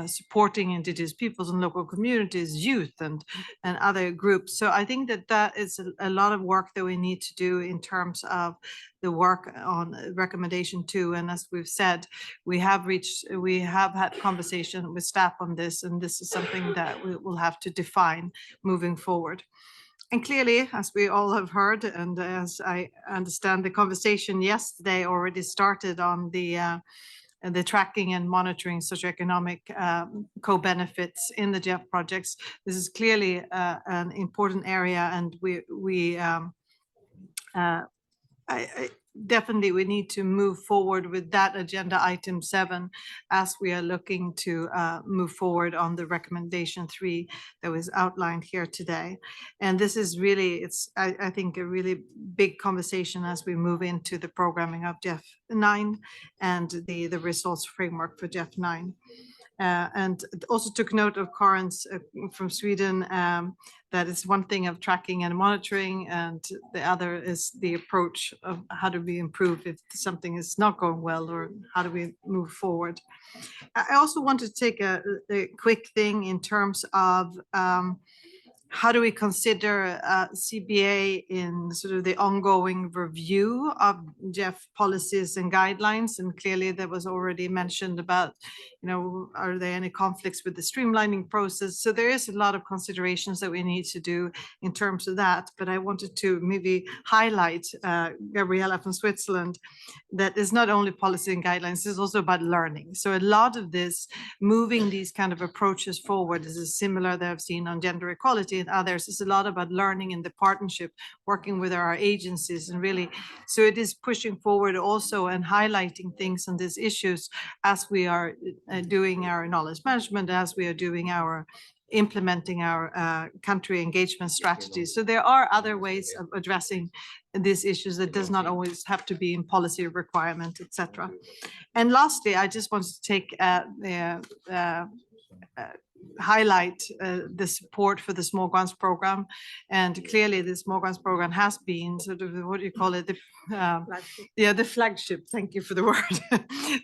supporting indigenous peoples and local communities, youth, and other groups. So I think that that is a lot of work that we need to do in terms of the work on recommendation 2. And as we've said, we have had conversation with staff on this, and this is something that we will have to define moving forward. And clearly, as we all have heard, and as I understand, the conversation yesterday already started on the tracking and monitoring socioeconomic co-benefits in the GEF projects. This is clearly an important area, and definitely we need to move forward with that agenda item 7 as we are looking to move forward on the recommendation 3 that was outlined here today. And this is really, I think, a really big conversation as we move into the programming of GEF 9 and the results framework for GEF 9. And also took note of Karin's from Sweden, that is one thing of tracking and monitoring, and the other is the approach of how do we improve if something is not going well, or how do we move forward. I also want to take a quick thing in terms of how do we consider CBA in sort of the ongoing review of GEF policies and guidelines? And clearly that was already mentioned about, are there any conflicts with the streamlining process? So there is a lot of considerations that we need to do in terms of that. But I wanted to maybe highlight Gabriella from Switzerland, that is not only policy and guidelines, it's also about learning. So a lot of this, moving these kind of approaches forward, is similar that I've seen on gender equality and others. It's a lot about learning in the partnership, working with our agencies, and really, so it is pushing forward also and highlighting things on these issues as we are doing our knowledge management, as we are doing our implementing our country engagement strategies. So there are other ways of addressing these issues that does not always have to be in policy requirement, etc. And lastly, I just wanted to take highlight the support for the small grants program. And clearly the small grants program has been sort of, what do you call it? The flagship, thank you for the word,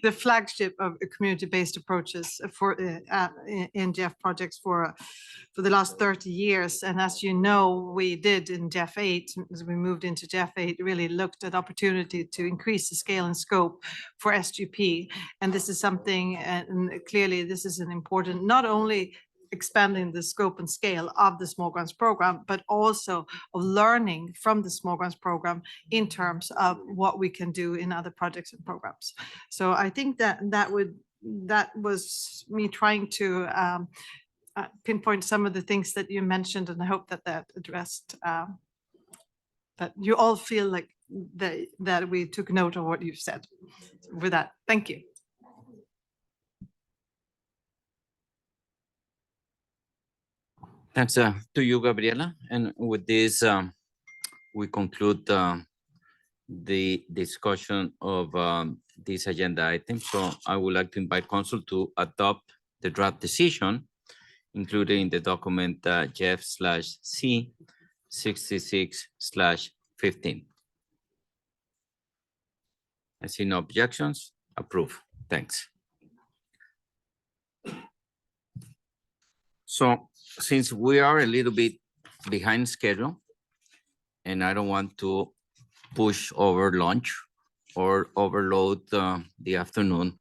the flagship of community-based approaches for in GEF projects for the last 30 years. And as you know, we did in GEF 8, as we moved into GEF 8, really looked at opportunity to increase the scale and scope for SGP. And this is something, and clearly this is an important, not only expanding the scope and scale of the small grants program, but also of learning from the small grants program in terms of what we can do in other projects and programs. So I think that was me trying to pinpoint some of the things that you mentioned, and I hope that addressed that you all feel like that we took note of what you've said. With that, thank you. Thanks to you, Gabriela. And with this, we conclude the discussion of this agenda item. So I would like to invite Council to adopt the draft decision, including the document GEF/C 66/15. I see no objections. Approve. Thanks. So since we are a little bit behind schedule, and I don't want to push over lunch or overload the afternoon,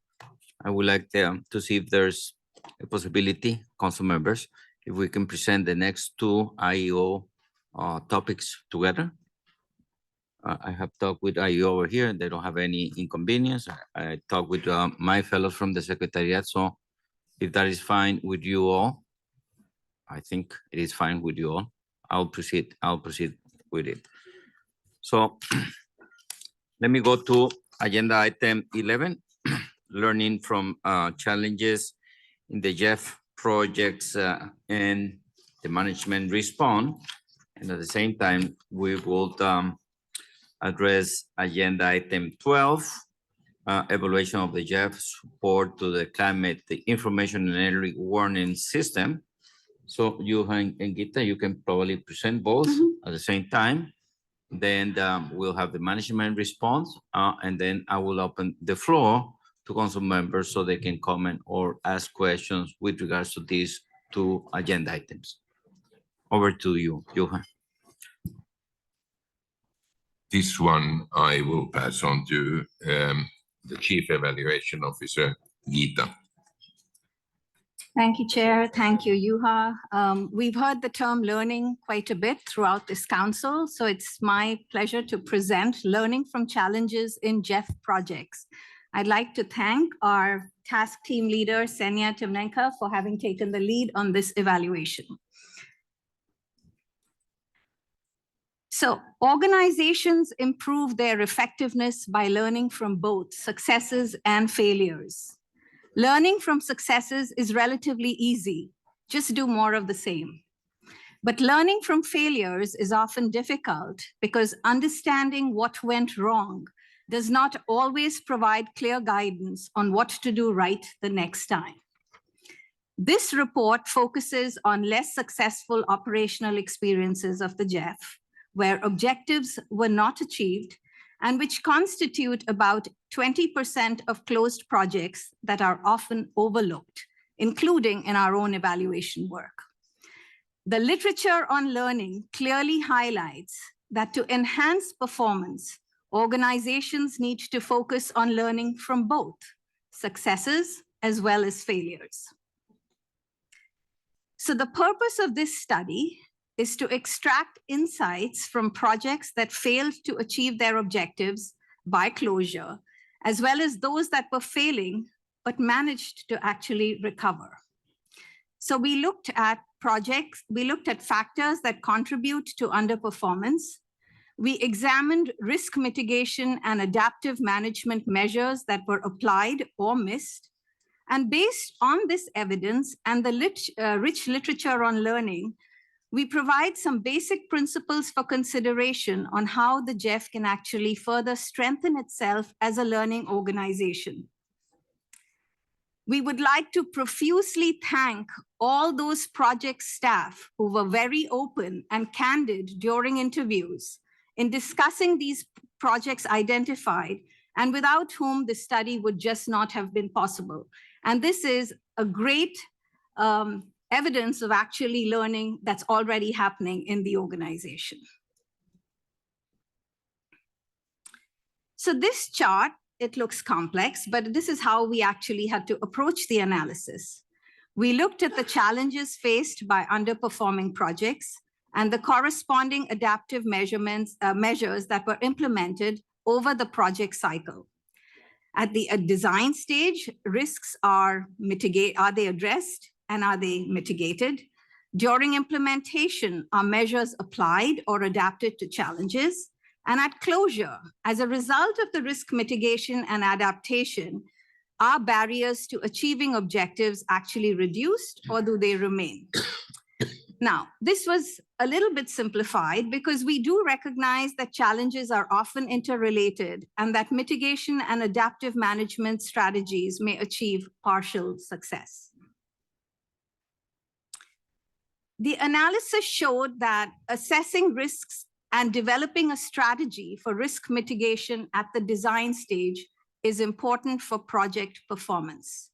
I would like to see if there's a possibility, council members, if we can present the next two IEO topics together. I have talked with IEO over here, and they don't have any inconvenience. I talked with my fellows from the Secretariat, so if that is fine with you all, I think it is fine with you all. I'll proceed with it. So let me go to agenda item 11, learning from challenges in the GEF projects and the management response. And at the same time, we will address agenda item 12, evaluation of the GEF support to the climate, the information and early warning system. So you and Gita, you can probably present both at the same time. Then we'll have the management response, and then I will open the floor to council members so they can comment or ask questions with regards to these two agenda items. Over to you, Johan. This one I will pass on to the Chief Evaluation Officer, Gita. Thank you, Chair. Thank you, Juha. We've heard the term learning quite a bit throughout this council, so it's my pleasure to present learning from challenges in GEF projects. I'd like to thank our task team leader, Senia Timnenko, for having taken the lead on this evaluation. So organizations improve their effectiveness by learning from both successes and failures. Learning from successes is relatively easy. Just do more of the same. But learning from failures is often difficult because understanding what went wrong does not always provide clear guidance on what to do right the next time. This report focuses on less successful operational experiences of the GEF, where objectives were not achieved and which constitute about 20% of closed projects that are often overlooked, including in our own evaluation work. The literature on learning clearly highlights that to enhance performance, organizations need to focus on learning from both successes as well as failures. So the purpose of this study is to extract insights from projects that failed to achieve their objectives by closure, as well as those that were failing but managed to actually recover. So we looked at factors that contribute to underperformance. We examined risk mitigation and adaptive management measures that were applied or missed. And based on this evidence and the rich literature on learning, we provide some basic principles for consideration on how the GEF can actually further strengthen itself as a learning organization. We would like to profusely thank all those project staff who were very open and candid during interviews in discussing these projects identified and without whom the study would just not have been possible. And this is a great evidence of actually learning that's already happening in the organization. So this chart, it looks complex, but this is how we actually had to approach the analysis. We looked at the challenges faced by underperforming projects and the corresponding adaptive measures that were implemented over the project cycle. At the design stage, risks are they addressed and are they mitigated? During implementation, are measures applied or adapted to challenges? And at closure, as a result of the risk mitigation and adaptation, are barriers to achieving objectives actually reduced, or do they remain? Now, this was a little bit simplified because we do recognize that challenges are often interrelated and that mitigation and adaptive management strategies may achieve partial success. The analysis showed that assessing risks and developing a strategy for risk mitigation at the design stage is important for project performance.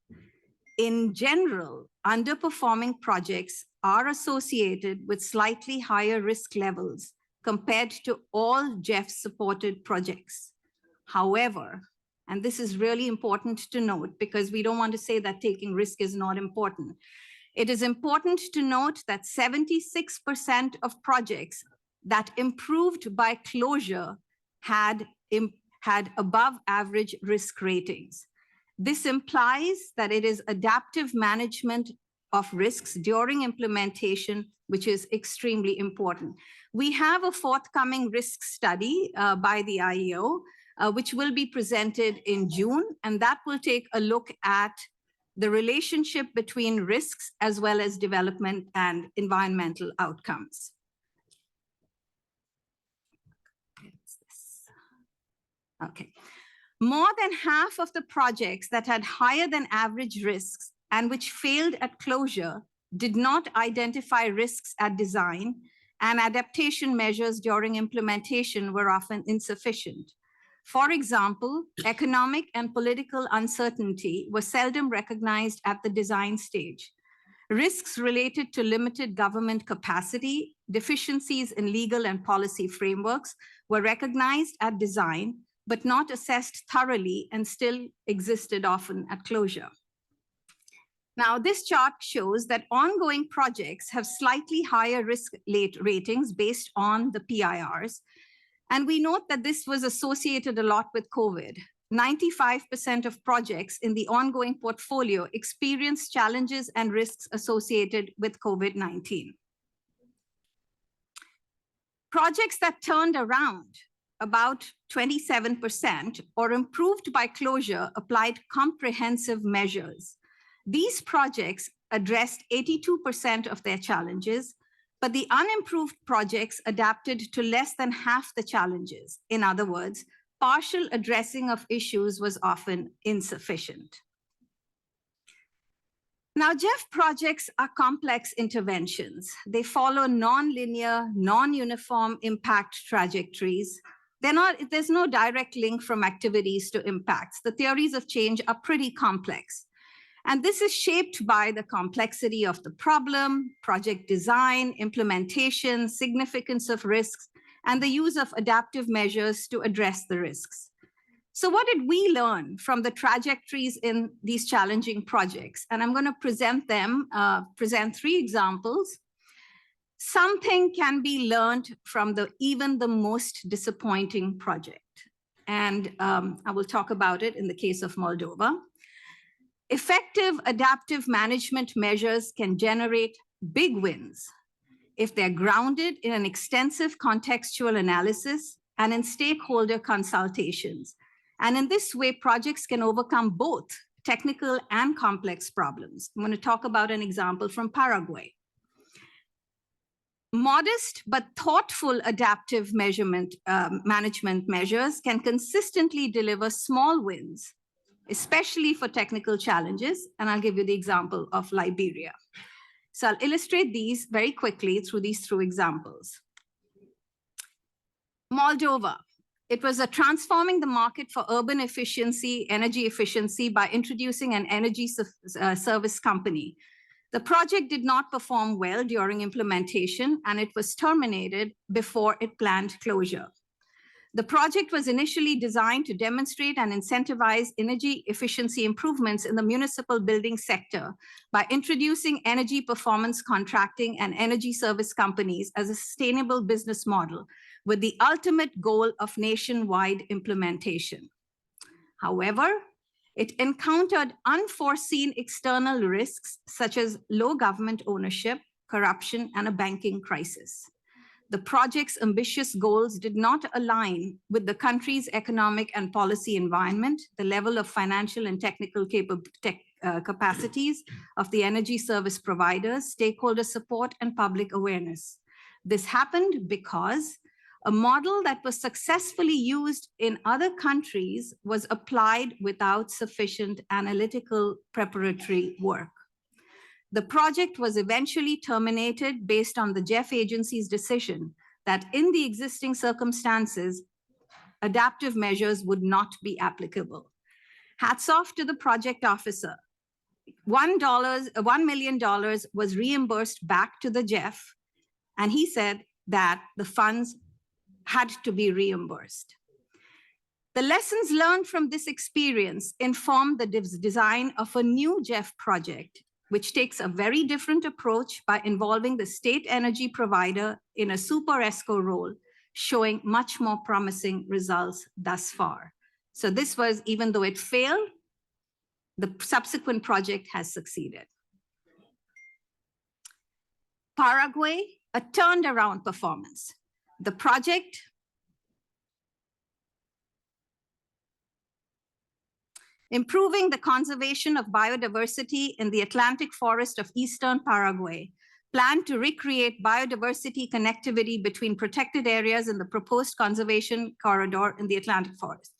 In general, underperforming projects are associated with slightly higher risk levels compared to all GEF-supported projects. However, and this is really important to note because we don't want to say that taking risk is not important. It is important to note that 76% of projects that improved by closure had above average risk ratings. This implies that it is adaptive management of risks during implementation, which is extremely important. We have a forthcoming risk study by the IEO, which will be presented in June, and that will take a look at the relationship between risks as well as development and environmental outcomes. Okay. More than half of the projects that had higher than average risks and which failed at closure did not identify risks at design, and adaptation measures during implementation were often insufficient. For example, economic and political uncertainty was seldom recognized at the design stage. Risks related to limited government capacity, deficiencies in legal and policy frameworks were recognized at design, but not assessed thoroughly and still existed often at closure. Now, this chart shows that ongoing projects have slightly higher risk ratings based on the PIRs. And we note that this was associated a lot with COVID. 95% of projects in the ongoing portfolio experienced challenges and risks associated with COVID-19. Projects that turned around, about 27%, or improved by closure, applied comprehensive measures. These projects addressed 82% of their challenges, but the unimproved projects adapted to less than half the challenges. In other words, partial addressing of issues was often insufficient. Now, GEF projects are complex interventions. They follow non-linear, non-uniform impact trajectories. There's no direct link from activities to impacts. The theories of change are pretty complex. And this is shaped by the complexity of the problem, project design, implementation, significance of risks, and the use of adaptive measures to address the risks. So what did we learn from the trajectories in these challenging projects? And I'm going to present three examples. Something can be learned from even the most disappointing project. And I will talk about it in the case of Moldova. Effective adaptive management measures can generate big wins if they're grounded in an extensive contextual analysis and in stakeholder consultations. And in this way, projects can overcome both technical and complex problems. I'm going to talk about an example from Paraguay. Modest but thoughtful adaptive management measures can consistently deliver small wins, especially for technical challenges. And I'll give you the example of Liberia. So I'll illustrate these very quickly through these two examples. Moldova. It was a transforming the market for urban efficiency, energy efficiency by introducing an energy service company. The project did not perform well during implementation, and it was terminated before it planned closure. The project was initially designed to demonstrate and incentivize energy efficiency improvements in the municipal building sector by introducing energy performance contracting and energy service companies as a sustainable business model with the ultimate goal of nationwide implementation. However, it encountered unforeseen external risks such as low government ownership, corruption, and a banking crisis. the project's ambitious goals did not align with the country's economic and policy environment, the level of financial and technical capacities of the energy service providers, stakeholder support, and public awareness. This happened because a model that was successfully used in other countries was applied without sufficient analytical preparatory work. The project was eventually terminated based on the GEF agency's decision that in the existing circumstances, adaptive measures would not be applicable. Hats off to the project officer. $1 million was reimbursed back to the GEF, and he said that the funds had to be reimbursed. The lessons learned from this experience informed the design of a new GEF project, which takes a very different approach by involving the state energy provider in a super ESCO role, showing much more promising results thus far. So this was, even though it failed, the subsequent project has succeeded. Paraguay, a turned around performance. The project improving the conservation of biodiversity in the Atlantic forest of eastern Paraguay, planned to recreate biodiversity connectivity between protected areas in the proposed conservation corridor in the Atlantic forest.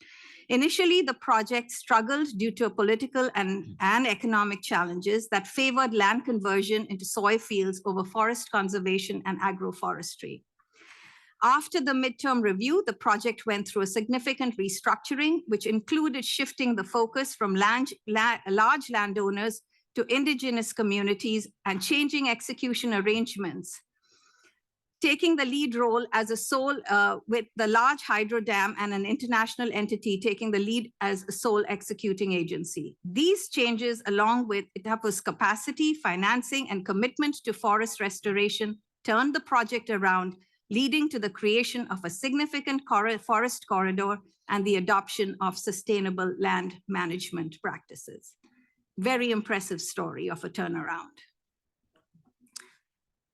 Initially, the project struggled due to political and economic challenges that favored land conversion into soy fields over forest conservation and agroforestry. After the midterm review, the project went through a significant restructuring, which included shifting the focus from large landowners to indigenous communities and changing execution arrangements, taking the lead role as a sole with the large hydro dam and an international entity taking the lead as a sole executing agency. These changes, along with ITAPU's capacity, financing, and commitment to forest restoration, turned the project around, leading to the creation of a significant forest corridor and the adoption of sustainable land management practices. Very impressive story of a turnaround.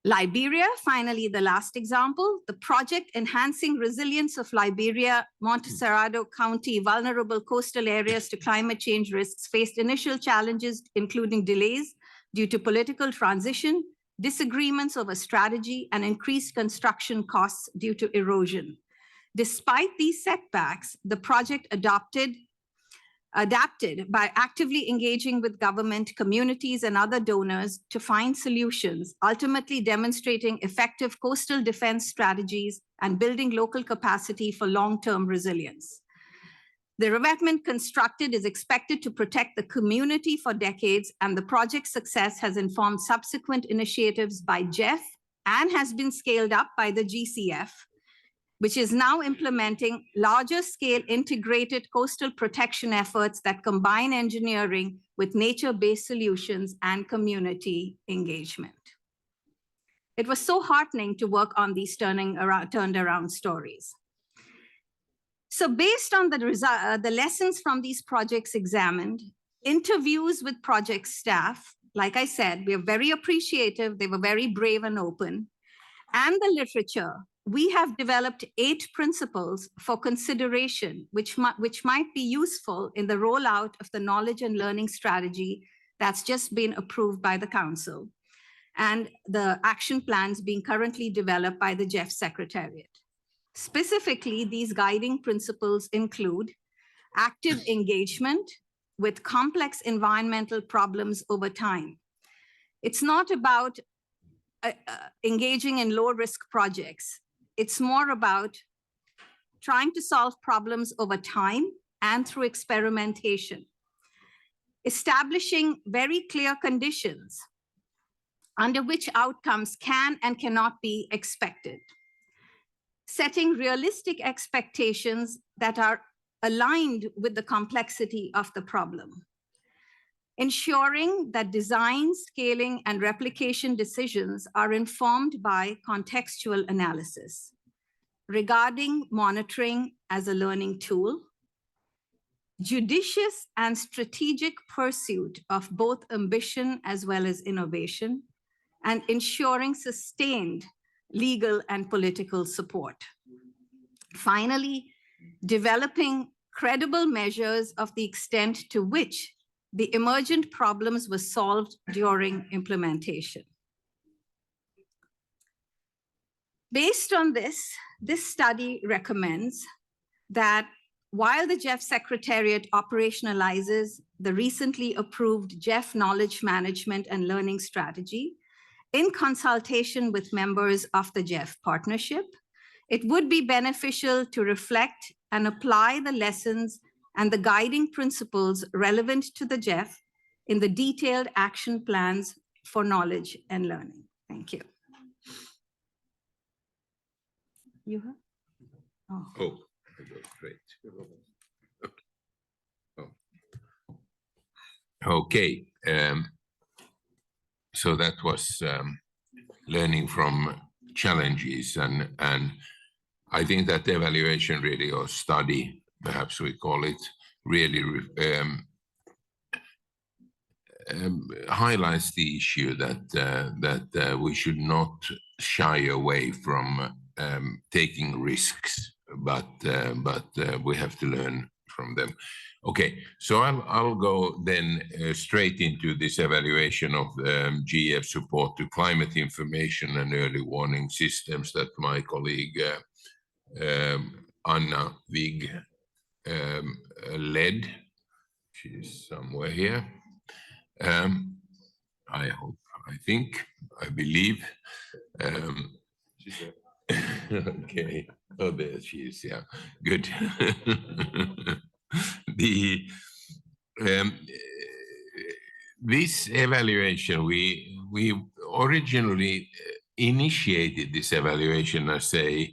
Liberia, finally, the last example, the project Enhancing Resilience of Liberia, Montserrado County, vulnerable coastal areas to climate change risks faced initial challenges, including delays due to political transition, disagreements over strategy, and increased construction costs due to erosion. Despite these setbacks, the project adapted by actively engaging with government, communities, and other donors to find solutions, ultimately demonstrating effective coastal defense strategies and building local capacity for long-term resilience. The revetment constructed is expected to protect the community for decades, and the project's success has informed subsequent initiatives by GEF and has been scaled up by the GCF, which is now implementing larger scale integrated coastal protection efforts that combine engineering with nature-based solutions and community engagement. It was so heartening to work on these turned around stories. So based on the lessons from these projects examined, interviews with project staff, like I said, we are very appreciative, they were very brave and open, and the literature, we have developed 8 principles for consideration, which might be useful in the rollout of the knowledge and learning strategy that's just been approved by the Council, and the action plans being currently developed by the GEF Secretariat. Specifically, these guiding principles include active engagement with complex environmental problems over time. It's not about engaging in low-risk projects. It's more about trying to solve problems over time and through experimentation. Establishing very clear conditions under which outcomes can and cannot be expected. Setting realistic expectations that are aligned with the complexity of the problem. Ensuring that design, scaling, and replication decisions are informed by contextual analysis. Regarding monitoring as a learning tool. Judicious and strategic pursuit of both ambition as well as innovation, and ensuring sustained legal and political support. Finally, developing credible measures of the extent to which the emergent problems were solved during implementation. Based on this study recommends that while the GEF Secretariat operationalizes the recently approved GEF Knowledge Management and Learning Strategy in consultation with members of the GEF Partnership, it would be beneficial to reflect and apply the lessons and the guiding principles relevant to the GEF in the detailed action plans for knowledge and learning. Thank you. You have? Oh, great. Okay. So that was learning from challenges, and I think that evaluation really, or study, perhaps we call it, really highlights the issue that we should not shy away from taking risks, but we have to learn from them. Okay, so I'll go then straight into this evaluation of GEF support to climate information and early warning systems that my colleague Anna Wig led. She's somewhere here. I hope, I believe. Okay. Oh, there she is. Yeah, good. This evaluation, we originally initiated this evaluation as a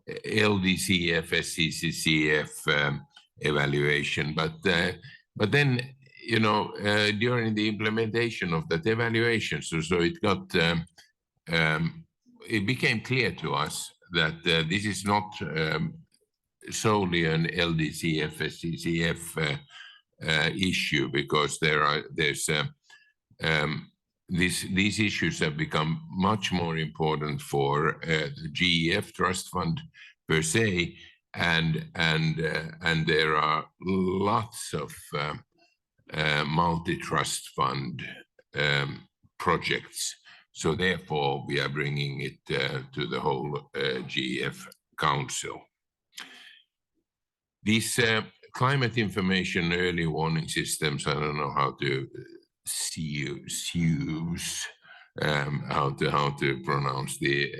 LDCF, SCCCF evaluation, but then, you know, during the implementation of that evaluation, so it got it became clear to us that this is not solely an LDCF, SCCF issue, because these issues have become much more important for the GEF Trust Fund per se, and there are lots of multi-trust fund projects. So therefore, we are bringing it to the whole GEF Council. These climate information early warning systems, I don't know how to how to pronounce the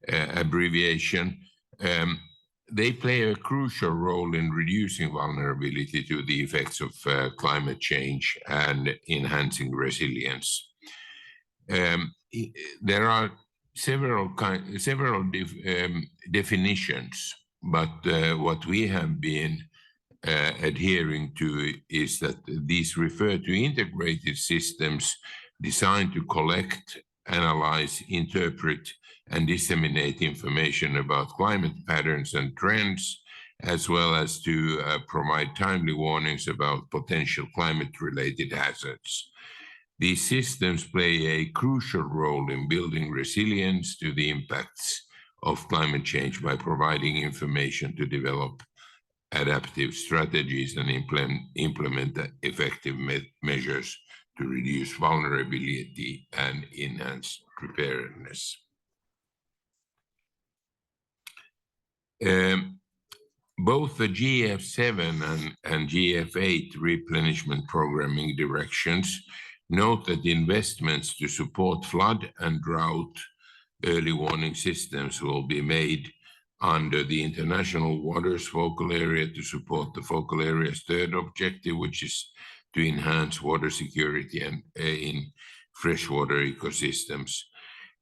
abbreviation. They play a crucial role in reducing vulnerability to the effects of climate change and enhancing resilience. There are several definitions, but what we have been adhering to is that these refer to integrated systems designed to collect, analyze, interpret, and disseminate information about climate patterns and trends, as well as to provide timely warnings about potential climate-related hazards. These systems play a crucial role in building resilience to the impacts of climate change by providing information to develop adaptive strategies and implement effective measures to reduce vulnerability and enhance preparedness. Both the GEF7 and GEF8 replenishment programming directions note that investments to support flood and drought early warning systems will be made under the International Waters Focal Area to support the focal area's third objective, which is to enhance water security and in freshwater ecosystems.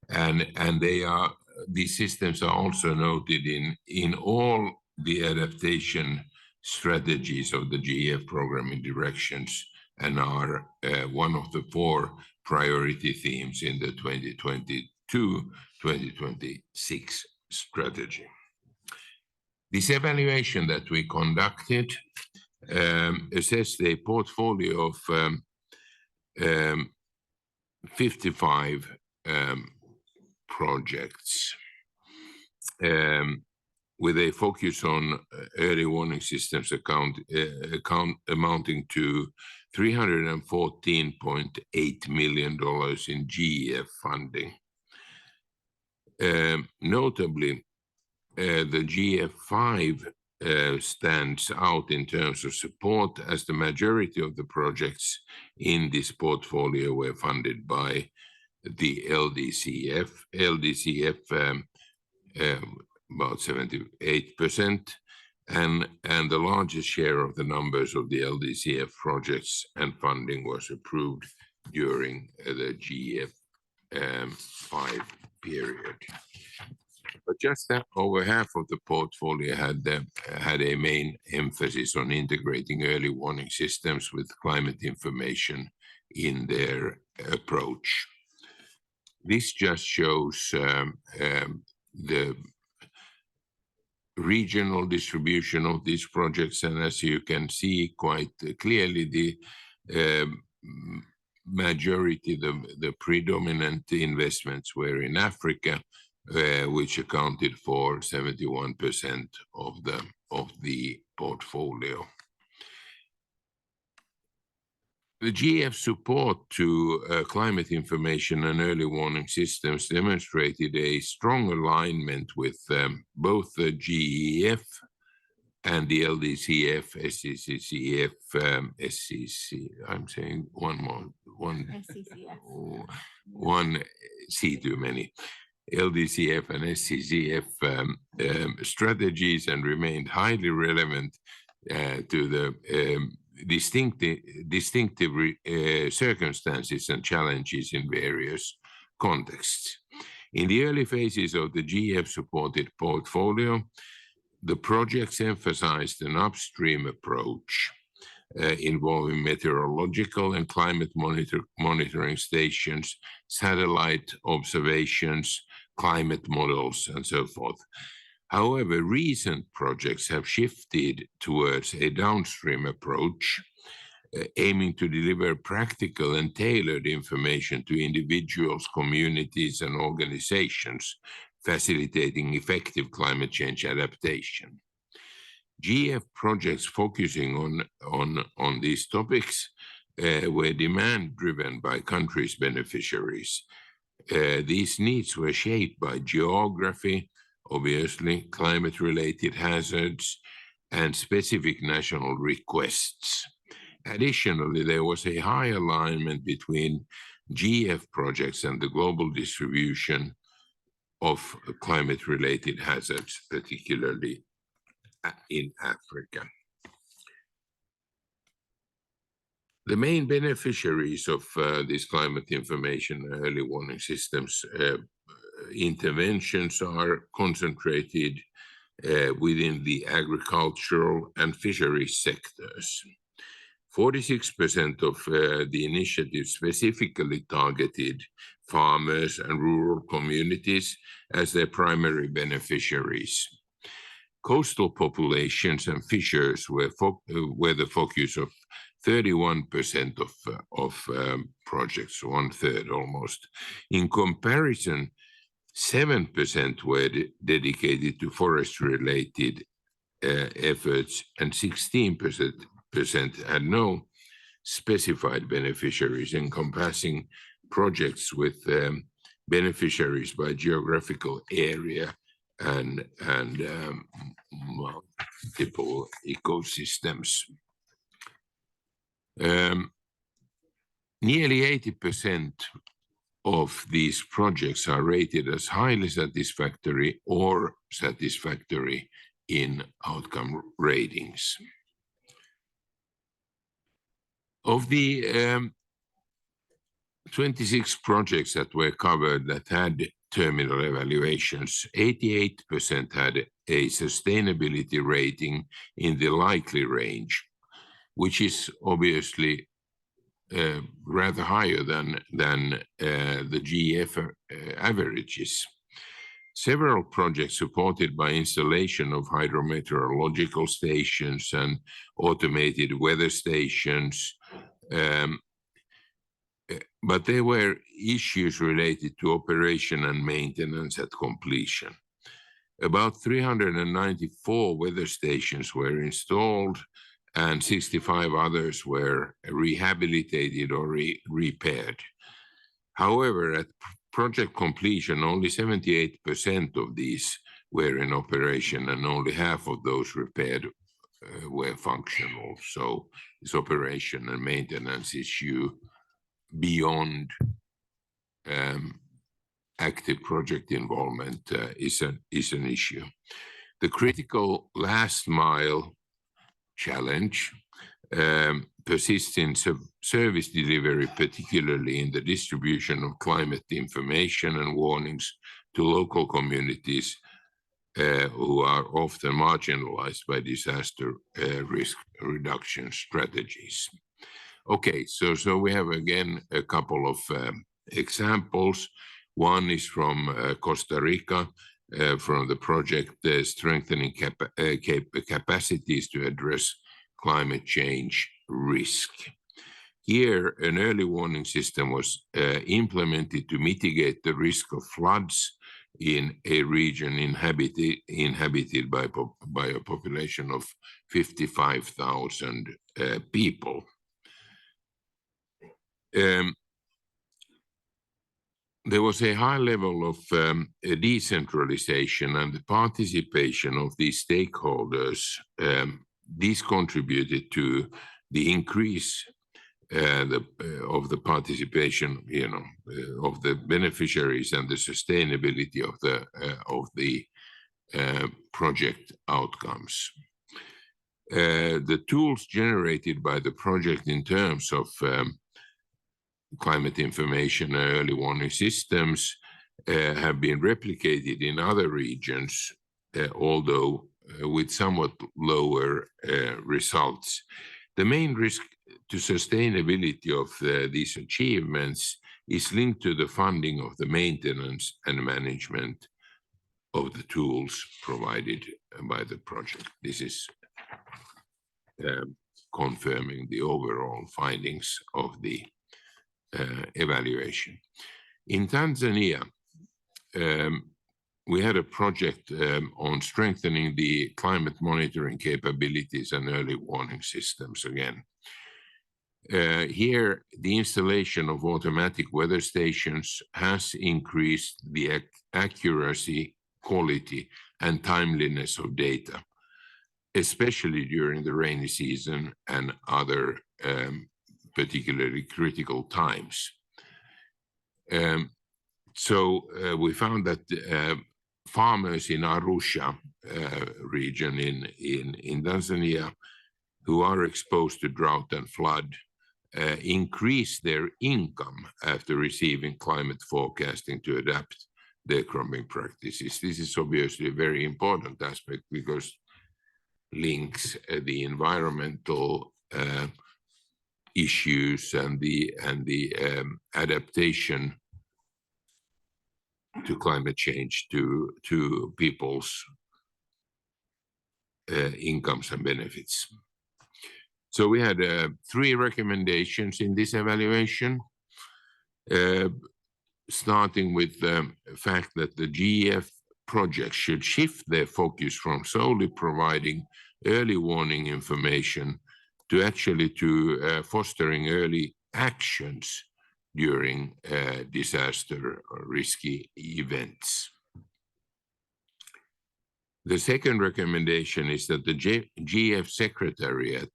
And these systems are also noted in all the adaptation strategies of the GEF programming directions, and are one of the 4 priority themes in the 2022-2026 strategy. This evaluation that we conducted assessed a portfolio of 55 projects with a focus on early warning systems amounting to $314.8 million in GEF funding. Notably, the GEF5 stands out in terms of support, as the majority of the projects in this portfolio were funded by the LDCF. LDCF about 78%, and the largest share of the numbers of the LDCF projects and funding was approved during the GEF5 period. But just over half of the portfolio had a main emphasis on integrating early warning systems with climate information in their approach. This just shows the regional distribution of these projects, and as you can see quite clearly, the majority, the predominant investments were in Africa, which accounted for 71% of the portfolio. The GEF support to climate information and early warning systems demonstrated a strong alignment with both the GEF and the LDCF, SCCF, SCC. I'm saying one C too many. LDCF and SCCF strategies, and remained highly relevant to the distinctive circumstances and challenges in various contexts. In the early phases of the GEF-supported portfolio, the projects emphasized an upstream approach involving meteorological and climate monitoring stations, satellite observations, climate models, and so forth. However, recent projects have shifted towards a downstream approach, aiming to deliver practical and tailored information to individuals, communities, and organizations, facilitating effective climate change adaptation. GEF projects focusing on these topics were demand-driven by countries' beneficiaries. These needs were shaped by geography, obviously, climate-related hazards, and specific national requests. Additionally, there was a high alignment between GEF projects and the global distribution of climate-related hazards, particularly in Africa. The main beneficiaries of this climate information and early warning systems interventions are concentrated within the agricultural and fisheries sectors. 46% of the initiatives specifically targeted farmers and rural communities as their primary beneficiaries. Coastal populations and fishers were the focus of 31% of projects, 1/3 almost. In comparison, 7% were dedicated to forest-related efforts, and 16% had no specified beneficiaries, encompassing projects with beneficiaries by geographical area and multiple ecosystems. Nearly 80% of these projects are rated as highly satisfactory or satisfactory in outcome ratings. Of the 26 projects that were covered that had terminal evaluations, 88% had a sustainability rating in the likely range, which is obviously rather higher than the GEF averages. Several projects supported by installation of hydrometeorological stations and automated weather stations but there were issues related to operation and maintenance at completion. About 394 weather stations were installed and 65 others were rehabilitated or repaired. However, at project completion, only 78% of these were in operation and only half of those repaired were functional. So this operation and maintenance issue beyond active project involvement is an issue. The critical last mile challenge persists in service delivery, particularly in the distribution of climate information and warnings to local communities who are often marginalized by disaster risk reduction strategies. Okay, so we have again a couple of examples. One is from Costa Rica, from the project Strengthening Capacities to Address Climate Change Risk. Here, an early warning system was implemented to mitigate the risk of floods in a region inhabited by a population of 55,000 people. There was a high level of decentralization and the participation of these stakeholders. These contributed to the increase of the participation, of the beneficiaries and the sustainability of the project outcomes. The tools generated by the project in terms of climate information and early warning systems have been replicated in other regions, although with somewhat lower results. The main risk to sustainability of these achievements is linked to the funding of the maintenance and management of the tools provided by the project. This is confirming the overall findings of the evaluation. In Tanzania, we had a project on strengthening the climate monitoring capabilities and early warning systems again. Here, the installation of automatic weather stations has increased the accuracy, quality, and timeliness of data, especially during the rainy season and other particularly critical times. We found that farmers in Arusha region in Tanzania who are exposed to drought and flood increase their income after receiving climate forecasting to adapt their cropping practices. This is obviously a very important aspect because links the environmental issues and the adaptation to climate change to people's incomes and benefits. So we had 3 recommendations in this evaluation, starting with the fact that the GEF project should shift their focus from solely providing early warning information to actually fostering early actions during disaster or risky events. The second recommendation is that the GEF Secretariat,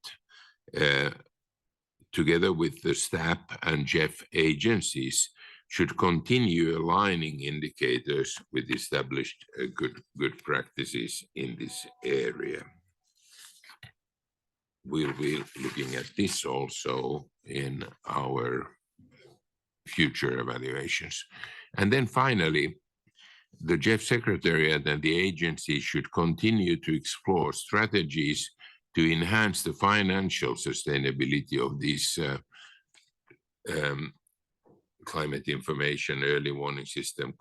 together with the STAP and GEF agencies, should continue aligning indicators with established good practices in this area. We'll be looking at this also in our future evaluations. And then finally, the GEF Secretariat and the agency should continue to explore strategies to enhance the financial sustainability of these climate information early warning system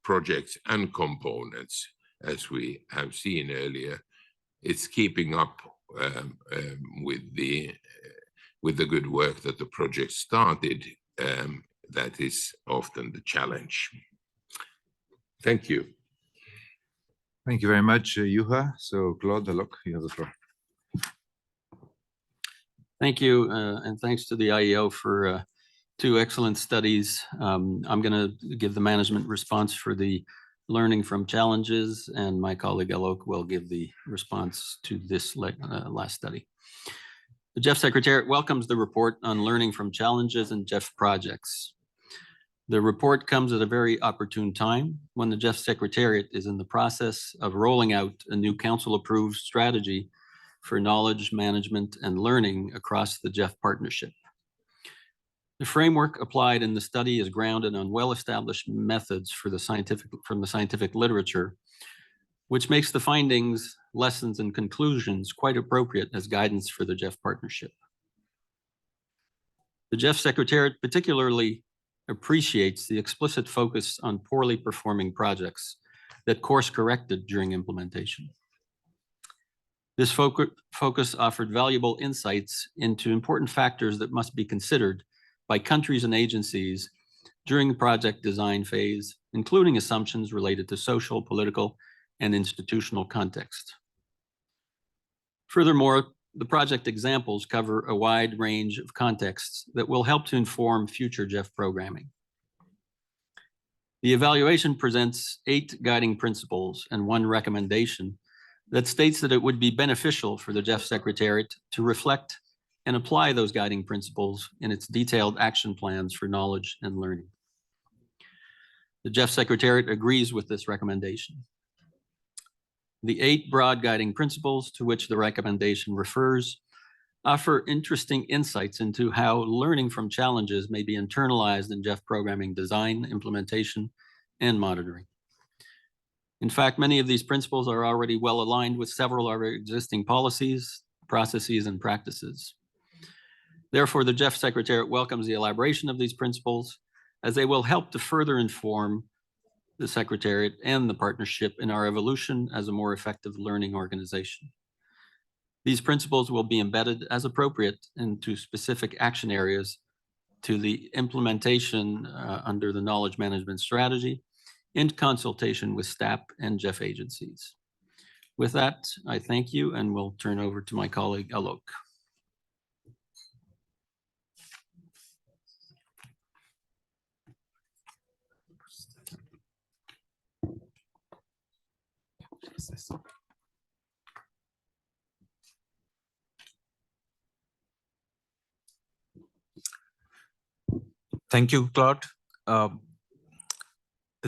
projects and components. As we have seen earlier, it's keeping up with the good work that the project started that is often the challenge. Thank you. Thank you very much, Juha. So Claude Alok, you have the floor. Thank you, and thanks to the IEO for two excellent studies. I'm going to give the management response for the learning from challenges, and my colleague Alok will give the response to this last study. The GEF Secretariat welcomes the report on learning from challenges and GEF projects. The report comes at a very opportune time when the GEF Secretariat is in the process of rolling out a new council-approved strategy for knowledge management and learning across the GEF partnership. The framework applied in the study is grounded on well-established methods from the scientific literature, which makes the findings, lessons, and conclusions quite appropriate as guidance for the GEF partnership. The GEF Secretariat particularly appreciates the explicit focus on poorly performing projects that course-corrected during implementation. This focus offered valuable insights into important factors that must be considered by countries and agencies during the project design phase, including assumptions related to social, political, and institutional context. Furthermore, the project examples cover a wide range of contexts that will help to inform future GEF programming. The evaluation presents 8 guiding principles and 1 recommendation that states that it would be beneficial for the GEF Secretariat to reflect and apply those guiding principles in its detailed action plans for knowledge and learning. The GEF Secretariat agrees with this recommendation. The 8 broad guiding principles to which the recommendation refers offer interesting insights into how learning from challenges may be internalized in GEF programming design, implementation, and monitoring. In fact, many of these principles are already well aligned with several of our existing policies, processes, and practices. Therefore, the GEF Secretariat welcomes the elaboration of these principles as they will help to further inform the Secretariat and the partnership in our evolution as a more effective learning organization. These principles will be embedded as appropriate into specific action areas to the implementation under the knowledge management strategy in consultation with STAP and GEF agencies. With that, I thank you and will turn over to my colleague Alok. Thank you, Claude. The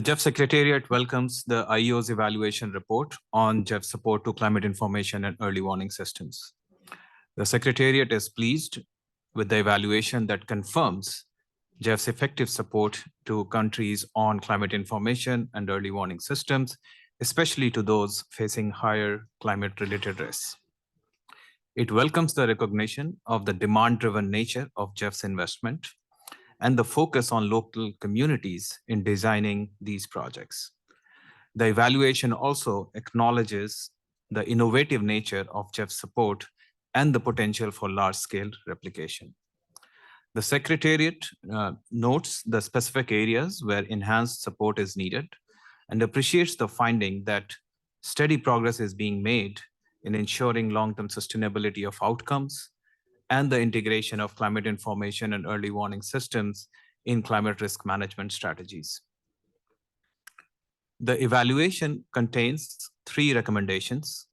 GEF Secretariat welcomes the IEO's evaluation report on GEF support to climate information and early warning systems. The Secretariat is pleased with the evaluation that confirms GEF's effective support to countries on climate information and early warning systems, especially to those facing higher climate-related risks. It welcomes the recognition of the demand-driven nature of GEF's investment and the focus on local communities in designing these projects. The evaluation also acknowledges the innovative nature of GEF support and the potential for large-scale replication. The Secretariat notes the specific areas where enhanced support is needed and appreciates the finding that steady progress is being made in ensuring long-term sustainability of outcomes and the integration of climate information and early warning systems in climate risk management strategies. The evaluation contains 3 recommendations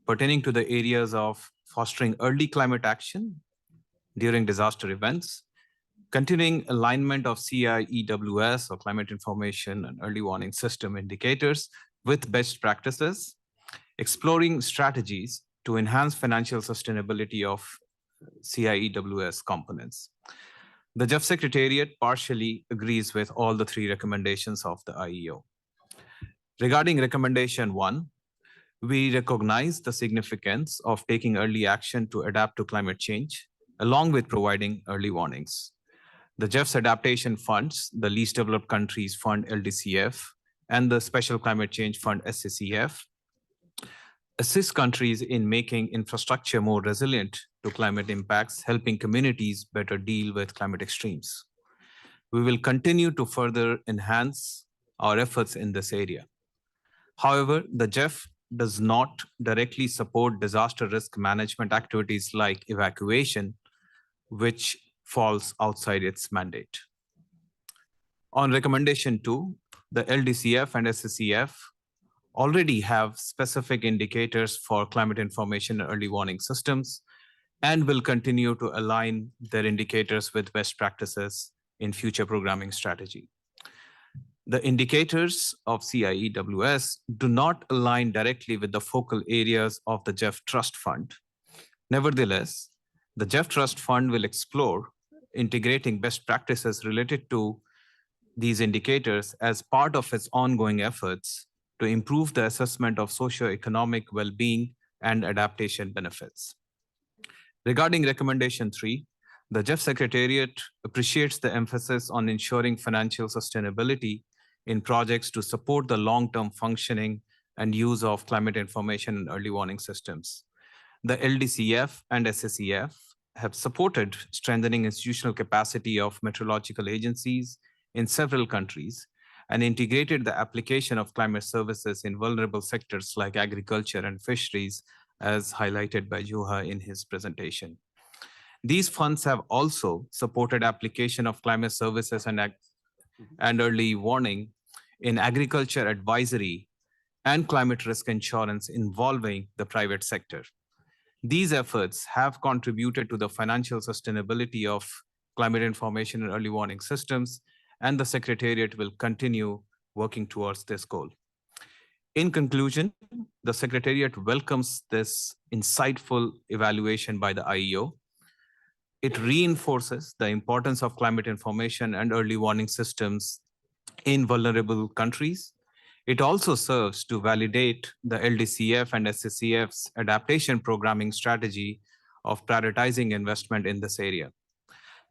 pertaining to the areas of fostering early climate action during disaster events, continuing alignment of CIEWS or climate information and early warning system indicators with best practices, exploring strategies to enhance financial sustainability of CIEWS components. The GEF Secretariat partially agrees with all the 3 recommendations of the IEO. Regarding recommendation 1, we recognize the significance of taking early action to adapt to climate change, along with providing early warnings. The GEF's adaptation funds, the Least Developed Countries Fund, LDCF, and the Special Climate Change Fund, SCCF, assist countries in making infrastructure more resilient to climate impacts, helping communities better deal with climate extremes. We will continue to further enhance our efforts in this area. However, the GEF does not directly support disaster risk management activities like evacuation, which falls outside its mandate. On recommendation 2, the LDCF and SSEF already have specific indicators for climate information and early warning systems and will continue to align their indicators with best practices in future programming strategy. The indicators of CIEWS do not align directly with the focal areas of the GEF Trust Fund. Nevertheless, the GEF Trust Fund will explore integrating best practices related to these indicators as part of its ongoing efforts to improve the assessment of socioeconomic well-being and adaptation benefits. Regarding recommendation 3, the GEF Secretariat appreciates the emphasis on ensuring financial sustainability in projects to support the long-term functioning and use of climate information and early warning systems. The LDCF and SSEF have supported strengthening institutional capacity of meteorological agencies in several countries and integrated the application of climate services in vulnerable sectors like agriculture and fisheries, as highlighted by Juha in his presentation. These funds have also supported application of climate services and early warning in agriculture advisory and climate risk insurance involving the private sector. These efforts have contributed to the financial sustainability of climate information and early warning systems, and the Secretariat will continue working towards this goal. In conclusion, the Secretariat welcomes this insightful evaluation by the IEO. It reinforces the importance of climate information and early warning systems in vulnerable countries. It also serves to validate the LDCF and SSEF's adaptation programming strategy of prioritizing investment in this area.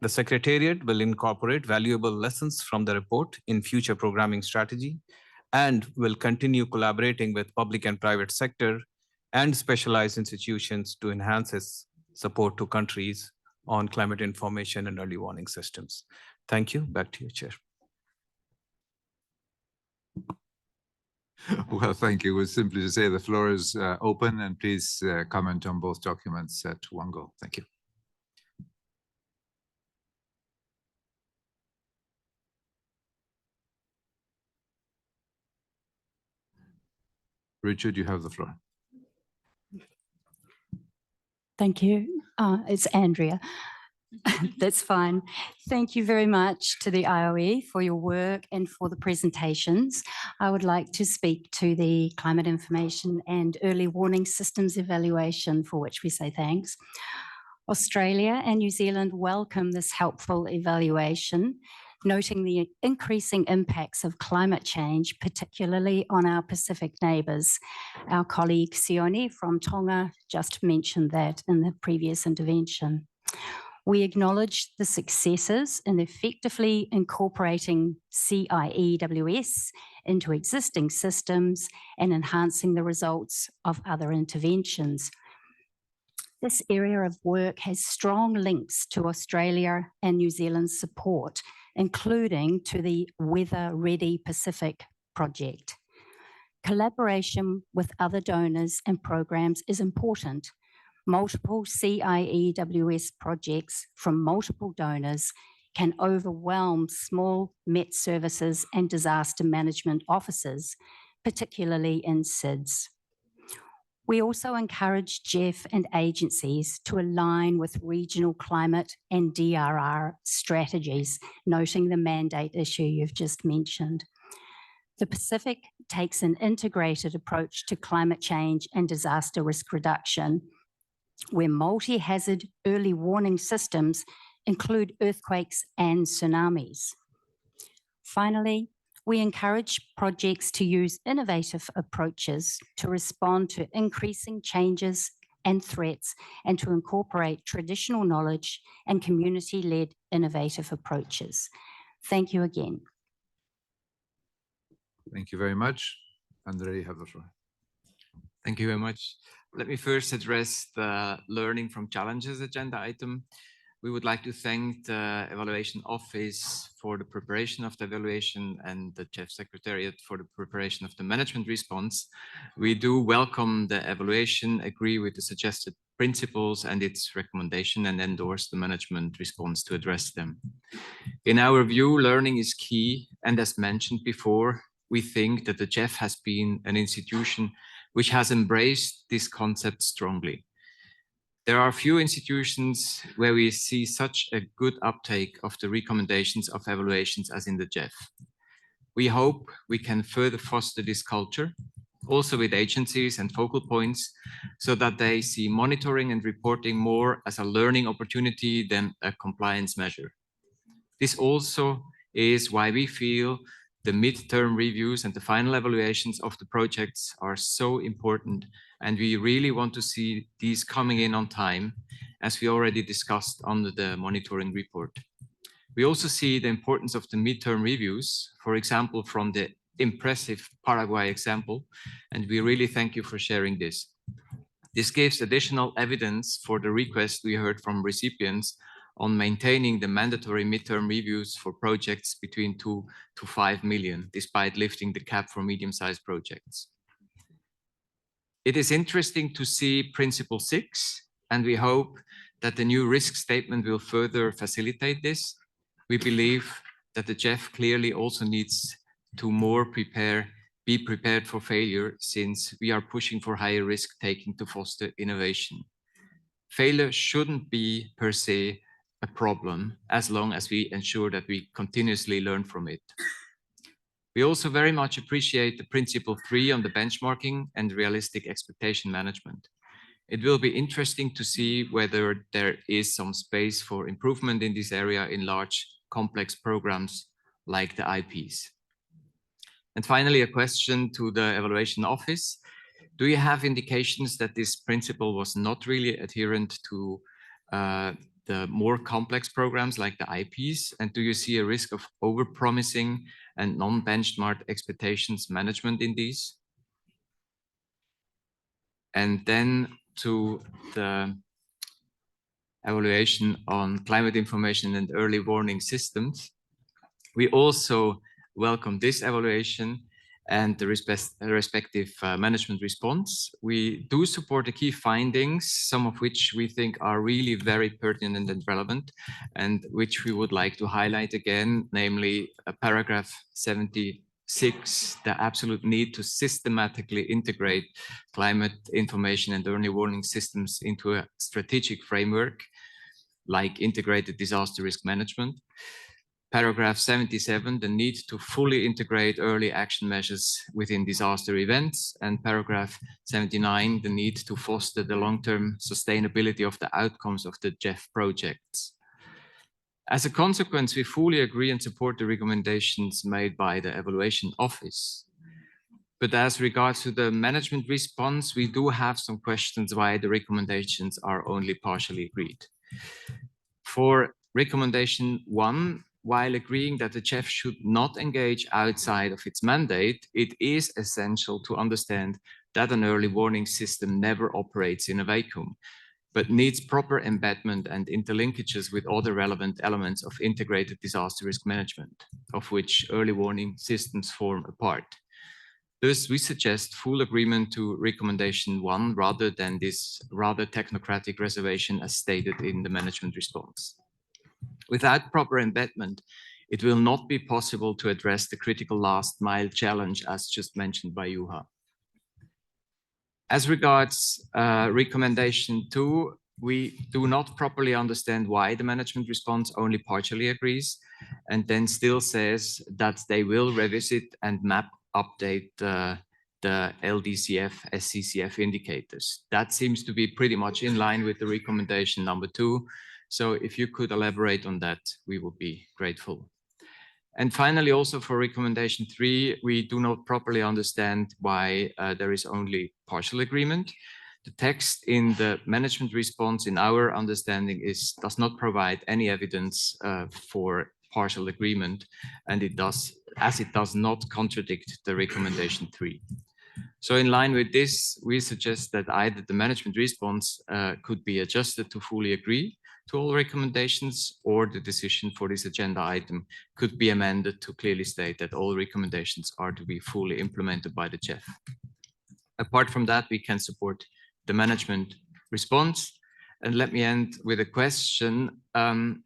The Secretariat will incorporate valuable lessons from the report in future programming strategy and will continue collaborating with public and private sector and specialized institutions to enhance its support to countries on climate information and early warning systems. Thank you. Back to you, Chair. Well, thank you. We'll simply to say the floor is open, and please comment on both documents at one go. Thank you. Richard, you have the floor. Thank you. It's Andrea. That's fine. Thank you very much to the IOE for your work and for the presentations. I would like to speak to the climate information and early warning systems evaluation, for which we say thanks. Australia and New Zealand welcome this helpful evaluation, noting the increasing impacts of climate change, particularly on our Pacific neighbours. Our colleague Sione from Tonga just mentioned that in the previous intervention. We acknowledge the successes in effectively incorporating CIEWS into existing systems and enhancing the results of other interventions. This area of work has strong links to Australia and New Zealand's support, including to the Weather Ready Pacific project. Collaboration with other donors and programs is important. Multiple CIEWS projects from multiple donors can overwhelm small Met services and disaster management offices, particularly in SIDS. We also encourage GEF and agencies to align with regional climate and DRR strategies, noting the mandate issue you've just mentioned. The Pacific takes an integrated approach to climate change and disaster risk reduction, where multi-hazard early warning systems include earthquakes and tsunamis. Finally, we encourage projects to use innovative approaches to respond to increasing changes and threats, and to incorporate traditional knowledge and community-led innovative approaches. Thank you again. Thank you very much. Andre, you have the floor. Thank you very much. Let me first address the learning from challenges agenda item. We would like to thank the Evaluation Office for the preparation of the evaluation and the GEF Secretariat for the preparation of the management response. We do welcome the evaluation, agree with the suggested principles and its recommendation, and endorse the management response to address them. In our view, learning is key, and as mentioned before, we think that the GEF has been an institution which has embraced this concept strongly. There are few institutions where we see such a good uptake of the recommendations of evaluations as in the GEF. We hope we can further foster this culture, also with agencies and focal points, so that they see monitoring and reporting more as a learning opportunity than a compliance measure. This also is why we feel the midterm reviews and the final evaluations of the projects are so important, and we really want to see these coming in on time, as we already discussed under the monitoring report. We also see the importance of the midterm reviews, for example, from the impressive Paraguay example, and we really thank you for sharing this. This gives additional evidence for the request we heard from recipients on maintaining the mandatory midterm reviews for projects between 2 to 5 million, despite lifting the cap for medium-sized projects. It is interesting to see Principle 6, and we hope that the new risk statement will further facilitate this. We believe that the GEF clearly also needs to be prepared for failure, since we are pushing for higher risk taking to foster innovation. Failure shouldn't be per se a problem, as long as we ensure that we continuously learn from it. We also very much appreciate the Principle 3 on the benchmarking and realistic expectation management. It will be interesting to see whether there is some space for improvement in this area in large, complex programs like the IPs. And finally, a question to the Evaluation Office. Do you have indications that this principle was not really adherent to the more complex programs like the IPs? And do you see a risk of over-promising and non-benchmarked expectations management in these? And then to the evaluation on climate information and early warning systems. We also welcome this evaluation and the respective management response. We do support the key findings, some of which we think are really very pertinent and relevant, and which we would like to highlight again, namely paragraph 76, the absolute need to systematically integrate climate information and early warning systems into a strategic framework, like integrated disaster risk management. Paragraph 77, the need to fully integrate early action measures within disaster events. And paragraph 79, the need to foster the long-term sustainability of the outcomes of the GEF projects. As a consequence, we fully agree and support the recommendations made by the Evaluation Office. But as regards to the management response, we do have some questions why the recommendations are only partially agreed. For recommendation 1, while agreeing that the GEF should not engage outside of its mandate, it is essential to understand that an early warning system never operates in a vacuum, but needs proper embedment and interlinkages with other relevant elements of integrated disaster risk management, of which early warning systems form a part. Thus, we suggest full agreement to recommendation 1 rather than this rather technocratic reservation as stated in the management response. Without proper embedment, it will not be possible to address the critical last mile challenge as just mentioned by Juha. As regards recommendation 2, we do not properly understand why the management response only partially agrees and then still says that they will revisit and update the LDCF, SCCF indicators. That seems to be pretty much in line with the recommendation number 2. So if you could elaborate on that, we would be grateful. And finally, also for recommendation 3, we do not properly understand why there is only partial agreement. The text in the management response, in our understanding, does not provide any evidence for partial agreement, and it does not contradict the recommendation 3. So in line with this, we suggest that either the management response could be adjusted to fully agree, to all recommendations, or the decision for this agenda item could be amended to clearly state that all recommendations are to be fully implemented by the GEF. Apart from that, we can support the management response. And let me end with a question.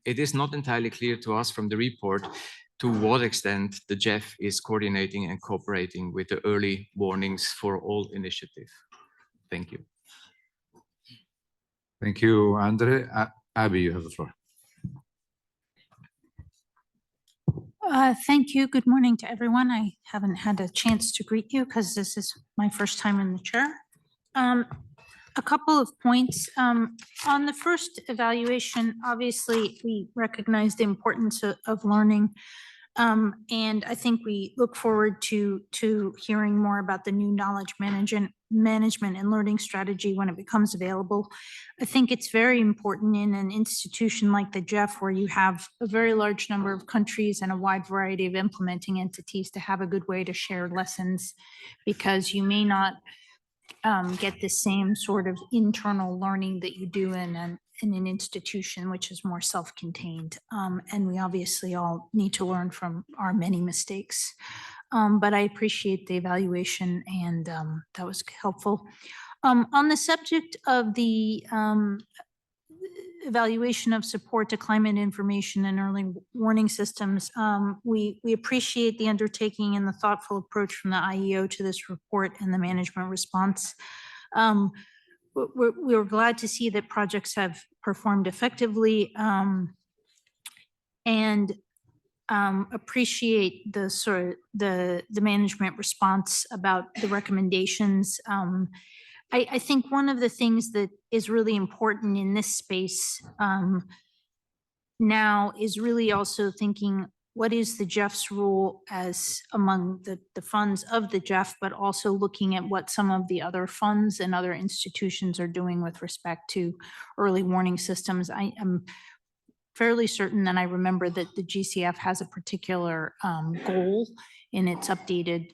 It is not entirely clear to us from the report to what extent the GEF is coordinating and cooperating with the early warnings for all initiative. Thank you. Thank you, Andre. Abby, you have the floor. Thank you. Good morning to everyone. I haven't had a chance to greet you because this is my first time in the chair. A couple of points. On the first evaluation, obviously, we recognize the importance of learning. And I think we look forward to hearing more about the new knowledge management and learning strategy when it becomes available. I think it's very important in an institution like the GEF, where you have a very large number of countries and a wide variety of implementing entities, to have a good way to share lessons, because you may not get the same sort of internal learning that you do in an institution which is more self-contained. And we obviously all need to learn from our many mistakes. But I appreciate the evaluation, and that was helpful. On the subject of the evaluation of support to climate information and early warning systems, we appreciate the undertaking and the thoughtful approach from the IEO to this report and the management response. We're glad to see that projects have performed effectively, and appreciate the sort of the management response about the recommendations. I think one of the things that is really important in this space now is really also thinking, what is the GEF's role as among the funds of the GEF, but also looking at what some of the other funds and other institutions are doing with respect to early warning systems. I am fairly certain that I remember that the GCF has a particular goal in its updated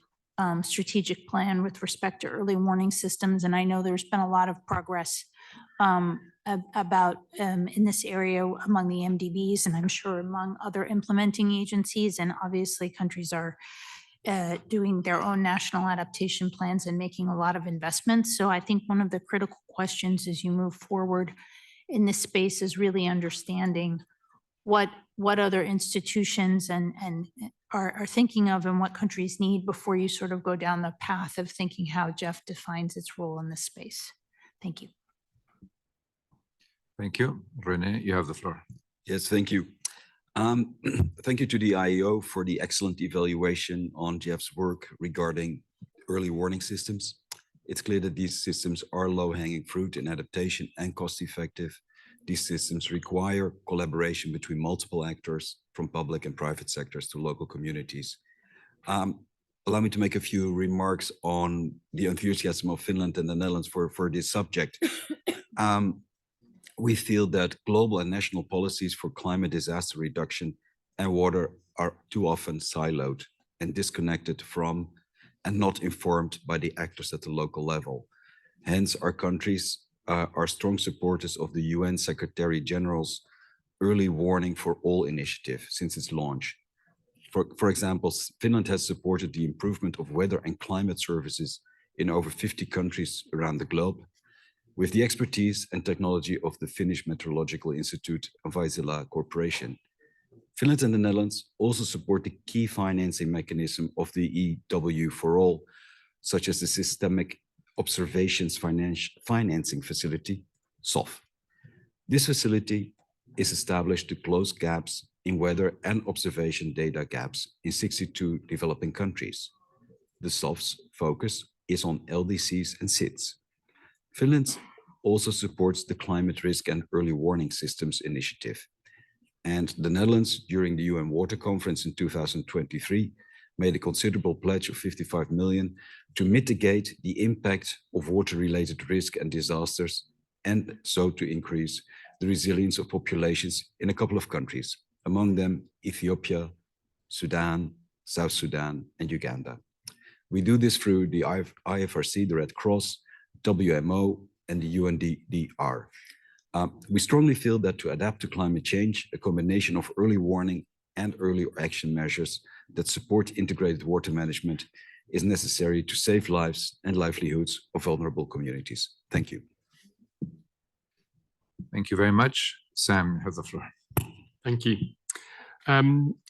strategic plan with respect to early warning systems. And I know there's been a lot of progress about in this area among the MDBs, and I'm sure among other implementing agencies. And obviously countries are doing their own national adaptation plans and making a lot of investments. So I think one of the critical questions as you move forward in this space is really understanding what other institutions and are thinking of and what countries need before you sort of go down the path of thinking how GEF defines its role in this space. Thank you. Thank you. René, you have the floor. Yes, thank you. Thank you to the IEO for the excellent evaluation on GEF's work regarding early warning systems. It's clear that these systems are low-hanging fruit in adaptation and cost-effective. These systems require collaboration between multiple actors, from public and private sectors to local communities. Allow me to make a few remarks on the enthusiasm of Finland and the Netherlands for this subject. We feel that global and national policies for climate disaster reduction and water are too often siloed and disconnected from and not informed by the actors at the local level. Hence, our countries are strong supporters of the UN Secretary General's early warning for all initiative since its launch. For example, Finland has supported the improvement of weather and climate services in over 50 countries around the globe, with the expertise and technology of the Finnish Meteorological Institute and Vaisala Corporation. Finland and the Netherlands also support the key financing mechanism of the EW for All, such as the Systemic Observations Financing Facility, SOF. This facility is established to close gaps in weather and observation data gaps in 62 developing countries. The SOF's focus is on LDCs and SIDS. Finland also supports the Climate Risk and Early Warning Systems initiative. And the Netherlands, during the UN Water Conference in 2023, made a considerable pledge of 55 million to mitigate the impact of water-related risk and disasters, and so to increase the resilience of populations in a couple of countries, among them Ethiopia, Sudan, South Sudan, and Uganda. We do this through the IFRC, the Red Cross, WMO, and the UNDDR. We strongly feel that to adapt to climate change, a combination of early warning and early action measures that support integrated water management is necessary to save lives and livelihoods of vulnerable communities. Thank you. Thank you very much. Sam, you have the floor. Thank you.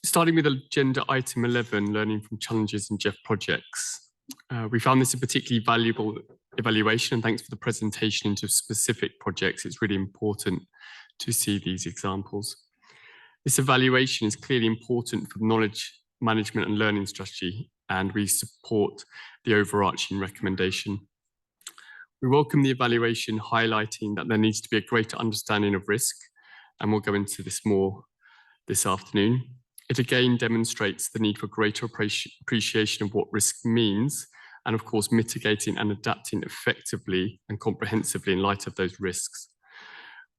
Starting with agenda item 11, learning from challenges in GEF projects. We found this a particularly valuable evaluation, and thanks for the presentation into specific projects. It's really important to see these examples. This evaluation is clearly important for the knowledge management and learning strategy, and we support the overarching recommendation. We welcome the evaluation highlighting that there needs to be a greater understanding of risk, and we'll go into this more this afternoon. It again demonstrates the need for greater appreciation of what risk means, and of course, mitigating and adapting effectively and comprehensively in light of those risks.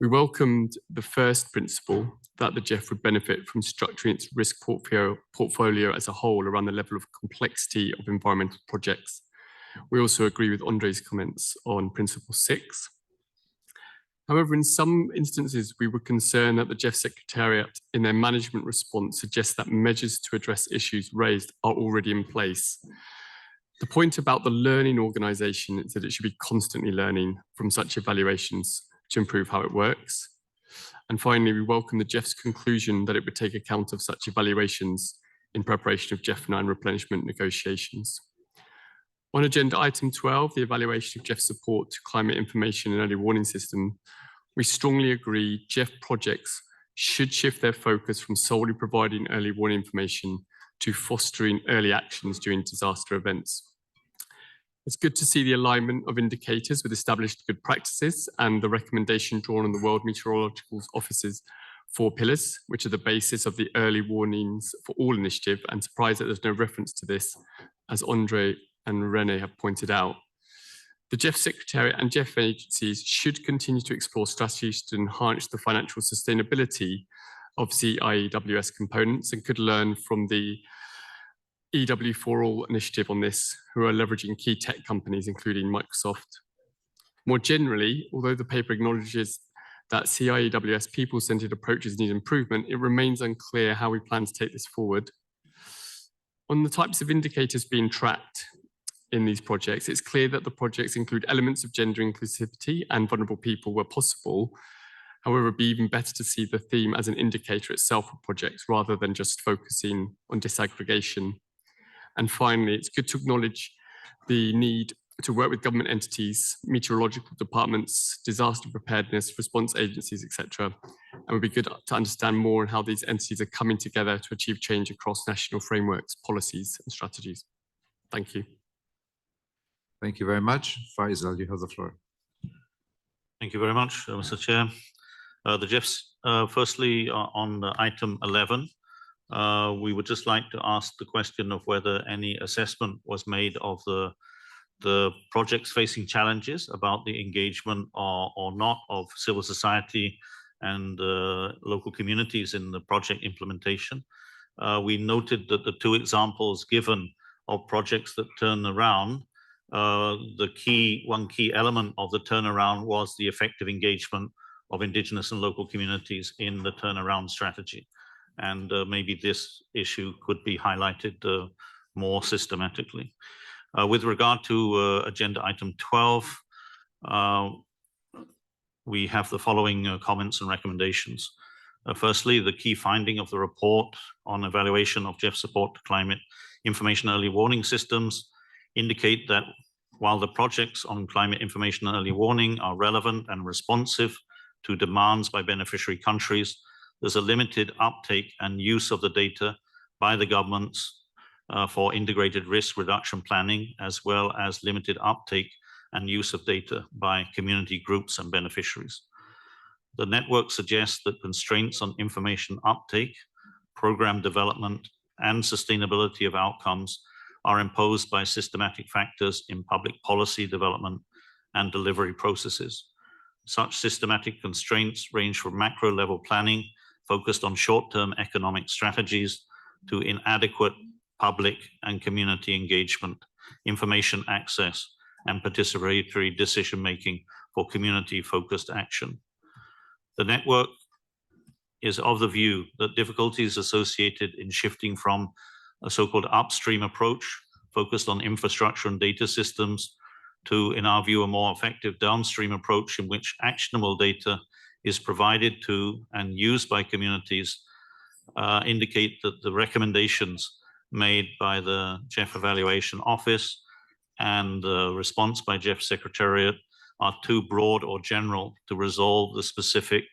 We welcomed the first principle that the GEF would benefit from structuring its risk portfolio as a whole around the level of complexity of environmental projects. We also agree with Andre's comments on principle 6. However, in some instances, we were concerned that the GEF Secretariat in their management response suggests that measures to address issues raised are already in place. The point about the learning organisation is that it should be constantly learning from such evaluations to improve how it works. And finally, we welcome the GEF's conclusion that it would take account of such evaluations in preparation of GEF 9 replenishment negotiations. On agenda item 12, the evaluation of GEF support to climate information and early warning system, we strongly agree GEF projects should shift their focus from solely providing early warning information to fostering early actions during disaster events. It's good to see the alignment of indicators with established good practices and the recommendation drawn on the World Meteorological Office's 4 pillars, which are the basis of the Early Warnings for All initiative, and surprised that there's no reference to this, as Andre and Rene have pointed out. The GEF Secretariat and GEF agencies should continue to explore strategies to enhance the financial sustainability of CIEWS components and could learn from the EW for All initiative on this, who are leveraging key tech companies, including Microsoft. More generally, although the paper acknowledges that CIEWS people-centered approaches need improvement, it remains unclear how we plan to take this forward. On the types of indicators being tracked in these projects, it's clear that the projects include elements of gender inclusivity and vulnerable people where possible. However, it'd be even better to see the theme as an indicator itself of projects rather than just focusing on disaggregation. And finally, it's good to acknowledge the need to work with government entities, meteorological departments, disaster preparedness, response agencies, etc. And it would be good to understand more on how these entities are coming together to achieve change across national frameworks, policies, and strategies. Thank you. Thank you very much. Faisal, you have the floor. Thank you very much, Mr. Chair. The GEFs, firstly, on item 11, we would just like to ask the question of whether any assessment was made of the projects facing challenges about the engagement or not of civil society and local communities in the project implementation. We noted that the 2 examples given of projects that turn around, one key element of the turnaround was the effective engagement of Indigenous and local communities in the turnaround strategy. And maybe this issue could be highlighted more systematically. With regard to agenda item 12, we have the following comments and recommendations. Firstly, the key finding of the report on evaluation of GEF support to climate information early warning systems indicate that while the projects on climate information and early warning are relevant and responsive to demands by beneficiary countries, there's a limited uptake and use of the data by the governments for integrated risk reduction planning, as well as limited uptake and use of data by community groups and beneficiaries. The network suggests that constraints on information uptake, program development, and sustainability of outcomes are imposed by systematic factors in public policy development and delivery processes. Such systematic constraints range from macro level planning focused on short-term economic strategies to inadequate public and community engagement, information access, and participatory decision-making for community-focused action. The network is of the view that difficulties associated in shifting from a so-called upstream approach focused on infrastructure and data systems to, in our view, a more effective downstream approach in which actionable data is provided to and used by communities indicate that the recommendations made by the GEF Evaluation Office and the response by GEF Secretariat are too broad or general to resolve the specific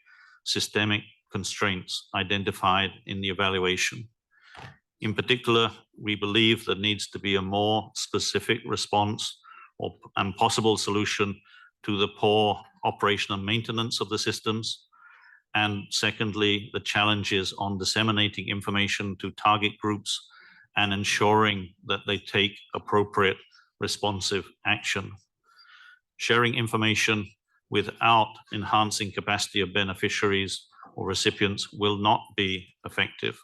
systemic constraints identified in the evaluation. In particular, we believe there needs to be a more specific response and possible solution to the poor operation and maintenance of the systems. And secondly, the challenges on disseminating information to target groups and ensuring that they take appropriate responsive action. Sharing information without enhancing capacity of beneficiaries or recipients will not be effective.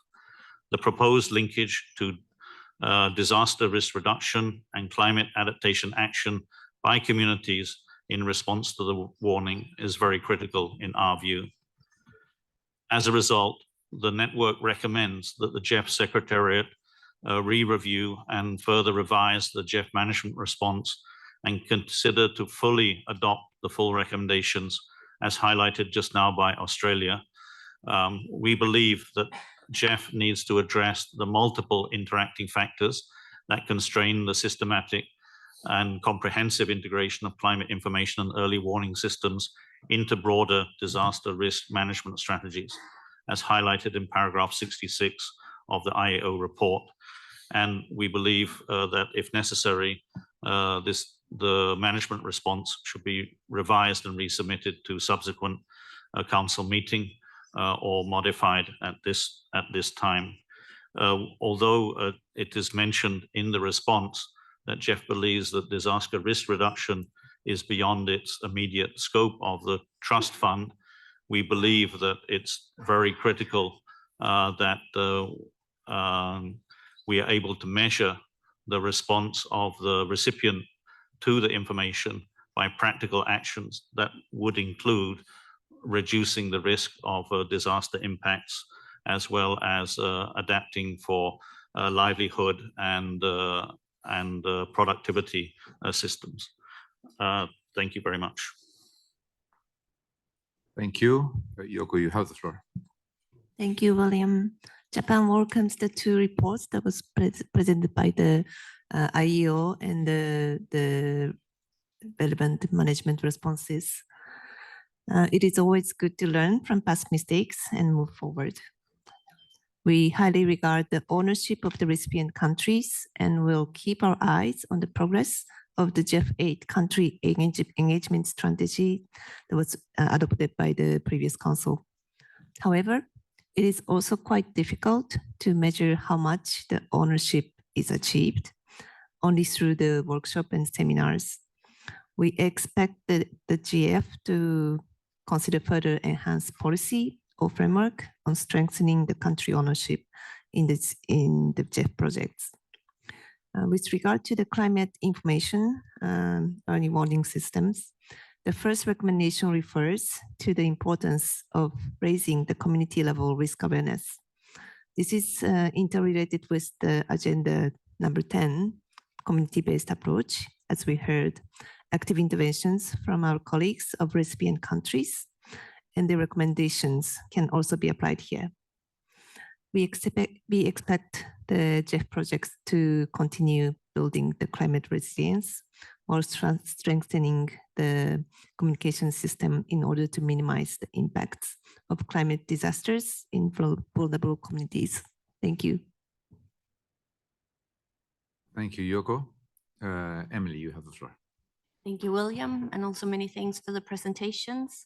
The proposed linkage to disaster risk reduction and climate adaptation action by communities in response to the warning is very critical in our view. As a result, the network recommends that the GEF Secretariat re-review and further revise the GEF management response and consider to fully adopt the full recommendations as highlighted just now by Australia. We believe that GEF needs to address the multiple interacting factors that constrain the systematic and comprehensive integration of climate information and early warning systems into broader disaster risk management strategies, as highlighted in paragraph 66 of the IAO report. And we believe that if necessary, the management response should be revised and resubmitted to subsequent council meeting or modified at this time. Although it is mentioned in the response that GEF believes that disaster risk reduction is beyond its immediate scope of the trust fund, we believe that it's very critical that we are able to measure the response of the recipient to the information by practical actions that would include reducing the risk of disaster impacts, as well as adapting for livelihood and productivity systems. Thank you very much. Thank you. Yoko, you have the floor. Thank you, William. Japan welcomes the two reports that was presented by the IEO and the relevant management responses. It is always good to learn from past mistakes and move forward. We highly regard the ownership of the recipient countries and will keep our eyes on the progress of the GEF 8 country engagement strategy that was adopted by the previous council. However, it is also quite difficult to measure how much the ownership is achieved only through the workshop and seminars. We expect the GEF to consider further enhanced policy or framework on strengthening the country ownership in the GEF projects. With regard to the climate information early warning systems, the first recommendation refers to the importance of raising the community level risk awareness. This is interrelated with the agenda number 10, community-based approach, as we heard, active interventions from our colleagues of recipient countries, and the recommendations can also be applied here. We expect the GEF projects to continue building the climate resilience while strengthening the communication system in order to minimize the impacts of climate disasters in vulnerable communities. Thank you. Thank you, Yoko. Emily, you have the floor. Thank you, William, and also many thanks for the presentations.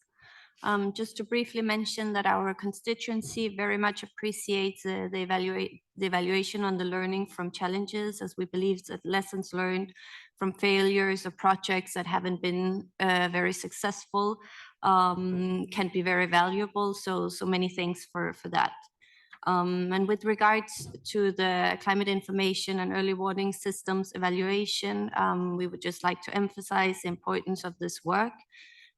Just to briefly mention that our constituency very much appreciates the evaluation on the learning from challenges, as we believe that lessons learned from failures or projects that haven't been very successful can be very valuable. So many thanks for that. And with regards to the climate information and early warning systems evaluation, we would just like to emphasize the importance of this work.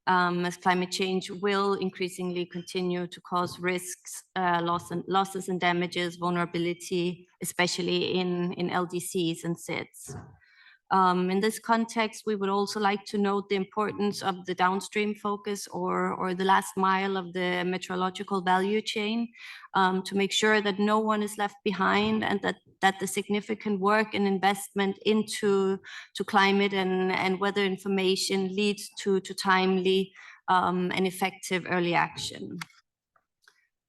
as climate change will increasingly continue to cause risks, losses and damages, vulnerability, especially in LDCs and SIDS. In this context, we would also like to note the importance of the downstream focus or the last mile of the meteorological value chain to make sure that no one is left behind and that the significant work and investment into climate and weather information leads to timely and effective early action.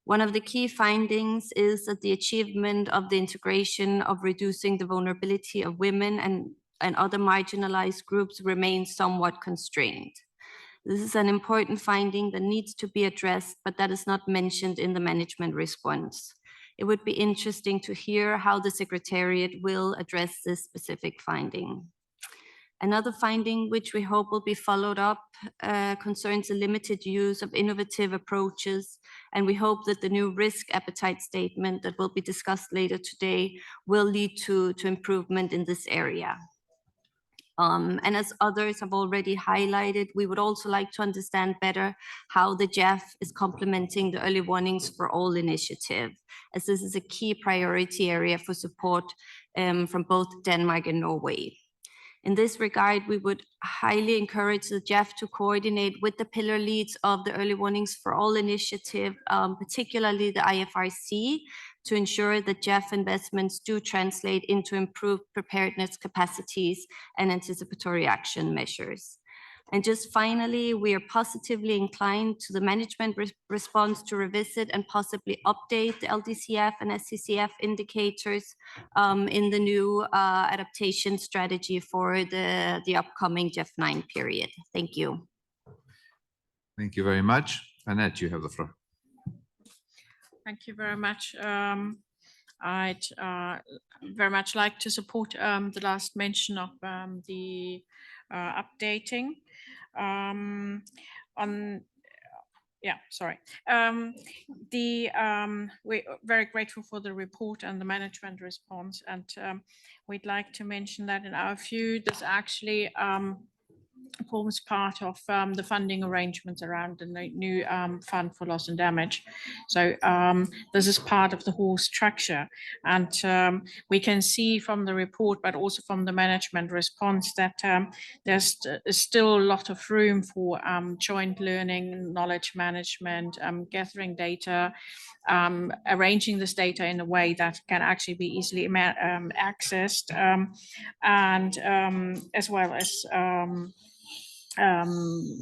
One of the key findings is that the achievement of the integration of reducing the vulnerability of women and other marginalized groups remains somewhat constrained. This is an important finding that needs to be addressed, but that is not mentioned in the management response. It would be interesting to hear how the Secretariat will address this specific finding. Another finding, which we hope will be followed up, concerns the limited use of innovative approaches, and we hope that the new risk appetite statement that will be discussed later today will lead to improvement in this area. And as others have already highlighted, we would also like to understand better how the GEF is complementing the Early Warnings for All initiative, as this is a key priority area for support from both Denmark and Norway. In this regard, we would highly encourage the GEF to coordinate with the pillar leads of the Early Warnings for All initiative, particularly the IFRC, to ensure that GEF investments do translate into improved preparedness capacities and anticipatory action measures. And just finally, we are positively inclined to the management response to revisit and possibly update the LDCF and SCCF indicators in the new adaptation strategy for the upcoming GEF9 period. Thank you. Thank you very much. Annette, you have the floor. Thank you very much. I'd very much like to support the last mention of the updating. We're very grateful for the report and the management response, and we'd like to mention that in our view, this actually forms part of the funding arrangements around the new fund for loss and damage. So this is part of the whole structure, and we can see from the report, but also from the management response, that there's still a lot of room for joint learning, knowledge management, gathering data, arranging this data in a way that can actually be easily accessed, and as well as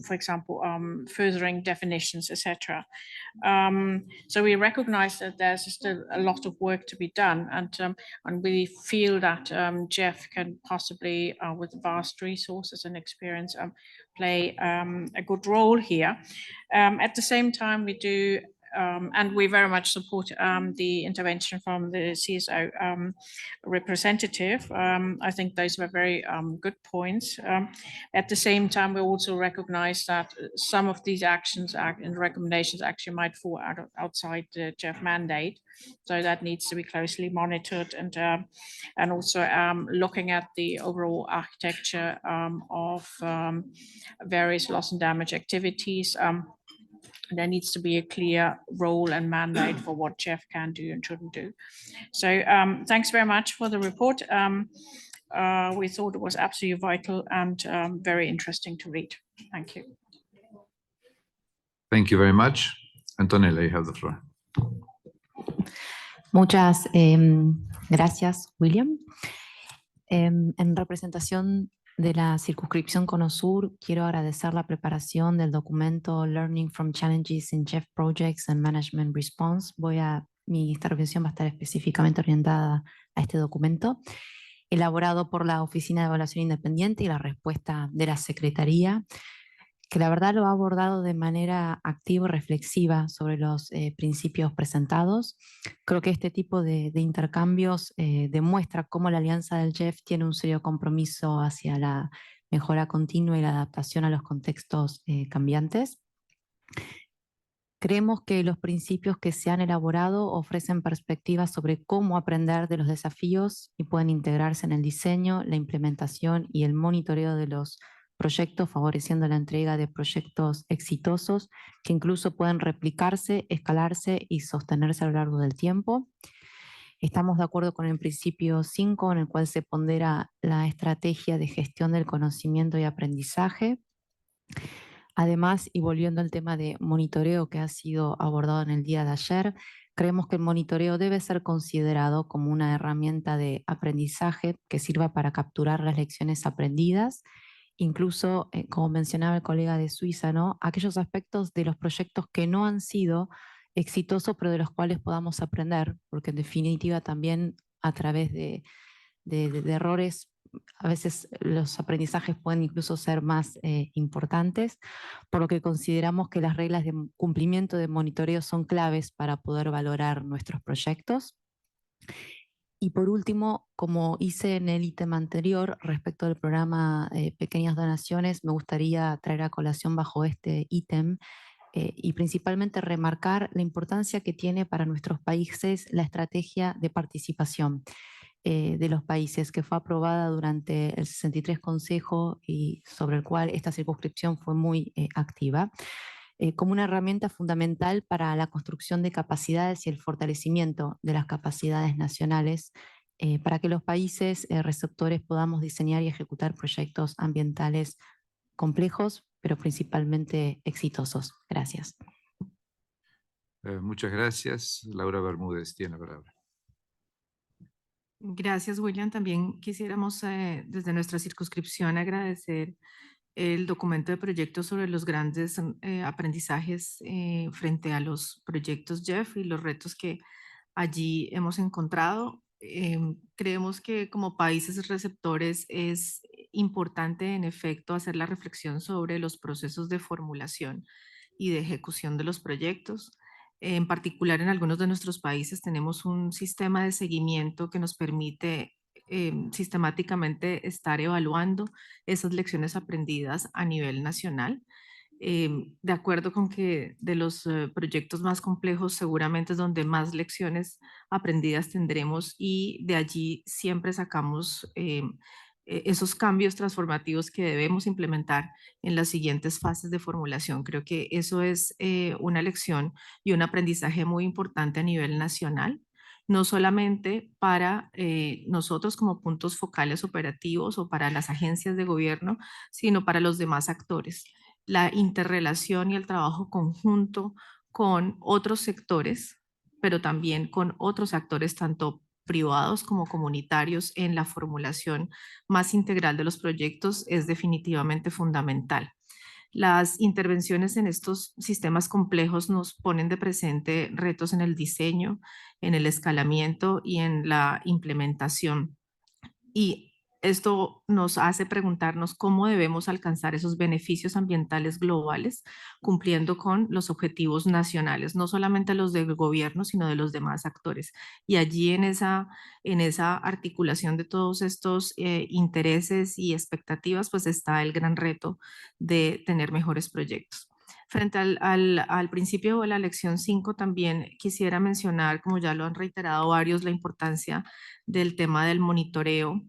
for example, furthering definitions, etc. So we recognize that there's still a lot of work to be done, and we feel that GEF can possibly, with vast resources and experience, play a good role here. At the same time, we do and we very much support the intervention from the CSO representative. I think those were very good points. At the same time, we also recognize that some of these actions and recommendations actually might fall outside the GEF mandate. So that needs to be closely monitored, and also looking at the overall architecture of various loss and damage activities. There needs to be a clear role and mandate for what GEF can do and shouldn't do. So thanks very much for the report. We thought it was absolutely vital and very interesting to read. Thank you. Thank you very much. Antonella, you have the floor. Muchas gracias, William. En representación de la circunscripción Cono Sur, quiero agradecer la preparación del documento Learning from Challenges in GEF Projects and Management Response. Mi intervención va a estar específicamente orientada a este documento, elaborado por la Oficina de Evaluación Independiente y la respuesta de la Secretaría, que la verdad lo ha abordado de manera activa y reflexiva sobre los principios presentados. Creo que este tipo de intercambios demuestra cómo la alianza del GEF tiene un serio compromiso hacia la mejora continua y la adaptación a los contextos cambiantes. Creemos que los principios que se han elaborado ofrecen perspectivas sobre cómo aprender de los desafíos y pueden integrarse en el diseño, la implementación y el monitoreo de los proyectos, favoreciendo la entrega de proyectos exitosos que incluso pueden replicarse, escalarse y sostenerse a lo largo del tiempo. Estamos de acuerdo con el principio 5, en el cual se pondera la estrategia de gestión del conocimiento y aprendizaje. Además, y volviendo al tema de monitoreo que ha sido abordado en el día de ayer, creemos que el monitoreo debe ser considerado como una herramienta de aprendizaje que sirva para capturar las lecciones aprendidas, incluso, como mencionaba el colega de Suiza, ¿no? Aquellos aspectos de los proyectos que no han sido exitosos, pero de los cuales podamos aprender, porque en definitiva también a través de errores, a veces los aprendizajes pueden incluso ser más importantes, por lo que consideramos que las reglas de cumplimiento de monitoreo son claves para poder valorar nuestros proyectos. Y por último, como hice en el ítem anterior respecto al programa Pequeñas Donaciones, me gustaría traer a colación bajo este ítem y principalmente remarcar la importancia que tiene para nuestros países la estrategia de participación de los países, que fue aprobada durante el 63 Consejo y sobre el cual esta circunscripción fue muy activa, como una herramienta fundamental para la construcción de capacidades y el fortalecimiento de las capacidades nacionales para que los países receptores podamos diseñar y ejecutar proyectos ambientales complejos, pero principalmente exitosos. Gracias. Muchas gracias. Laura Bermúdez tiene la palabra. Gracias, William. También quisiéramos desde nuestra circunscripción agradecer el documento de proyectos sobre los grandes aprendizajes frente a los proyectos GEF y los retos que allí hemos encontrado. Creemos que como países receptores es importante en efecto hacer la reflexión sobre los procesos de formulación y de ejecución de los proyectos. En particular, en algunos de nuestros países tenemos un sistema de seguimiento que nos permite sistemáticamente estar evaluando esas lecciones aprendidas a nivel nacional. De acuerdo con que de los proyectos más complejos seguramente es donde más lecciones aprendidas tendremos y de allí siempre sacamos esos cambios transformativos que debemos implementar en las siguientes fases de formulación. Creo que eso es una lección y un aprendizaje muy importante a nivel nacional, no solamente para nosotros como puntos focales operativos o para las agencias de gobierno, sino para los demás actores. La interrelación y el trabajo conjunto con otros sectores, pero también con otros actores tanto privados como comunitarios en la formulación más integral de los proyectos es definitivamente fundamental. Las intervenciones en estos sistemas complejos nos ponen de presente retos en el diseño, en el escalamiento y en la implementación. Y esto nos hace preguntarnos cómo debemos alcanzar esos beneficios ambientales globales cumpliendo con los objetivos nacionales, no solamente los del gobierno, sino de los demás actores. Y allí en esa articulación de todos estos intereses y expectativas, pues está el gran reto de tener mejores proyectos. Frente al principio de la lección 5 también quisiera mencionar, como ya lo han reiterado varios, la importancia del tema del monitoreo.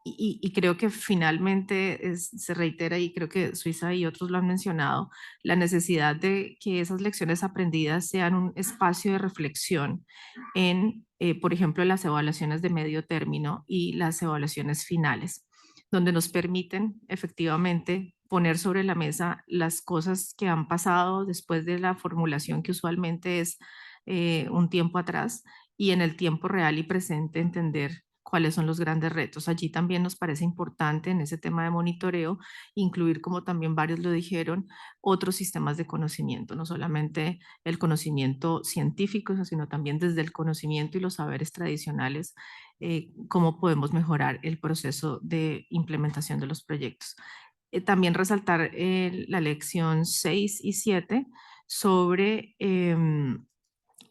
Y creo que finalmente se reitera, y creo que Suiza y otros lo han mencionado, la necesidad de que esas lecciones aprendidas sean un espacio de reflexión en, por ejemplo, las evaluaciones de medio término y las evaluaciones finales, donde nos permiten efectivamente poner sobre la mesa las cosas que han pasado después de la formulación, que usualmente es un tiempo atrás, y en el tiempo real y presente entender cuáles son los grandes retos. Allí también nos parece importante en ese tema de monitoreo incluir, como también varios lo dijeron, otros sistemas de conocimiento, no solamente el conocimiento científico, sino también desde el conocimiento y los saberes tradicionales, cómo podemos mejorar el proceso de implementación de los proyectos. También resaltar la lección 6 y 7 sobre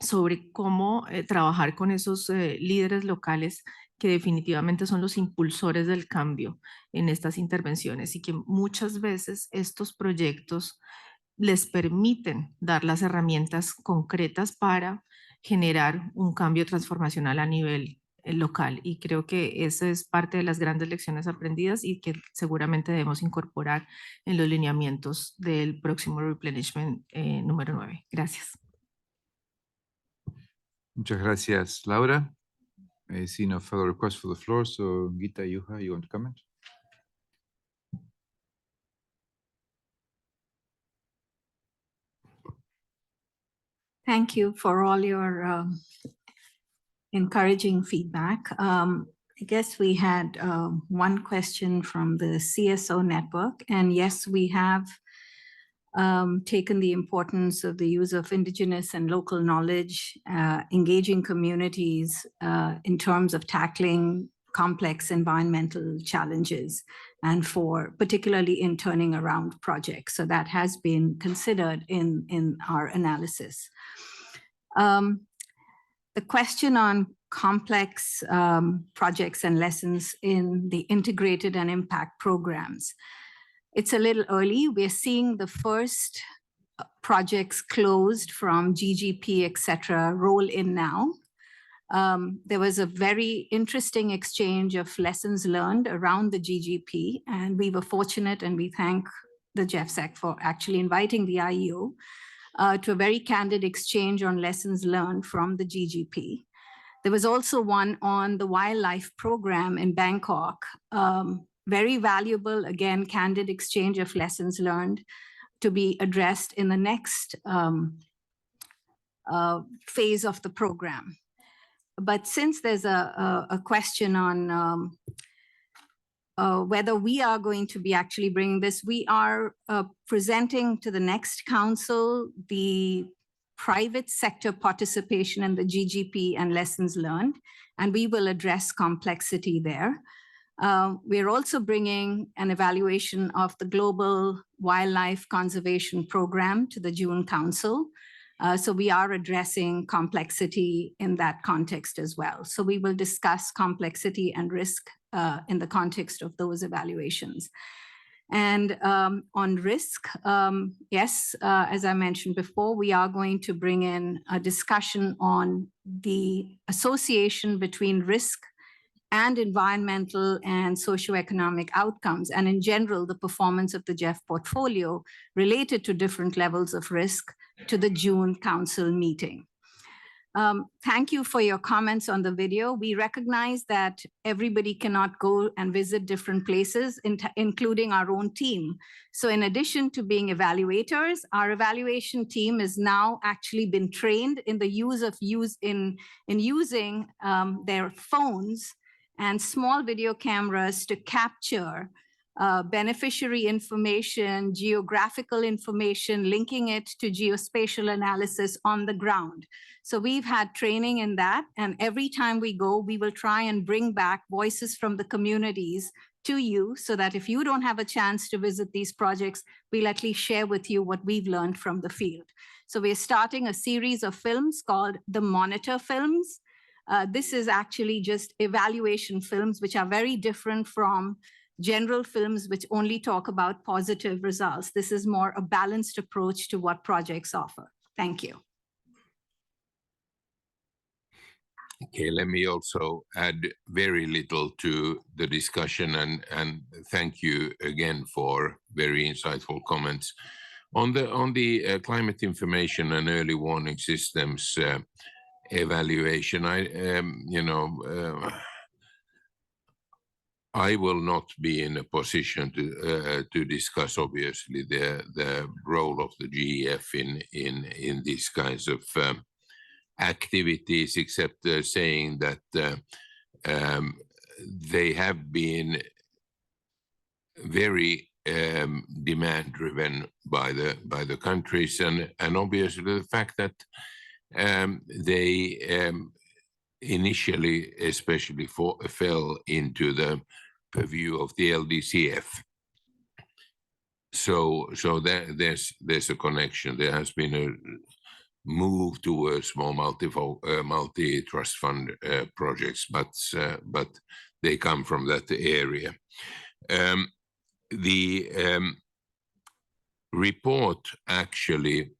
sobre cómo trabajar con esos líderes locales que definitivamente son los impulsores del cambio en estas intervenciones y que muchas veces estos proyectos les permiten dar las herramientas concretas para generar un cambio transformacional a nivel local. Y creo que eso es parte de las grandes lecciones aprendidas y que seguramente debemos incorporar en los lineamientos del próximo replenishment número 9. Gracias. Muchas gracias, Laura. I see no further requests for the floor, so Gita, Juha, you want to comment? Thank you for all your encouraging feedback. I guess we had one question from the CSO network, and yes, we have taken the importance of the use of indigenous and local knowledge, engaging communities in terms of tackling complex environmental challenges, and for particularly in turning around projects. So that has been considered in our analysis. The question on complex projects and lessons in the integrated and impact programs. It's a little early. We're seeing the first projects closed from GGP, et cetera, roll in now. There was a very interesting exchange of lessons learned around the GGP, and we were fortunate, and we thank the GEFSEC for actually inviting the IEO to a very candid exchange on lessons learned from the GGP. There was also one on the wildlife program in Bangkok. Very valuable, again, candid exchange of lessons learned to be addressed in the next phase of the program. But since there's a question on whether we are going to be actually bringing this, we are presenting to the next council the private sector participation in the GGP and lessons learned, and we will address complexity there. We're also bringing an evaluation of the Global Wildlife Conservation Program to the June Council. So we are addressing complexity in that context as well. So we will discuss complexity and risk in the context of those evaluations. And on risk, yes, as I mentioned before, we are going to bring in a discussion on the association between risk and environmental and socioeconomic outcomes, and in general, the performance of the GEF portfolio related to different levels of risk to the June Council meeting. Thank you for your comments on the video. We recognize that everybody cannot go and visit different places, including our own team. So in addition to being evaluators, our evaluation team has now actually been trained in the using their phones and small video cameras to capture beneficiary information, geographical information, linking it to geospatial analysis on the ground. So we've had training in that, and every time we go, we will try and bring back voices from the communities to you so that if you don't have a chance to visit these projects, we'll at least share with you what we've learned from the field. So we're starting a series of films called the Monitor Films. This is actually just evaluation films, which are very different from general films, which only talk about positive results. This is more a balanced approach to what projects offer. Thank you. Okay, let me also add very little to the discussion, and thank you again for very insightful comments. On the climate information and early warning systems evaluation, I will not be in a position to discuss, obviously, the role of the GEF in these kinds of activities, except saying that they have been very demand-driven by the countries, and obviously the fact that they initially, especially fell into the purview of the LDCF. So there's a connection. There has been a move towards more multi-trust fund projects, but they come from that area. The report actually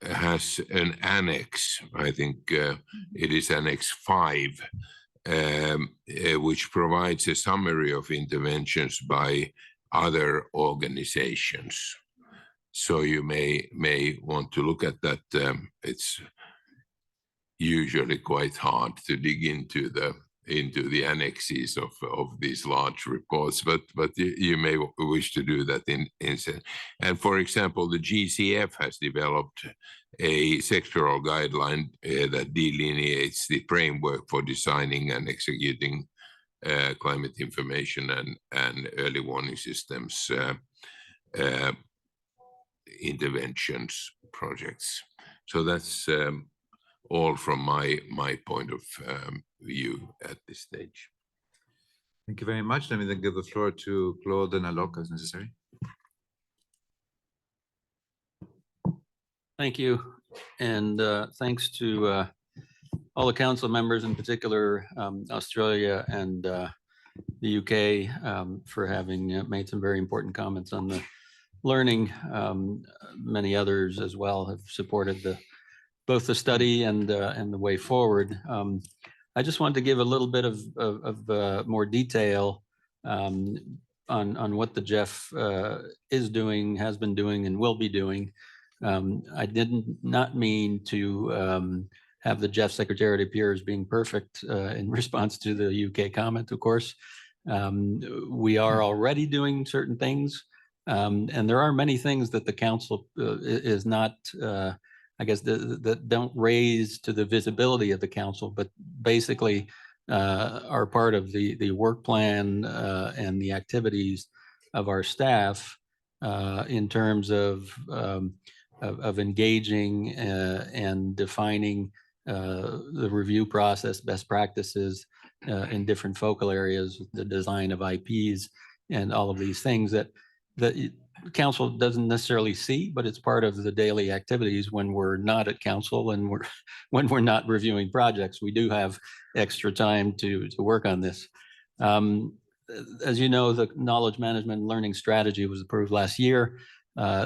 has an annex. I think it is Annex 5, which provides a summary of interventions by other organizations. So you may want to look at that. It's usually quite hard to dig into the annexes of these large reports, but you may wish to do that in. And for example, the GCF has developed a sectoral guideline that delineates the framework for designing and executing climate information and early warning systems interventions projects. So that's all from my point of view at this stage. Thank you very much. Let me then give the floor to Claude and Alok as necessary. Thank you. And thanks to all the council members, in particular Australia and the UK, for having made some very important comments on the learning. Many others as well have supported both the study and the way forward. I just wanted to give a little bit of more detail on what the GEF is doing, has been doing, and will be doing. I did not mean to have the GEF Secretariat appear as being perfect in response to the UK comment, of course. We are already doing certain things, and there are many things that the council is not, I guess, that don't raise to the visibility of the council, but basically are part of the work plan and the activities of our staff in terms of engaging and defining the review process, best practices in different focal areas, the design of IPs, and all of these things that council doesn't necessarily see, but it's part of the daily activities when we're not at council and when we're not reviewing projects. We do have extra time to work on this. As you know, the knowledge management and learning strategy was approved last year.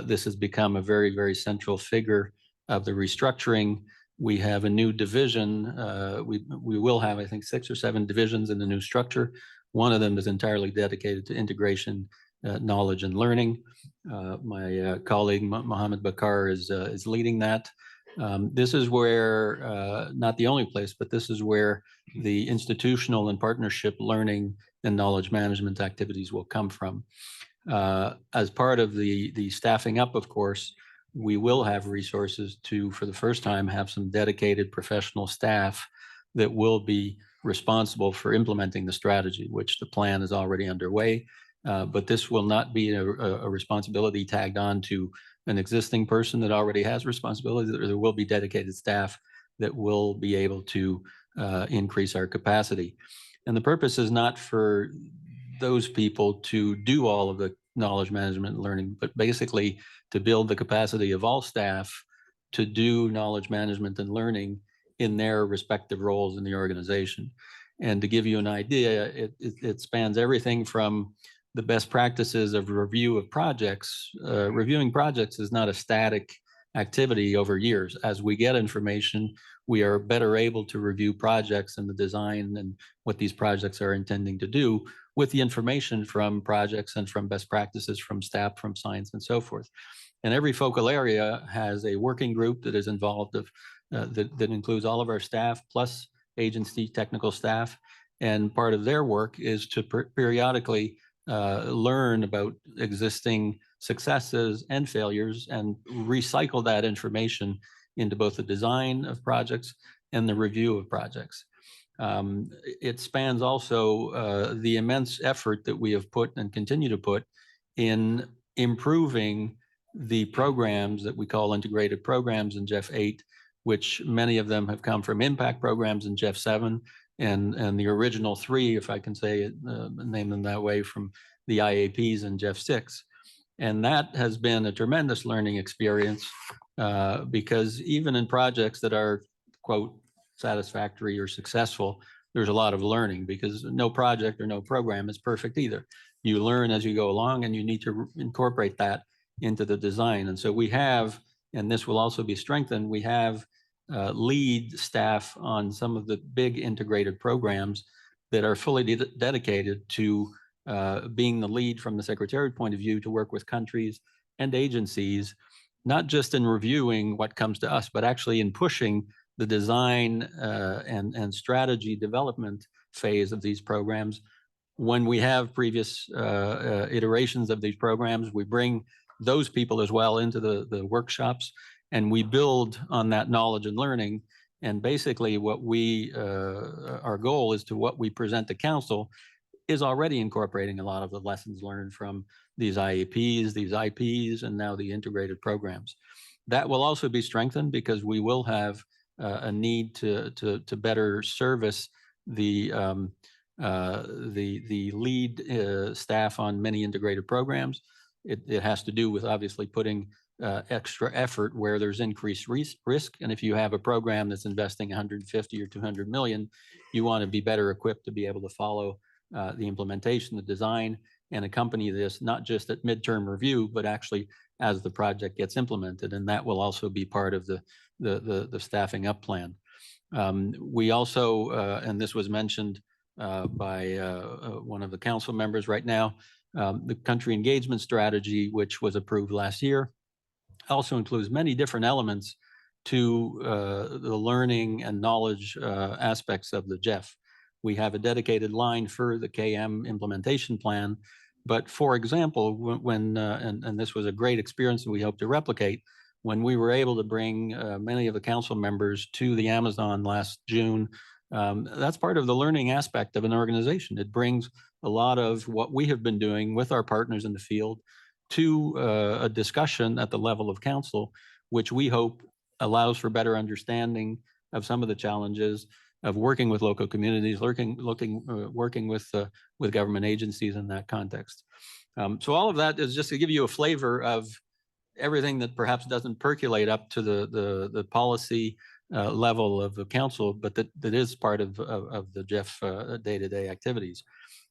This has become a very, very central figure of the restructuring. We have a new division. We will have, I think, 6 or 7 divisions in the new structure. One of them is entirely dedicated to integration, knowledge, and learning. My colleague, Mohammed Bakar, is leading that. This is where, not the only place, but this is where the institutional and partnership learning and knowledge management activities will come from. As part of the staffing up, of course, we will have resources to, for the first time, have some dedicated professional staff that will be responsible for implementing the strategy, which the plan is already underway. But this will not be a responsibility tagged on to an existing person that already has responsibility. There will be dedicated staff that will be able to increase our capacity. And the purpose is not for those people to do all of the knowledge management and learning, but basically to build the capacity of all staff to do knowledge management and learning in their respective roles in the organization. And to give you an idea, it spans everything from the best practices of review of projects. Reviewing projects is not a static activity over years. As we get information, we are better able to review projects and the design and what these projects are intending to do with the information from projects and from best practices from staff, from science, and so forth. And every focal area has a working group that is involved that includes all of our staff plus agency technical staff. And part of their work is to periodically learn about existing successes and failures and recycle that information into both the design of projects and the review of projects. It spans also the immense effort that we have put and continue to put in improving the programs that we call integrated programs in GEF 8, which many of them have come from impact programs in GEF 7, and the original 3, if I can say it, name them that way, from the IAPs in GEF 6. And that has been a tremendous learning experience because even in projects that are, quote, satisfactory or successful, there's a lot of learning because no project or no program is perfect either. You learn as you go along and you need to incorporate that into the design. And so we have, and this will also be strengthened, we have lead staff on some of the big integrated programs that are fully dedicated to being the lead from the Secretariat point of view to work with countries and agencies, not just in reviewing what comes to us, but actually in pushing the design and strategy development phase of these programs. When we have previous iterations of these programs, we bring those people as well into the workshops, and we build on that knowledge and learning. And basically what we, our goal is to what we present to council is already incorporating a lot of the lessons learned from these IEPs, these IPs, and now the integrated programs. That will also be strengthened because we will have a need to better service the lead staff on many integrated programs. It has to do with obviously putting extra effort where there's increased risk. And if you have a program that's investing 150 or 200 million, you want to be better equipped to be able to follow the implementation, the design, and accompany this, not just at midterm review, but actually as the project gets implemented. And that will also be part of the staffing up plan. We also, and this was mentioned by one of the council members right now, the country engagement strategy, which was approved last year, also includes many different elements to the learning and knowledge aspects of the GEF. We have a dedicated line for the KM implementation plan. But for example, when, and this was a great experience that we hope to replicate, when we were able to bring many of the council members to the Amazon last June, that's part of the learning aspect of an organization. It brings a lot of what we have been doing with our partners in the field to a discussion at the level of council, which we hope allows for better understanding of some of the challenges of working with local communities, working with government agencies in that context. So all of that is just to give you a flavor of everything that perhaps doesn't percolate up to the policy level of the council, but that is part of the GEF day-to-day activities.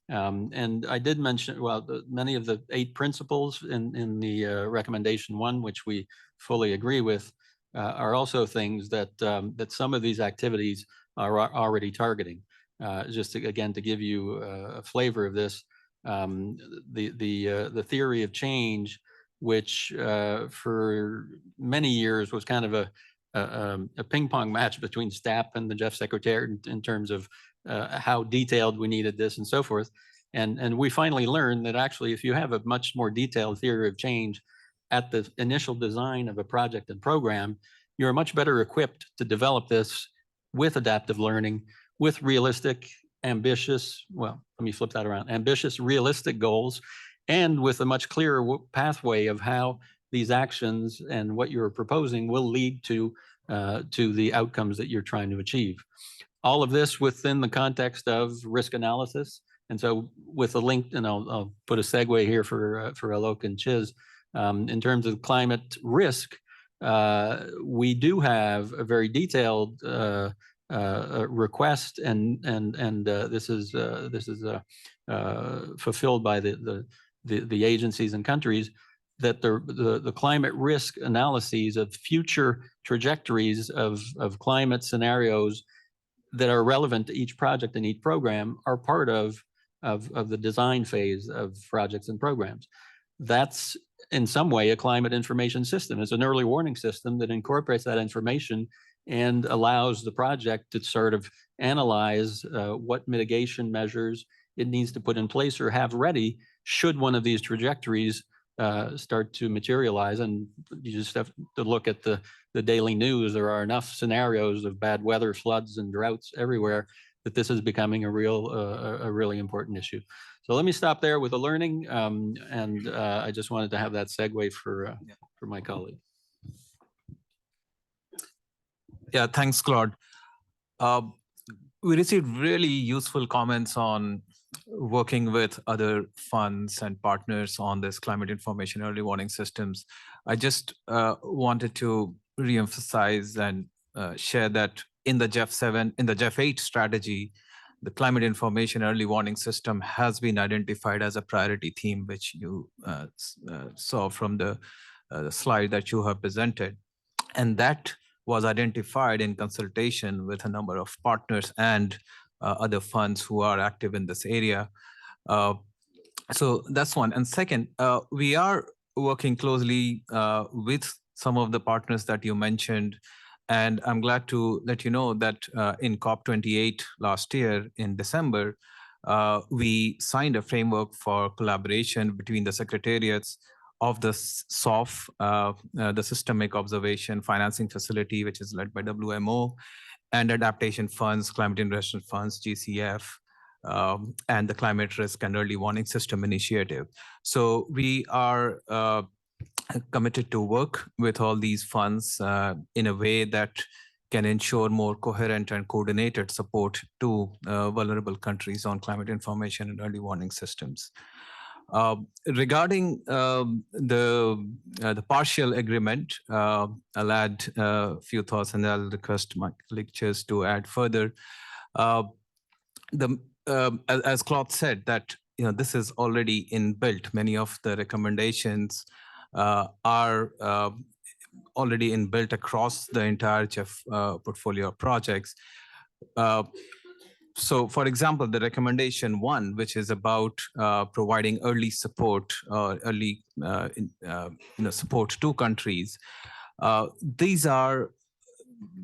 And I did mention, well, many of the 8 principles in the recommendation 1, which we fully agree with, are also things that that some of these activities are already targeting. Just to, again, to give you a flavor of this, the theory of change, which for many years was kind of a ping pong match between staff and the GEF Secretariat in terms of how detailed we needed this and so forth. And we finally learned that actually, if you have a much more detailed theory of change at the initial design of a project and program, you're much better equipped to develop this with adaptive learning, with realistic, ambitious, well, let me flip that around, ambitious, realistic goals, and with a much clearer pathway of how these actions and what you're proposing will lead to the outcomes that you're trying to achieve. All of this within the context of risk analysis. And so with a link, and I'll put a segue here for Alok and Chiz, in terms of climate risk, we do have a very detailed request, and this is fulfilled by the agencies and countries, that the climate risk analyses of future trajectories of climate scenarios that are relevant to each project and each program are part of the design phase of projects and programs. That's in some way a climate information system. It's an early warning system that incorporates that information and allows the project to sort of analyze what mitigation measures it needs to put in place or have ready should one of these trajectories start to materialize. And you just have to look at the daily news. There are enough scenarios of bad weather, floods, and droughts everywhere that this is becoming a really important issue. So let me stop there with the learning, and I just wanted to have that segue for my colleague. Yeah, thanks, Claude. We received really useful comments on working with other funds and partners on this climate information early warning systems. I just wanted to reemphasize and share that in the GEF 8 strategy, the climate information early warning system has been identified as a priority theme, which you saw from the slide that you have presented. And that was identified in consultation with a number of partners and other funds who are active in this area. So that's one. And second, we are working closely with some of the partners that you mentioned. And I'm glad to let you know that in COP28 last year in December, we signed a framework for collaboration between the secretariats of the SOF, the Systemic Observation Financing Facility, which is led by WMO, and adaptation funds, climate investment funds, GCF, and the Climate Risk and Early Warning System Initiative. So we are committed to work with all these funds in a way that can ensure more coherent and coordinated support to vulnerable countries on climate information and early warning systems. Regarding the partial agreement, I'll add a few thoughts and I'll request my lectures to add further. As Claude said, that this is already inbuilt. Many of the recommendations are already inbuilt across the entire GEF portfolio of projects. So, for example, the recommendation 1, which is about providing early support or early support to countries, these are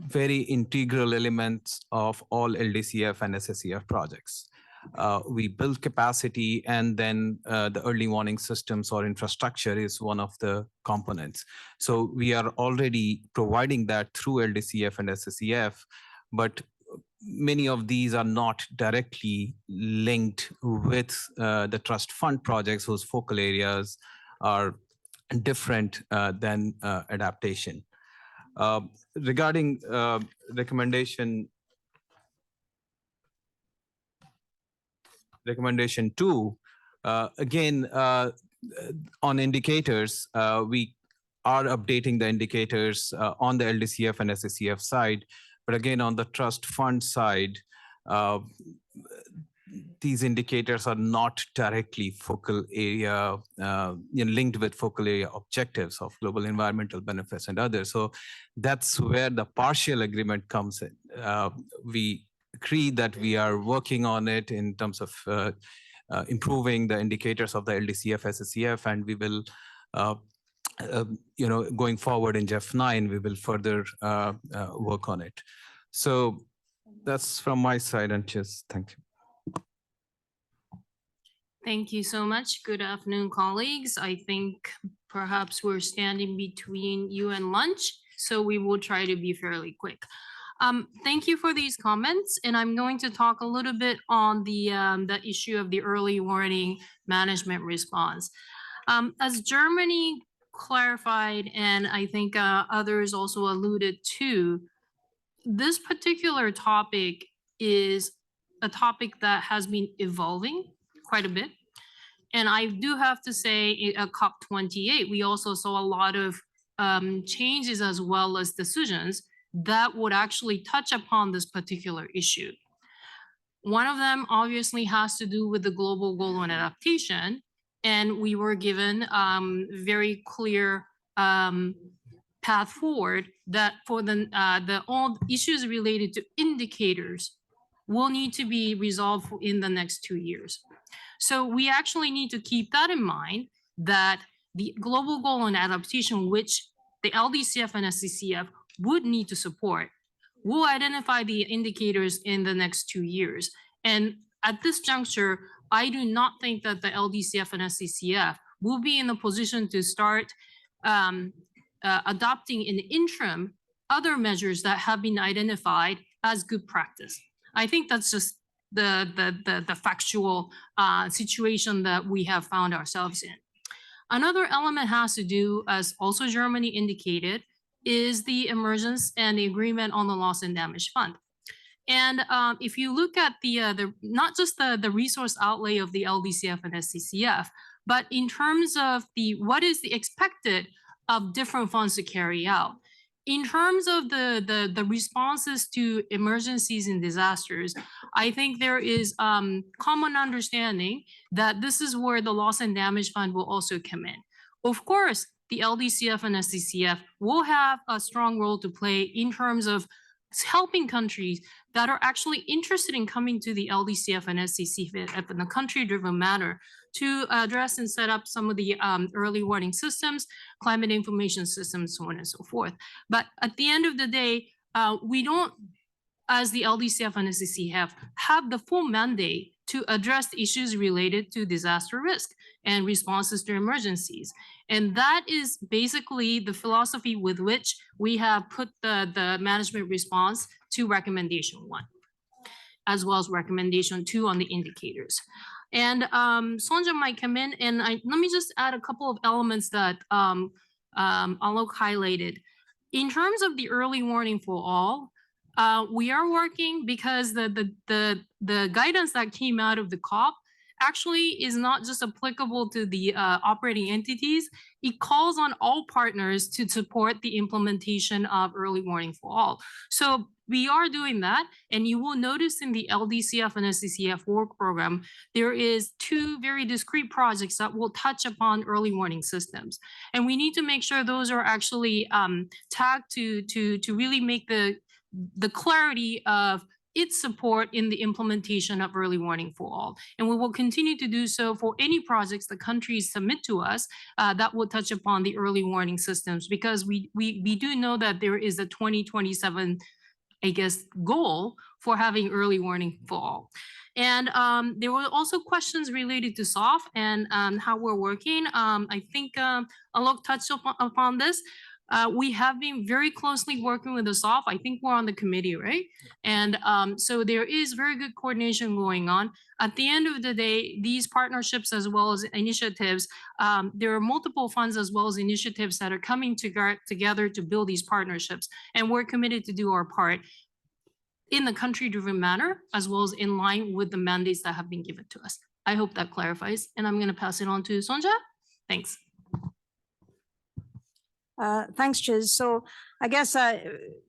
very integral elements of all LDCF and SSCF projects. We build capacity, and then the early warning systems or infrastructure is one of the components. So we are already providing that through LDCF and SSCF, but many of these are not directly linked with the trust fund projects whose focal areas are different than adaptation. Regarding recommendation 2, again, on indicators, we are updating the indicators on the LDCF and SSCF side. But again, on the trust fund side, these indicators are not directly focal area, linked with focal area objectives of global environmental benefits and others. So that's where the partial agreement comes in. We agree that we are working on it in terms of improving the indicators of the LDCF, SSCF, and we will going forward in GEF 9, we will further work on it. So that's from my side, and just thank you. Thank you so much. Good afternoon, colleagues. I think perhaps we're standing between you and lunch, so we will try to be fairly quick. Thank you for these comments, and I'm going to talk a little bit on the issue of the early warning management response. As Germany clarified, and I think others also alluded to, this particular topic is a topic that has been evolving quite a bit. And I do have to say at COP28, we also saw a lot of changes as well as decisions that would actually touch upon this particular issue. One of them obviously has to do with the global goal on adaptation. And we were given very clear path forward that for all issues related to indicators will need to be resolved in the next 2 years. So we actually need to keep that in mind, that the global goal on adaptation, which the LDCF and SCCF would need to support, will identify the indicators in the next 2 years. And at this juncture, I do not think that the LDCF and SCCF will be in a position to start adopting in the interim other measures that have been identified as good practice. I think that's just the factual situation that we have found ourselves in. Another element has to do, as also Germany indicated, is the emergence and the agreement on the loss and damage fund. And if you look at the not just the resource outlay of the LDCF and SCCF, but in terms of what is the expected of different funds to carry out. In terms of the responses to emergencies and disasters, I think there is common understanding that this is where the loss and damage fund will also come in. Of course, the LDCF and SCCF will have a strong role to play in terms of helping countries that are actually interested in coming to the LDCF and SCCF in a country-driven manner to address and set up some of the early warning systems, climate information systems, so on and so forth. But at the end of the day, we don't, as the LDCF and SCCF, have the full mandate to address issues related to disaster risk and responses to emergencies. And that is basically the philosophy with which we have put the management response to recommendation 1, as well as recommendation 2 on the indicators. And Sonja might come in, and let me just add a couple of elements that Alok highlighted. In terms of the early warning for all, we are working because the guidance that came out of the COP actually is not just applicable to the operating entities. It calls on all partners to support the implementation of early warning for all. So we are doing that, and you will notice in the LDCF and SCCF work program, there is 2 very discrete projects that will touch upon early warning systems. And we need to make sure those are actually tagged to really make the clarity of its support in the implementation of early warning for all. And we will continue to do so for any projects the countries submit to us that will touch upon the early warning systems, because we do know that there is a 2027, I guess, goal for having early warning for all. And there were also questions related to SOF and how we're working. I think Alok touched upon this. We have been very closely working with the SOF. I think we're on the committee, right? And so there is very good coordination going on. At the end of the day, these partnerships as well as initiatives, there are multiple funds as well as initiatives that are coming together to build these partnerships. And we're committed to do our part in the country-driven manner, as well as in line with the mandates that have been given to us. I hope that clarifies. And I'm going to pass it on to Sonja. Thanks. Thanks, Chiz. So I guess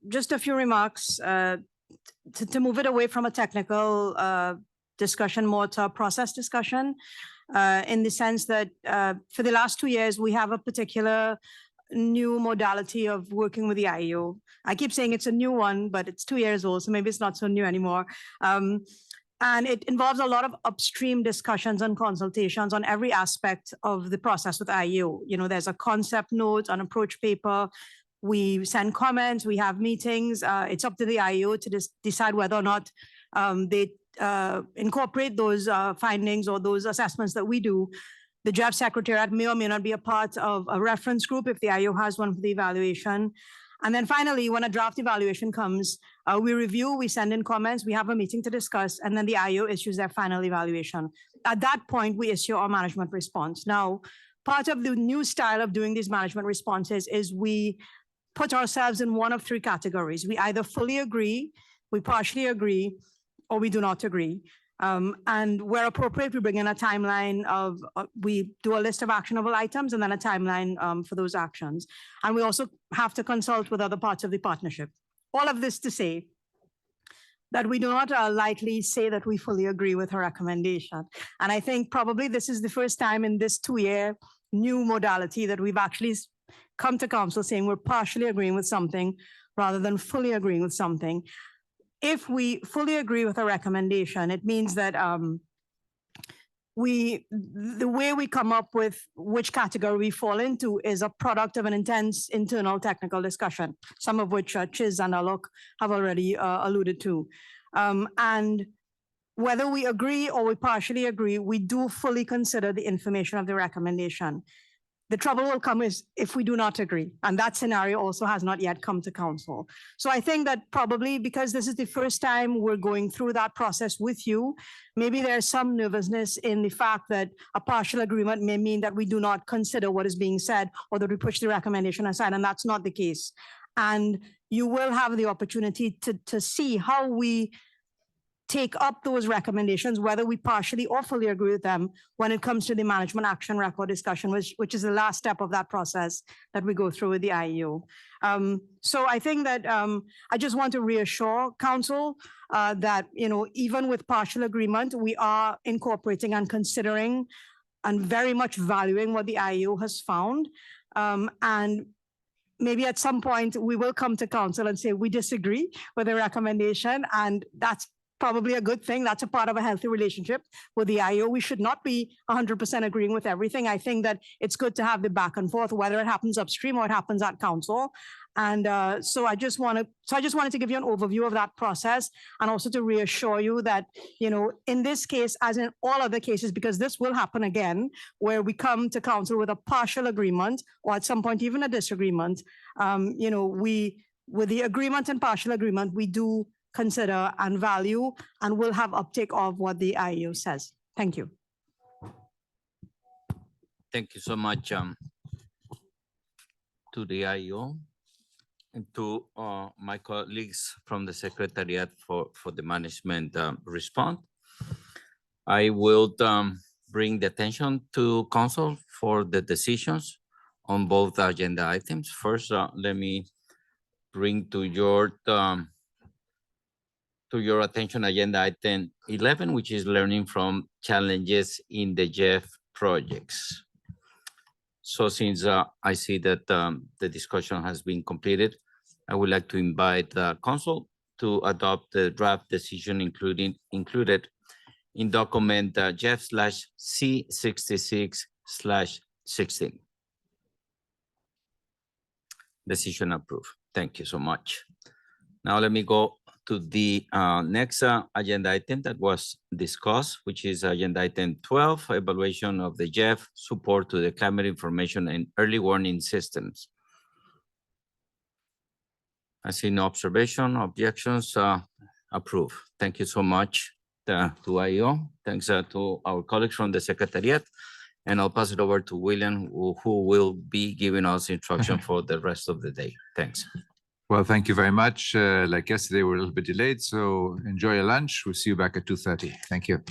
just a few remarks to move it away from a technical discussion more to a process discussion, in the sense that for the last 2 years, we have a particular new modality of working with the IEO. I keep saying it's a new one, but it's 2 years old, so maybe it's not so new anymore. And it involves a lot of upstream discussions and consultations on every aspect of the process with IEO. You know, there's a concept note, an approach paper, we send comments, we have meetings. It's up to the IEO to decide whether or not they incorporate those findings or those assessments that we do. The GEF Secretariat may or may not be a part of a reference group if the IEO has one for the evaluation. And then finally, when a draft evaluation comes, we review, we send in comments, we have a meeting to discuss, and then the IEO issues their final evaluation. At that point, we issue our management response. Now, part of the new style of doing these management responses is we put ourselves in one of 3 categories. We either fully agree, we partially agree, or we do not agree. And where appropriate, we bring in a timeline of, we do a list of actionable items and then a timeline for those actions. And we also have to consult with other parts of the partnership. All of this to say that we do not lightly say that we fully agree with her recommendation. And I think probably this is the first time in this 2-year new modality that we've actually come to council saying we're partially agreeing with something rather than fully agreeing with something. If we fully agree with a recommendation, it means that the way we come up with which category we fall into is a product of an intense internal technical discussion, some of which Chiz and Alok have already alluded to. And whether we agree or we partially agree, we do fully consider the information of the recommendation. The trouble will come is if we do not agree, and that scenario also has not yet come to council. So I think that probably because this is the first time we're going through that process with you, maybe there's some nervousness in the fact that a partial agreement may mean that we do not consider what is being said or that we push the recommendation aside, and that's not the case. And you will have the opportunity to see how we take up those recommendations, whether we partially or fully agree with them when it comes to the management action record discussion, which is the last step of that process that we go through with the IEO. So I think that I just want to reassure council that, you know, even with partial agreement, we are incorporating and considering and very much valuing what the IEO has found. And maybe at some point we will come to council and say we disagree with the recommendation, and that's probably a good thing. That's a part of a healthy relationship with the IO. We should not be 100% agreeing with everything. I think that it's good to have the back and forth, whether it happens upstream or it happens at council. And so I just wanted to give you an overview of that process, and also to reassure you that, you know, in this case, as in all other cases, because this will happen again, where we come to council with a partial agreement or at some point even a disagreement, you know, with the agreement and partial agreement, we do consider and value and will have uptake of what the IEO says. Thank you. Thank you so much to the IEO and to my colleagues from the Secretariat for the management response. I will bring the attention to council for the decisions on both agenda items. First, let me bring to your attention agenda item 11, which is learning from challenges in the GEF projects. So since I see that the discussion has been completed, I would like to invite the council to adopt the draft decision included in document GEF/C66/16. Decision approved. Thank you so much. Now let me go to the next agenda item that was discussed, which is agenda item 12, evaluation of the GEF support to the climate information and early warning systems. I see no observation, objections, approved. Thank you so much to IEO. Thanks to our colleagues from the Secretariat. And I'll pass it over to William, who will be giving us instruction for the rest of the day. Thanks. Well, thank you very much. Like yesterday, we're a little bit delayed, so enjoy your lunch. We'll see you back at 2:30. Thank you.